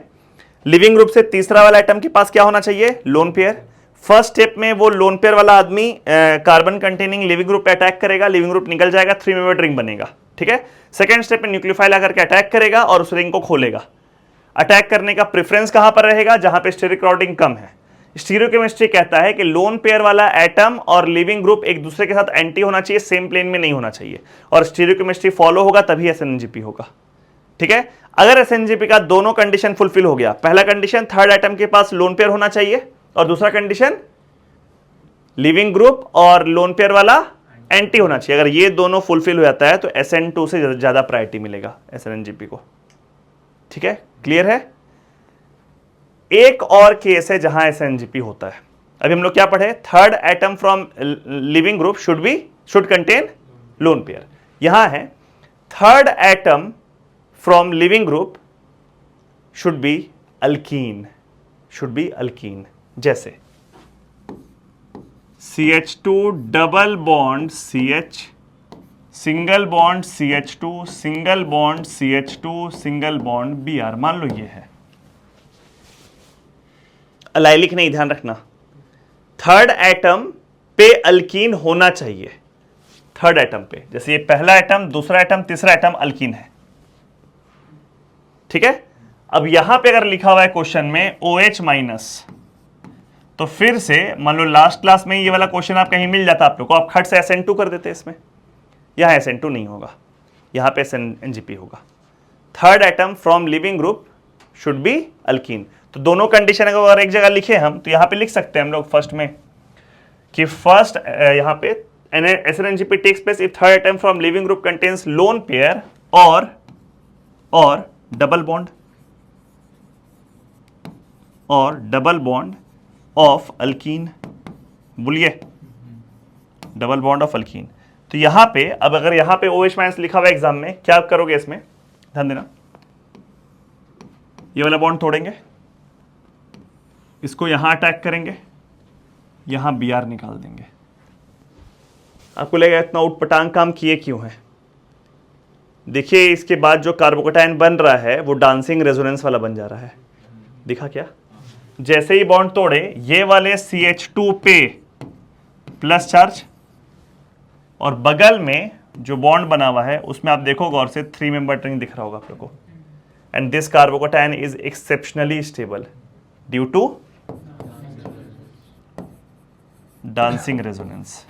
लिविंग ग्रुप से तीसरा वाला आइटम के पास क्या होना चाहिए? Lone pair. फर्स्ट स्टेप में वो लोन पेयर वाला आदमी कार्बन कंटेनिंग लिविंग ग्रुप पे अटैक करेगा, लिविंग ग्रुप निकल जाएगा, 3 मेंबर्ड रिंग बनेगा। ठीक है। सेकंड स्टेप में न्यूक्लियोफाइल आकर के अटैक करेगा और उस रिंग को खोलेगा। अटैक करने का प्रेफरेंस कहां पर रहेगा? जहां पे स्टेरिक क्राउडिंग कम है। स्टीरियोकेमिस्ट्री कहता है कि लोन पेयर वाला एटम और लिविंग ग्रुप एक दूसरे के साथ एंटी होना चाहिए, सेम प्लेन में नहीं होना चाहिए, और स्टीरियोकेमिस्ट्री फॉलो होगा तभी SNNGP होगा। ठीक है। अगर SNNGP का दोनों कंडीशन फुलफिल हो गया, पहला कंडीशन थर्ड एटम के पास लोन पेयर होना चाहिए, और दूसरा कंडीशन लिविंग ग्रुप और लोन पेयर वाला एंटी होना चाहिए। अगर ये दोनों फुलफिल हो जाता है तो SN2 से ज्यादा प्रायोरिटी मिलेगा SNNGP को। ठीक है, क्लियर है। एक और केस है जहां SNNGP होता है। अभी हम लोग क्या पढ़े? Third atom from living group should contain lone pair. यहां है third atom from living group should B alkyne, जैसे CH2 double bond CH, single bond CH2, single bond CH2, single bond Br। मान लो ये है, अलाइलिक नहीं, ध्यान रखना। Third atom पे अल्कीन होना चाहिए, थर्ड एटम पे। जैसे ये पहला एटम, दूसरा एटम, तीसरा एटम अल्कीन है। ठीक है। अब यहां पे अगर लिखा हुआ है क्वेश्चन में OH माइनस, तो फिर से मान लो लास्ट क्लास में ये वाला क्वेश्चन आप कहीं मिल जाता आप लोग को, आप खट से SN2 कर देते इसमें। यहां SN2 नहीं होगा, यहां पे SNNGP होगा। Third atom from living group should B alkyne. तो दोनों कंडीशन अगर एक जगह लिखे हम, तो यहां पे लिख सकते हैं हम लोग फर्स्ट में कि फर्स्ट यहां पे SNNGP takes place if third atom from living group contains lone pair और डबल बॉन्ड ऑफ अल्कीन। बोलिए, डबल बॉन्ड ऑफ अल्कीन। तो यहां पे अब अगर यहां पे OH माइनस लिखा हुआ है एग्जाम में, क्या करोगे इसमें, ध्यान देना, ये वाला बॉन्ड तोड़ेंगे, इसको यहां अटैक करेंगे, यहां Br निकाल देंगे। आपको लगेगा इतना उटपटांग काम किए क्यों है? देखिए इसके बाद जो कार्बोकैटायन बन रहा है वो डांसिंग रेजोनेंस वाला बन जा रहा है। दिखा क्या? जैसे ही बॉन्ड तोड़े ये वाले CH2 पे प्लस चार्ज, और बगल में जो बॉन्ड बना हुआ है उसमें आप देखो गौर से 3 मेंबर रिंग दिख रहा होगा आप लोग को। And this carbocation is exceptionally stable due to dancing resonance.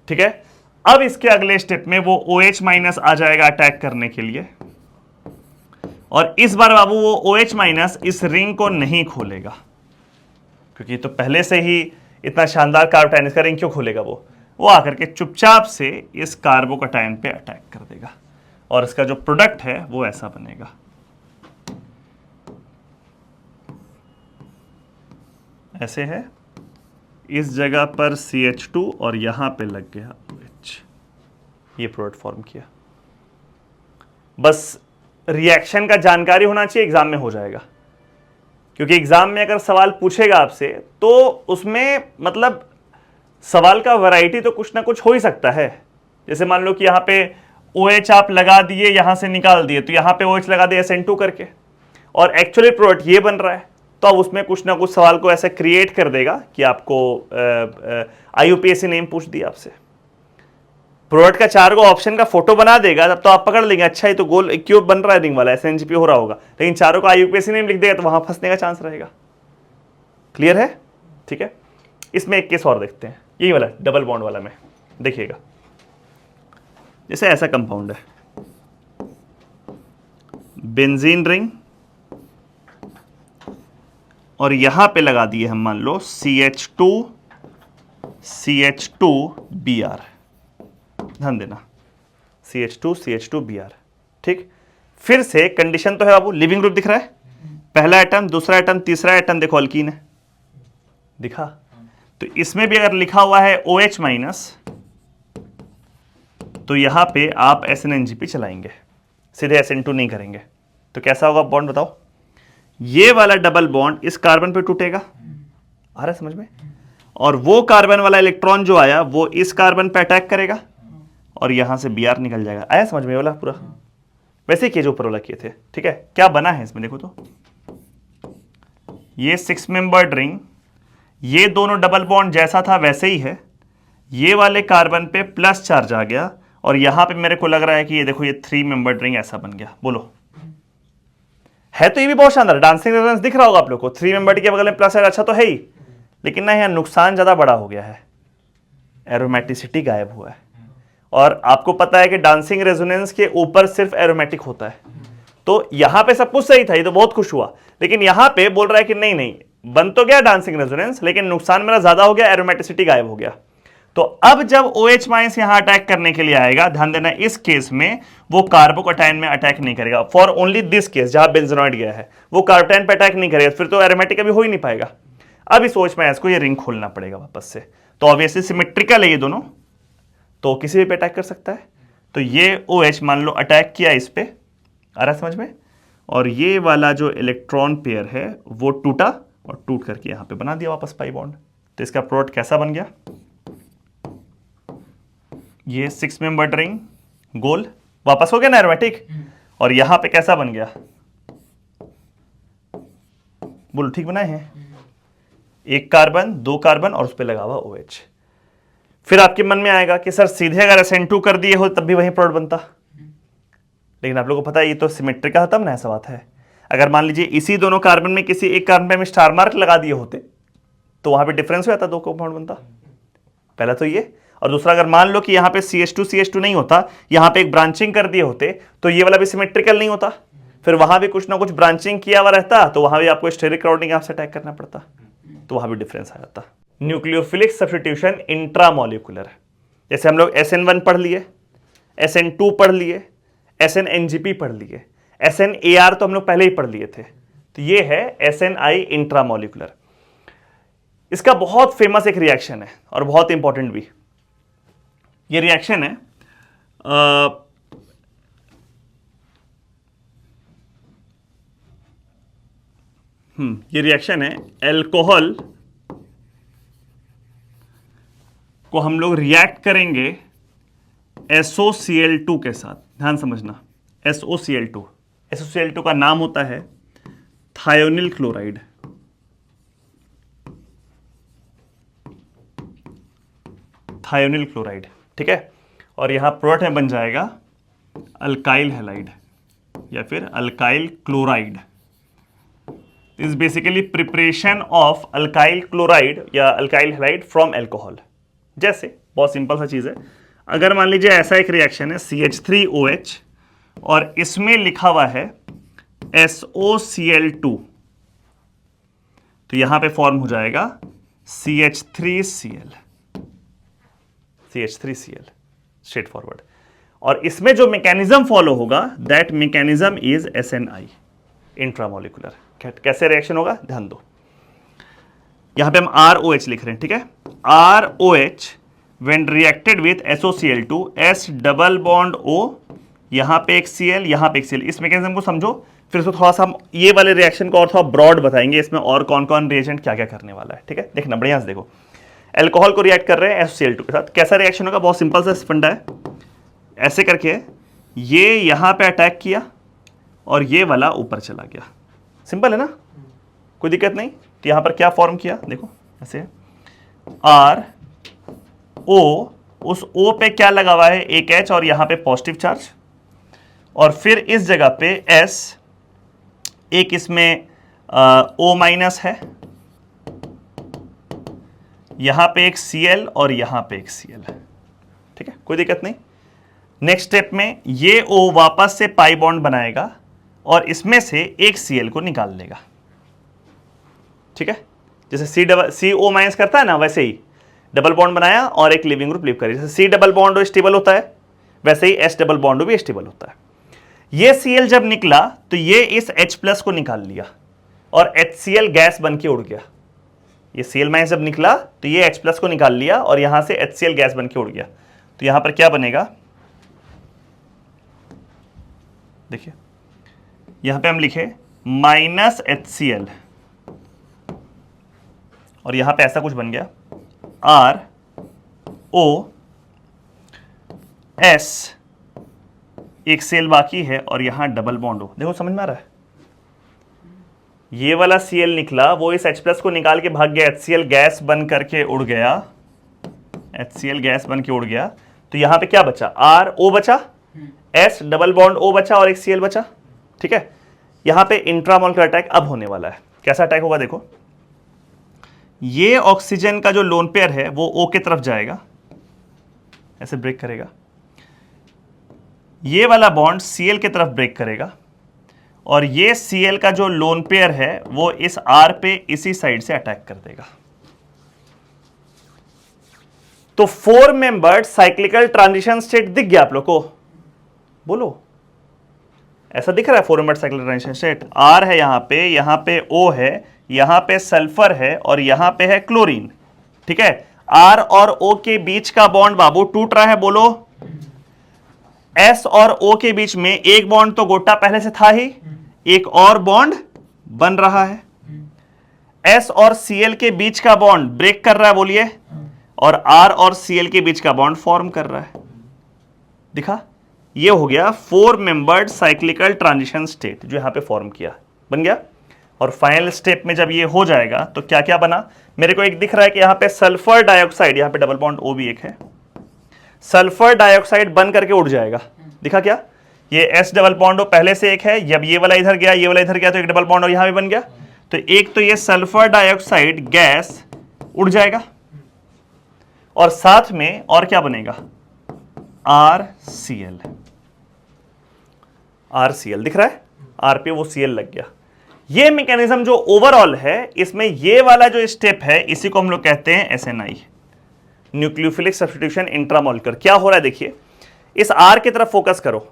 ठीक है, अब इसके अगले स्टेप में वो OH माइनस आ जाएगा अटैक करने के लिए, और इस बार बाबू वो OH माइनस इस रिंग को नहीं खोलेगा, क्योंकि तो पहले से ही इतना शानदार कार्बोकैटायन, इसका रिंग क्यों खोलेगा? वो आकर के चुपचाप से इस कार्बोकैटायन पे अटैक कर देगा, और इसका जो प्रोडक्ट है वो ऐसा बनेगा। ऐसे है, इस जगह पर CH2 और यहां पे लग गया OH, ये प्रोडक्ट फॉर्म किया। बस रिएक्शन का जानकारी होना चाहिए, एग्जाम में हो जाएगा, क्योंकि एग्जाम में अगर सवाल पूछेगा आपसे तो उसमें मतलब सवाल का वैरायटी तो कुछ ना कुछ हो ही सकता है। जैसे मान लो कि यहाँ पे OH आप लगा दिए, यहां से निकाल दिए, तो यहाँ पे OH लगा दिए SN2 करके, और एक्चुअली प्रोडक्ट ये बन रहा है, तो अब उसमें कुछ ना कुछ सवाल को ऐसे क्रिएट कर देगा कि आपको IUPAC नेम पूछ दिया आपसे, प्रोडक्ट का 4 को ऑप्शन का फोटो बना देगा, तब तो आप पकड़ लेंगे अच्छा ये तो गोल क्यों बन रहा है रिंग वाला, SNGP हो रहा होगा, लेकिन 4 को IUPAC नेम लिख देगा तो वहां फंसने का चांस रहेगा। क्लियर है? ठीक है, इसमें एक केस और देखते हैं, यही वाला डबल बॉन्ड वाला में देखिएगा। जैसे ऐसा कंपाउंड है, बेंजीन रिंग, और यहां पे लगा दिए हम मान लो CH2Br, ध्यान देना, CH2Br। ठीक, फिर से कंडीशन तो है बाबू, लिविंग ग्रुप दिख रहा है, पहला एटम, दूसरा एटम, तीसरा एटम देखो अल्कीन है, दिखा? तो इसमें भी अगर लिखा हुआ है OH माइनस, तो यहां पे आप SNNGP चलाएंगे, सीधे SN2 नहीं करेंगे, तो कैसा होगा बॉन्ड बताओ? ये वाला डबल बॉन्ड इस कार्बन पे टूटेगा, आ रहा है समझ में, और वो कार्बन वाला इलेक्ट्रॉन जो आया वो इस कार्बन पे अटैक करेगा, और यहां से Br निकल जाएगा। आया समझ में वाला पूरा? वैसे ही किए जो ऊपर वाला किए थे। ठीक है, क्या बना है इसमें देखो तो, ये 6 मेंबर्ड रिंग, ये दोनों डबल बॉन्ड जैसा था वैसे ही है, ये वाले कार्बन पे प्लस चार्ज आ गया, और यहां पे मेरे को लग रहा है कि ये देखो ये 3 मेंबर्ड रिंग ऐसा बन गया। बोलो, है तो ये भी बहुत शानदार, डांसिंग रेजोनेंस दिख रहा होगा आप लोग को, 3 मेंबर्ड के बगल में प्लस है, अच्छा तो है ही, लेकिन ना यहाँ नुकसान ज्यादा बड़ा हो गया है, एरोमेटिसिटी गायब हुआ है। और आपको पता है कि डांसिंग रेजोनेंस के ऊपर सिर्फ एरोमेटिक होता है, तो यहां पे सब कुछ सही था, ये तो बहुत खुश हुआ, लेकिन यहां पे बोल रहा है कि नहीं नहीं, बन तो गया डांसिंग रेजोनेंस, लेकिन नुकसान मेरा ज्यादा हो गया, एरोमेटिसिटी गायब हो गया। तो अब जब OH माइनस यहां अटैक करने के लिए आएगा, ध्यान देना इस केस में वो कार्बोकैटायन में अटैक नहीं करेगा, फॉर ओनली दिस केस जहां बेंजोनॉइड गया है, वो कार्बोकैटायन पे अटैक नहीं करेगा, फिर तो एरोमेटिक अभी हो ही नहीं पाएगा। अब इस OH माइनस को ये रिंग खोलना पड़ेगा वापस से, तो ऑब्वियसली सिमेट्रिकल है ये दोनों, तो किसी भी पे अटैक कर सकता है। तो ये OH मान लो अटैक किया इस पे, आ रहा समझ में, और ये वाला जो इलेक्ट्रॉन पेयर है वो टूटा, और टूट करके यहां पे बना दिया वापस पाई बॉन्ड। तो इसका प्रोडक्ट कैसा बन गया? ये 6 मेंबर्ड रिंग गोल वापस हो गया ना एरोमेटिक, और यहां पे कैसा बन गया? बोलो ठीक बनाए हैं, 1 कार्बन 2 कार्बन और उस पे लगा हुआ OH। फिर आपके मन में आएगा कि सर सीधे अगर SN2 कर दिए हो तब भी वही प्रोडक्ट बनता, लेकिन आप लोगों को पता है ये तो सिमेट्रिकल तब ना, ऐसा बात है। अगर मान लीजिए इसी दोनों कार्बन में किसी एक कार्बन पे हम स्टार मार्क लगा दिए होते तो वहां पे डिफरेंस हो जाता, 2 कंपाउंड बनता, पहला तो ये। और दूसरा, अगर मान लो कि यहां पे CH2 नहीं होता, यहां पे एक ब्रांचिंग कर दिए होते तो ये वाला भी सिमेट्रिकल नहीं होता, फिर वहां भी कुछ ना कुछ ब्रांचिंग किया हुआ रहता, तो वहां भी आपको स्टेरिक क्राउडिंग आपसे अटैक करना पड़ता, तो वहां भी डिफरेंस आ जाता। न्यूक्लियोफिलिक सब्स्टिट्यूशन इंट्रामोलिकुलर, जैसे हम लोग SN1 पढ़ लिए, SN2 पढ़ लिए, SNNGP पढ़ लिए, SNAR तो हम लोग पहले ही पढ़ लिए थे, तो ये है SNI इंट्रामोलिकुलर। इसका बहुत फेमस एक रिएक्शन है और बहुत इंपॉर्टेंट भी, ये रिएक्शन है ये रिएक्शन है एल्कोहल को हम लोग रिएक्ट करेंगे SOCl2 के साथ। ध्यान समझना, SOCl2, SOCl2 का नाम होता है थायोनिल क्लोराइड। थायोनिल क्लोराइड, ठीक है। और यहां प्रोडक्ट में बन जाएगा अल्काइल हैलाइड या फिर alkyl chloride. Is basically preparation of alkyl chloride या अल्काइल हैलाइड फ्रॉम एल्कोहल। जैसे बहुत सिंपल सा चीज है, अगर मान लीजिए ऐसा एक रिएक्शन है CH3OH और इसमें लिखा हुआ है SOCl2, तो यहां पे फॉर्म हो जाएगा CH3Cl, स्ट्रेट फॉरवर्ड। और इसमें जो मैकेनिज्म फॉलो होगा that mechanism is SNI, intramolecular. कैसे रिएक्शन होगा ध्यान दो, यहां पे हम ROH लिख रहे हैं, ठीक है। ROH when reacted with SOCl2, S double bond O, यहां पे एक Cl, यहां पे एक Cl। इस मैकेनिज्म को समझो, फिर उसको थोड़ा सा हम ये वाले रिएक्शन को और थोड़ा ब्रॉड बताएंगे, इसमें और कौन कौन रिएजेंट क्या क्या करने वाला है, ठीक है। देखना बढ़िया से देखो, एल्कोहल को रिएक्ट कर रहे हैं SOCl2 के साथ। कैसा रिएक्शन होगा, बहुत सिंपल सा फंडा है। ऐसे करके ये यहां पे अटैक किया और ये वाला ऊपर चला गया। सिंपल है ना, कोई दिक्कत नहीं। तो यहां पर क्या फॉर्म किया देखो, ऐसे RO, उस O पे क्या लगा हुआ है, एक H और यहां पे पॉजिटिव चार्ज, और फिर इस जगह पे S, एक इसमें O माइनस है, यहां पे एक Cl और यहां पे एक Cl है, ठीक है, कोई दिक्कत नहीं। नेक्स्ट स्टेप में ये O वापस से पाई बॉन्ड बनाएगा और इसमें से एक Cl को निकाल लेगा, ठीक है। जैसे CO माइनस करता है ना, वैसे ही डबल बॉन्ड बनाया और एक लिविंग ग्रुप लीव करी। जैसे C डबल बॉन्ड स्टेबल होता है, वैसे ही S डबल बॉन्ड भी स्टेबल होता है। ये Cl जब निकला तो ये इस H प्लस को निकाल लिया और HCl गैस बन के उड़ गया। ये Cl माइनस जब निकला तो ये H प्लस को निकाल लिया और यहां से HCl गैस बन के उड़ गया। तो यहां पर क्या बनेगा, देखिए यहां पे हम लिखे माइनस HCl और यहां पे ऐसा कुछ बन गया RO S, एक सेल बाकी है और यहां डबल बॉन्ड हो। देखो समझ में आ रहा है, ये वाला Cl निकला, वो इस H प्लस को निकाल के भाग गया, HCl गैस बन करके उड़ गया, HCl गैस बन के उड़ गया। तो यहां पे क्या बचा, RO बचा, S डबल बॉन्ड O बचा और एक Cl बचा, ठीक है। यहां पे इंट्रामोलिकुलर अटैक अब होने वाला है। कैसा अटैक होगा देखो, ये ऑक्सीजन का जो लोन पेयर है वो O की तरफ जाएगा, ऐसे ब्रेक करेगा, ये वाला बॉन्ड Cl की तरफ ब्रेक करेगा और ये Cl का जो लोन पेयर है वो इस R पे इसी साइड से अटैक कर देगा। तो 4 मेंबर्ड साइक्लिकल ट्रांजिशन स्टेट दिख गया आप लोग को, बोलो ऐसा दिख रहा है 4 membered cyclical transition state. R है यहां पे O है, यहां पे सल्फर है और यहां पे है क्लोरीन, ठीक है। R और O के बीच का बॉन्ड बाबू टूट रहा है, बोलो। S और O के बीच में एक बॉन्ड तो गोटा पहले से था ही, एक और बॉन्ड बन रहा है। S और Cl के बीच का बॉन्ड ब्रेक कर रहा है, बोलिए, और R और Cl के बीच का बॉन्ड फॉर्म कर रहा है। दिखा, ये हो गया 4 मेंबर्ड साइक्लिकल ट्रांजिशन स्टेट जो यहां पे फॉर्म किया, बन गया। और फाइनल स्टेप में जब ये हो जाएगा तो क्या क्या बना, मेरे को एक दिख रहा है कि यहां पे सल्फर डाइऑक्साइड, यहां पे डबल बॉन्ड O भी एक है, सल्फर डाइऑक्साइड बन करके उड़ जाएगा। दिखा क्या, ये S डबल बॉन्ड O पहले से एक है, जब ये वाला इधर गया, ये वाला इधर गया, तो एक डबल बॉन्ड और यहां भी बन गया। तो एक तो ये सल्फर डाइऑक्साइड गैस उड़ जाएगा और साथ में और क्या बनेगा, RCl दिख रहा है, R पे वो Cl लग गया। ये मैकेनिज्म जो ओवरऑल है, इसमें ये वाला जो स्टेप है इसी को हम लोग कहते हैं SNI, न्यूक्लियोफिलिक सब्स्टिट्यूशन इंट्रामोलिकुलर। क्या हो रहा है देखिए, इस R की तरफ फोकस करो,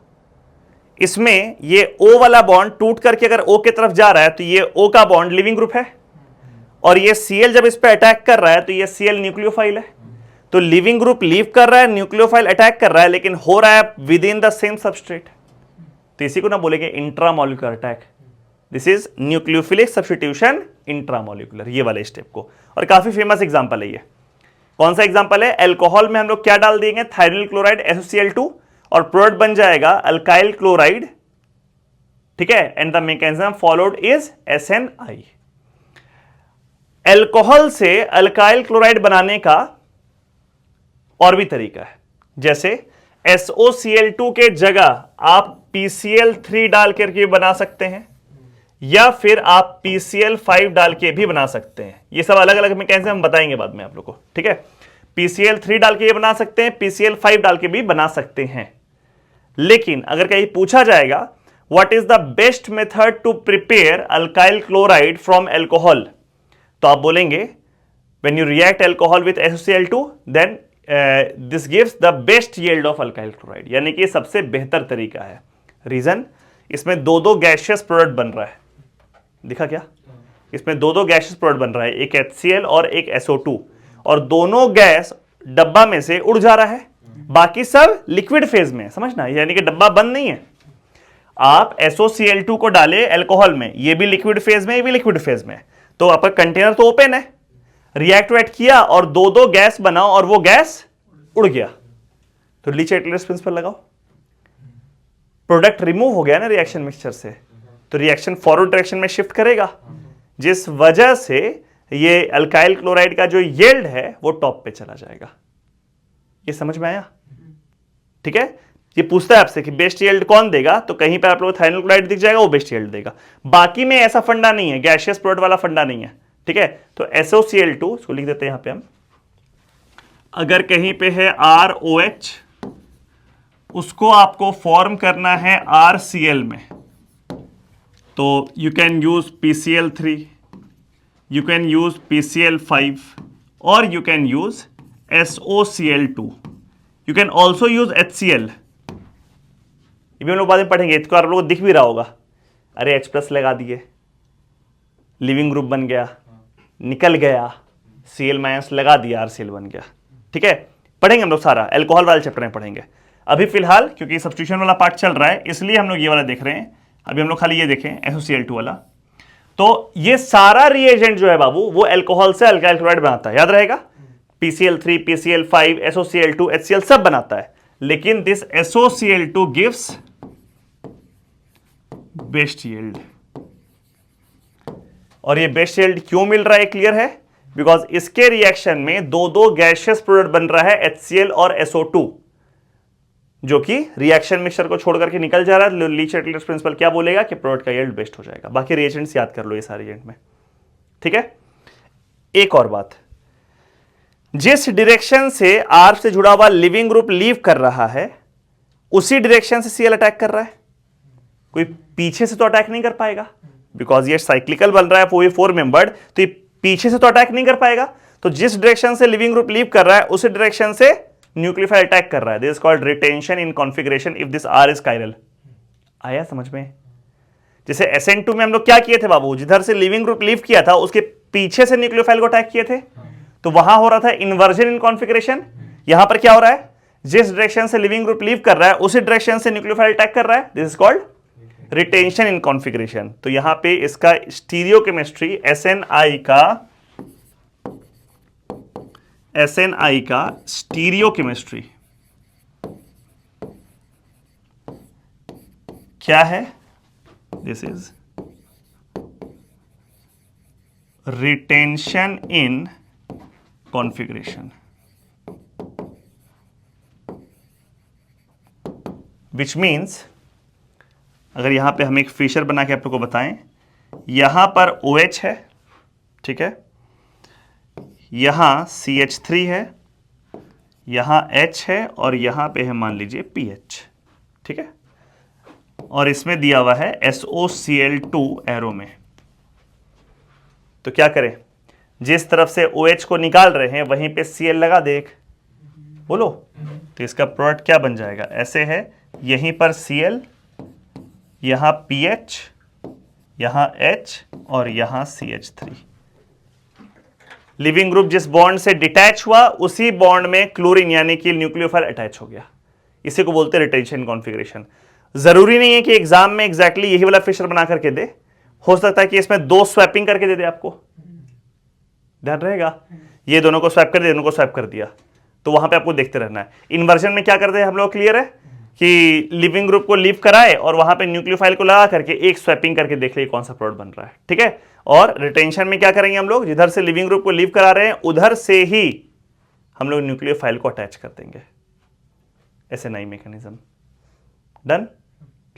इसमें ये O वाला बॉन्ड टूट करके अगर O की तरफ जा रहा है तो ये O का बॉन्ड लिविंग ग्रुप है और ये Cl जब इस पे अटैक कर रहा है तो ये Cl न्यूक्लियोफाइल है। तो लिविंग ग्रुप लीव कर रहा है, न्यूक्लियोफाइल अटैक कर रहा है, लेकिन हो रहा है with in the same substrate, तो इसी को ना बोलेंगे intramolecular attack. This is nucleophilic substitution intramolecular, ये वाले स्टेप को। और काफी फेमस एग्जांपल है ये। कौन सा एग्जांपल है? अल्कोहल में हम लोग क्या डाल देंगे? थायरिल क्लोराइड SOCl2 और प्रोडक्ट बन जाएगा अल्काइल क्लोराइड, ठीक है, and the mechanism followed is SNI। Alcohol से अल्काइल क्लोराइड बनाने का और भी तरीका है, जैसे SOCl2 के जगह आप PCl3 डाल करके बना सकते हैं, या फिर आप PCl5 डाल के भी बना सकते हैं। ये सब अलग अलग मैकेनिज्म हम बताएंगे बाद में आप लोग को, ठीक है। PCl3 डाल के ये बना सकते हैं, PCl5 डाल के भी बना सकते हैं। लेकिन अगर कहीं पूछा जाएगा what is the best method to prepare alkyl chloride from alcohol, तो आप बोलेंगे when you react alcohol with SOCl2 then this gives the best yield of alkyl chloride, यानी कि सबसे बेहतर तरीका है। रीजन, इसमें दो दो गैसियस प्रोडक्ट बन रहा है, दिखा क्या? इसमें दो दो गैसियस प्रोडक्ट बन रहा है, एक HCl और एक SO2, और दोनों गैस डब्बा में से उड़ जा रहा है, बाकी सब लिक्विड फेज में है, समझना, यानी कि डब्बा बंद नहीं है। आप SOCl2 को डाले अल्कोहल में, ये भी लिक्विड फेज में, ये भी लिक्विड फेज में, तो आपका कंटेनर तो ओपन है, रिएक्ट किया और दो दो गैस बनाओ और वो गैस उड़ गया, तो ली चाइटलर्स प्रिंसिपल लगाओ, प्रोडक्ट रिमूव हो गया ना रिएक्शन मिक्सचर से, तो रिएक्शन फॉरवर्ड डायरेक्शन में शिफ्ट करेगा, जिस वजह से ये अल्काइल क्लोराइड का जो यील्ड है वो टॉप पे चला जाएगा। ये समझ में आया? ठीक है। ये पूछता है आपसे कि बेस्ट यील्ड कौन देगा, तो कहीं पे आप लोगों को थायरिल क्लोराइड दिख जाएगा, वो बेस्ट यील्ड देगा। बाकी में ऐसा फंडा नहीं है, गैसियस प्रोडक्ट वाला फंडा नहीं है, ठीक है। तो SOCl2 इसको लिख देते हैं यहां पे हम, अगर कहीं पे है ROH, उसको आपको फॉर्म करना है RCl में, तो you can use PCl3, you can use PCl5 और you can use SOCl2, you can also use HCl। ये भी हम लोग बाद में पढ़ेंगे, इसको आप लोगों को दिख भी रहा होगा, अरे H+ लगा दिए, लिविंग ग्रुप बन गया, निकल गया, Cl- लगा दिया, RCl बन गया, ठीक है। पढ़ेंगे हम लोग सारा, अल्कोहल वाले चैप्टर में पढ़ेंगे। अभी फिलहाल क्योंकि सब्स्टिट्यूशन वाला पार्ट चल रहा है, इसलिए हम लोग ये वाला देख रहे हैं। अभी हम लोग खाली ये देखें SOCl2 वाला। तो ये सारा रिएजेंट जो है बाबू, वो अल्कोहल से अल्काइल क्लोराइड बनाता है, याद रहेगा। PCl3, PCl5, SOCl2, HCl सब बनाता है, लेकिन this SOCl2 gives best yield. और ये बेस्ट यील्ड क्यों मिल रहा है, क्लियर है? बिकॉज इसके रिएक्शन में दो दो गैसियस प्रोडक्ट बन रहा है, HCl और SO2, जो कि रिएक्शन मिक्सचर को छोड़ करके निकल जा रहा है। ली चाइटलर्स प्रिंसिपल क्या बोलेगा कि प्रोडक्ट का यील्ड बेस्ट हो जाएगा। बाकी रिएजेंट्स याद कर लो ये सारे रिएजेंट में, ठीक है। एक और बात, जिस डायरेक्शन से R से जुड़ा हुआ लिविंग ग्रुप लीव कर रहा है, उसी डायरेक्शन से Cl अटैक कर रहा है। कोई पीछे से तो अटैक नहीं कर पाएगा, बिकॉज ये साइक्लिकल बन रहा है, 4 मेंबर्ड, तो ये पीछे से तो अटैक नहीं कर पाएगा। तो जिस डायरेक्शन से लिविंग ग्रुप लीव कर रहा है, उसी डायरेक्शन से न्यूक्लियोफाइल अटैक कर रहा है। This is called retention in configuration if this R is chiral. आया समझ में? जैसे SN2 में हम लोग क्या किए थे बाबू, जिधर से लिविंग ग्रुप लीव किया था उसके पीछे से न्यूक्लियोफाइल को अटैक किए थे, तो वहां हो रहा था इन्वर्जन इन कॉन्फिगरेशन। यहां पर क्या हो रहा है, जिस डायरेक्शन से लिविंग ग्रुप लीव कर रहा है उसी डायरेक्शन से न्यूक्लियोफाइल अटैक कर रहा है। This is called retention in configuration. तो यहां पे इसका स्टीरियोकेमिस्ट्री SNI का स्टीरियोकेमिस्ट्री क्या है? This is retention in configuration, which means अगर यहां पे हम एक फिशर बना के आप लोग को बताएं, यहां पर OH है, ठीक है, यहां CH3 है, यहां H है, और यहां पे है मान लीजिए PH, ठीक है, और इसमें दिया हुआ है SOCl2 एरो में। तो क्या करें, जिस तरफ से OH को निकाल रहे हैं वहीं पे Cl लगा दे एक, बोलो, तो इसका प्रोडक्ट क्या बन जाएगा? ऐसे है, यहीं पर Cl, यहां PH, यहां H और यहां CH3। लिविंग ग्रुप जिस बॉन्ड से डिटैच हुआ उसी बॉन्ड में क्लोरीन यानी कि न्यूक्लियोफाइल अटैच हो गया, इसी को बोलते हैं रिटेंशन कॉन्फ़िगरेशन। जरूरी नहीं है कि एग्जाम में एग्जैक्टली यही वाला फिशर बना करके दे, हो सकता है कि इसमें 2 स्वैपिंग करके दे दे आपको, ध्यान रहेगा, ये दोनों को स्वैप कर दिया, दोनों को स्वैप कर दिया, तो वहां पे आपको देखते रहना है। इन्वर्जन में क्या करते हैं हम लोग, क्लियर है कि लिविंग ग्रुप को लीव कराए और वहां पे न्यूक्लियोफाइल को लगा करके एक स्वैपिंग करके देख लिए कौन सा प्रोडक्ट बन रहा है, ठीक है। और रिटेंशन में क्या करेंगे हम लोग, जिधर से लिविंग ग्रुप को लीव करा रहे हैं उधर से ही हम लोग न्यूक्लियोफाइल को अटैच कर देंगे, SNI मैकेनिज्म। Done,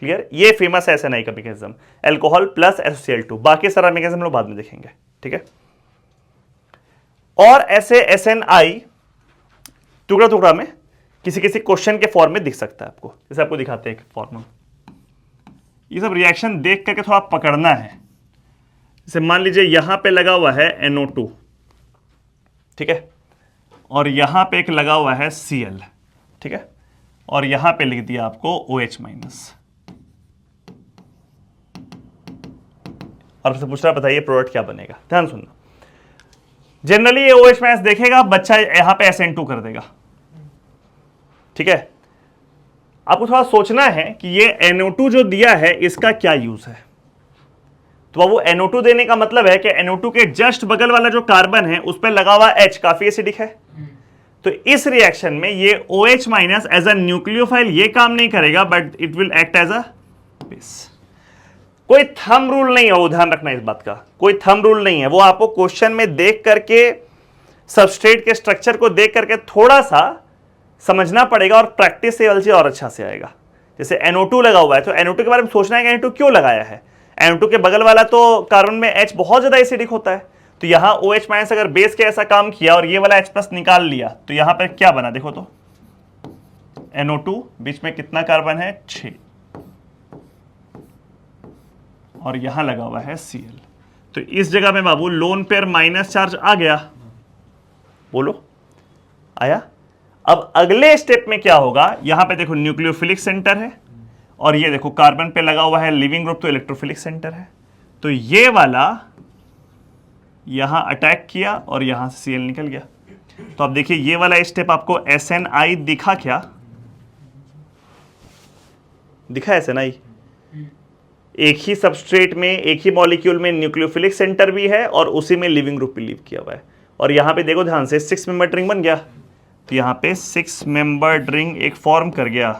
clear. ये फेमस है SNI का मैकेनिज्म, अल्कोहल प्लस SOCl2, बाकी सारा मैकेनिज्म हम लोग बाद में देखेंगे, ठीक है। और ऐसे SNI टुकड़ा टुकड़ा में किसी किसी क्वेश्चन के फॉर्म में दिख सकता है आपको, जैसे आपको दिखाते हैं एक फॉर्म। ये सब रिएक्शन देख करके थोड़ा पकड़ना है। जैसे मान लीजिए यहां पे लगा हुआ है NO2, ठीक है, और यहां पे एक लगा हुआ है Cl, ठीक है, और यहां पे लिख दिया आपको OH माइनस, और आपसे पूछ रहा बताइए प्रोडक्ट क्या बनेगा। ध्यान सुनना, जनरली ये OH माइनस देखेगा बच्चा, यहां पे SN2 कर देगा, ठीक है। आपको थोड़ा सोचना है कि ये NO2 जो दिया है इसका क्या यूज है। तो बाबू NO2 देने का मतलब है कि NO2 के जस्ट बगल वाला जो कार्बन है उस पर लगा हुआ H काफी एसिडिक है, तो इस रिएक्शन में ये OH minus as a nucleophile ये काम नहीं करेगा, but it will act as a base. कोई थंब रूल नहीं है, वो ध्यान रखना इस बात का, कोई थंब रूल नहीं है, वो आपको क्वेश्चन में देख करके सबस्ट्रेट के स्ट्रक्चर को देख करके थोड़ा सा समझना पड़ेगा, और प्रैक्टिस से और अच्छा से आएगा। जैसे NO2 लगा हुआ है तो NO2 के बारे में सोचना है कि NO2 क्यों लगाया है। NO2 के बगल वाला तो कार्बन में H बहुत ज्यादा एसिडिक होता है, तो यहां OH माइनस अगर बेस के ऐसा काम किया और ये वाला H प्लस निकाल लिया तो यहां पर क्या बना, देखो तो NO2 बीच में कितना कार्बन है, 6, और यहां लगा हुआ है Cl, तो इस जगह में बाबू लोन पेयर माइनस चार्ज आ गया, बोलो आया। अब अगले स्टेप में क्या होगा, यहां पे देखो न्यूक्लियोफिलिक सेंटर है, और ये देखो कार्बन पे लगा हुआ है लिविंग ग्रुप, तो इलेक्ट्रोफिलिक सेंटर है, तो ये वाला यहां अटैक किया और यहां से Cl निकल गया। तो अब देखिए ये वाला स्टेप आपको SNI दिखा, क्या दिखा SNI, एक ही सबस्ट्रेट में एक ही मॉलिक्यूल में न्यूक्लियोफिलिक सेंटर भी है और उसी में लिविंग ग्रुप भी लीव किया हुआ है, और यहां पे देखो ध्यान से 6 मेंबर रिंग बन गया, तो यहां पे 6 मेंबर्ड रिंग एक फॉर्म कर गया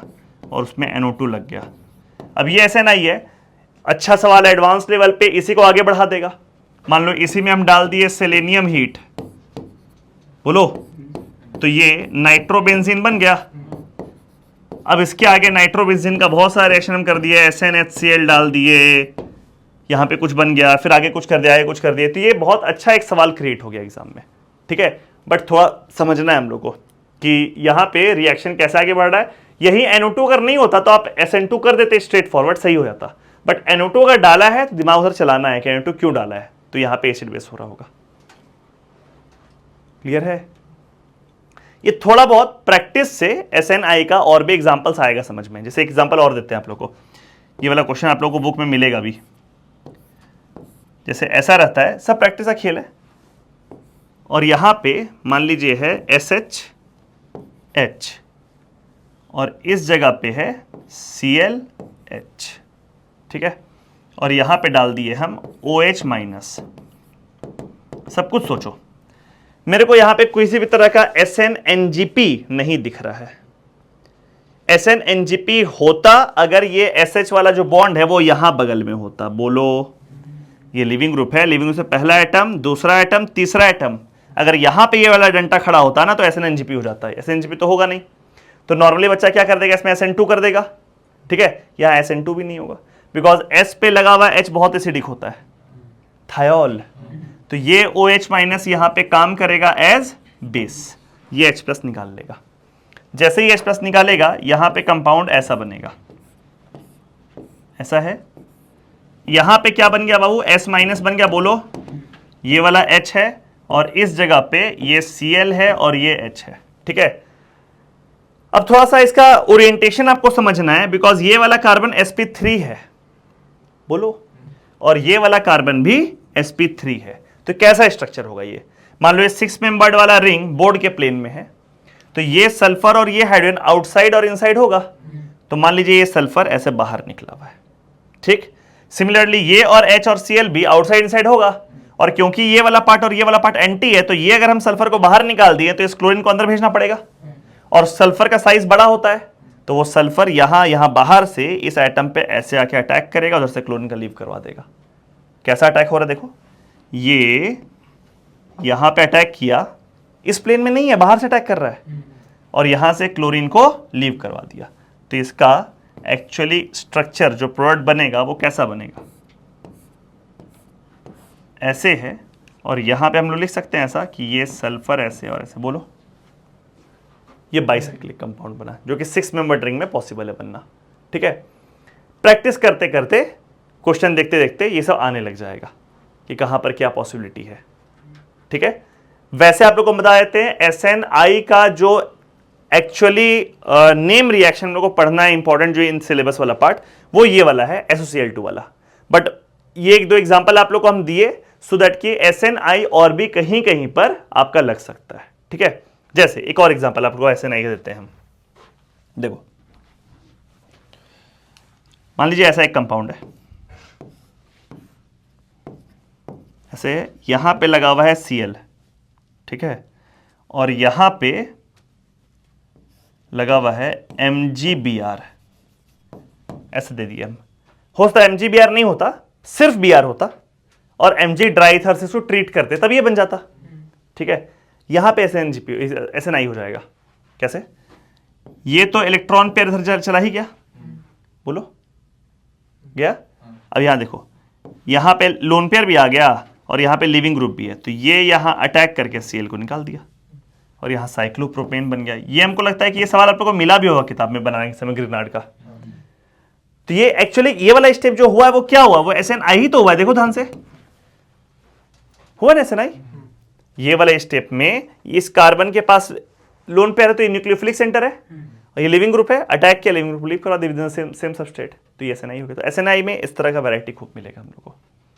और उसमें NO2 लग गया। अब ये SNI है, अच्छा सवाल है एडवांस लेवल पे, इसी को आगे बढ़ा देगा। मान लो इसी में हम डाल दिए सेलेनियम हीट, बोलो, तो ये नाइट्रोबेंजीन बन गया। अब इसके आगे नाइट्रोबेंजीन का बहुत सारा रिएक्शन हम कर दिया, SnHCl डाल दिए, यहां पे कुछ बन गया, फिर आगे कुछ कर दिया, आगे कुछ कर दिया, तो ये बहुत अच्छा एक सवाल क्रिएट हो गया एग्जाम में, ठीक है। बट थोड़ा समझना है हम लोग को कि यहाँ पे रिएक्शन कैसे आगे बढ़ रहा है। यही NO2 अगर नहीं होता तो आप SN2 कर देते, स्ट्रेट फॉरवर्ड सही हो जाता, बट NO2 अगर डाला है तो दिमाग उधर चलाना है कि NO2 क्यों डाला है, तो यहाँ पे एसिड बेस हो रहा होगा। क्लियर है। ये थोड़ा बहुत प्रैक्टिस से SNI का और भी एग्जांपल्स आएगा समझ में। जैसे एग्जांपल और देते हैं आप लोग को, ये वाला क्वेश्चन आप लोग को बुक में मिलेगा भी, जैसे ऐसा रहता है, सब प्रैक्टिस का खेल है, और यहां पे मान लीजिए है SHH और इस जगह पे है ClH, ठीक है, और यहां पे डाल दिए हम OH माइनस। सब कुछ सोचो, मेरे को यहां पे किसी भी तरह का SNNGP नहीं दिख रहा है। SNNGP होता अगर ये SH वाला जो बॉन्ड है वो यहां बगल में होता, बोलो, ये लिविंग ग्रुप है, लिविंग ग्रुप से पहला एटम, दूसरा एटम, तीसरा एटम, अगर यहां पे ये वाला डंटा खड़ा होता ना तो SNNGP हो जाता है। SNNGP तो होगा नहीं, तो नॉर्मली बच्चा क्या कर देगा, इसमें SN2 कर देगा, ठीक है। यहां SN2 भी नहीं होगा बिकॉज S पे लगा हुआ H बहुत एसिडिक होता है, थायोल, तो ये OH माइनस यहां पे काम करेगा एज बेस, ये H प्लस निकाल लेगा। जैसे ही H प्लस निकालेगा यहां पे कंपाउंड ऐसा बनेगा, ऐसा है। यहां पे क्या बन गया बाबू, S माइनस बन गया, बोलो, ये वाला H है और इस जगह पे ये Cl है और ये H है, ठीक है। अब थोड़ा सा इसका ओरिएंटेशन आपको समझना है, बिकॉज ये वाला कार्बन sp3 है, बोलो, और ये वाला कार्बन भी sp3 है, तो कैसा स्ट्रक्चर होगा ये? मान लो ये 6 मेंबर्ड वाला रिंग बोर्ड के प्लेन में है, तो ये सल्फर और ये हाइड्रोजन आउटसाइड और इनसाइड होगा। तो मान लीजिए ये सल्फर ऐसे बाहर निकला हुआ है, ठीक। सिमिलरली ये और H और Cl भी आउटसाइड इनसाइड होगा, और क्योंकि ये वाला पार्ट और ये वाला पार्ट एंटी है, तो ये अगर हम सल्फर को बाहर निकाल दिए तो इस क्लोरीन को अंदर भेजना पड़ेगा, और सल्फर का साइज बड़ा होता है, तो वो सल्फर यहां बाहर से इस एटम पे ऐसे आके अटैक करेगा, उधर से क्लोरीन का लीव करवा देगा। कैसा अटैक हो रहा है देखो, ये यहां पे अटैक किया, इस प्लेन में नहीं है, बाहर से अटैक कर रहा है, और यहां से क्लोरीन को लीव करवा दिया। तो इसका एक्चुअली स्ट्रक्चर जो प्रोडक्ट बनेगा वो कैसा बनेगा, ऐसे है, और यहां पे हम लोग लिख सकते हैं ऐसा कि ये सल्फर ऐसे और ऐसे, बोलो ये बाइसाइक्लिक कंपाउंड बना, जो कि 6 मेंबर रिंग में पॉसिबल है बनना, ठीक है। प्रैक्टिस करते करते, क्वेश्चन देखते देखते ये सब आने लग जाएगा कि कहां पर क्या पॉसिबिलिटी है, ठीक है। वैसे आप लोग को बता देते हैं SNI का जो एक्चुअली नेम रिएक्शन हम लोग को पढ़ना है इंपॉर्टेंट, जो इन सिलेबस वाला पार्ट, वो ये वाला है SOCl2 वाला। बट ये एक दो एग्जांपल आप लोग को हम दिए सो दैट कि SNI और भी कहीं कहीं पर आपका लग सकता है, ठीक है। जैसे एक और एग्जांपल आप लोग को SNI का देते हैं हम, देखो मान लीजिए ऐसा एक कंपाउंड है, ऐसे यहां पे लगा हुआ है Cl, ठीक है, और यहां पे लगा हुआ है MgBr, ऐसे दे दिया हम। हो सकता है MgBr नहीं होता, सिर्फ Br होता, और Mg ड्राइथर्सिस को ट्रीट करते तब ये बन जाता, ठीक है। यहां पे SNI हो जाएगा। कैसे? ये तो इलेक्ट्रॉन पेयर इधर चला ही गया, बोलो गया। अब यहां देखो, यहां पे लोन पेयर भी आ गया और यहां पे लिविंग ग्रुप भी है, तो ये यहां अटैक करके Cl को निकाल दिया और यहां साइक्लोप्रोपेन बन गया। ये हमको लगता है कि ये सवाल आप लोगों को मिला भी होगा किताब में बनाने के समय ग्रिनार्ड का। तो ये एक्चुअली ये वाला स्टेप जो हुआ है वो क्या हुआ, वो SNI ही तो हुआ है, देखो ध्यान से हुआ ना SNI। ये वाले स्टेप में इस कार्बन के पास लोन पेयर है तो ये न्यूक्लियोफिलिक सेंटर है, और ये लिविंग ग्रुप है, अटैक किया, लिविंग ग्रुप लीव करा, सेम सबस्ट्रेट, तो ये SNI हो गया। तो SNI में इस तरह का वैरायटी खूब मिलेगा हम लोग को।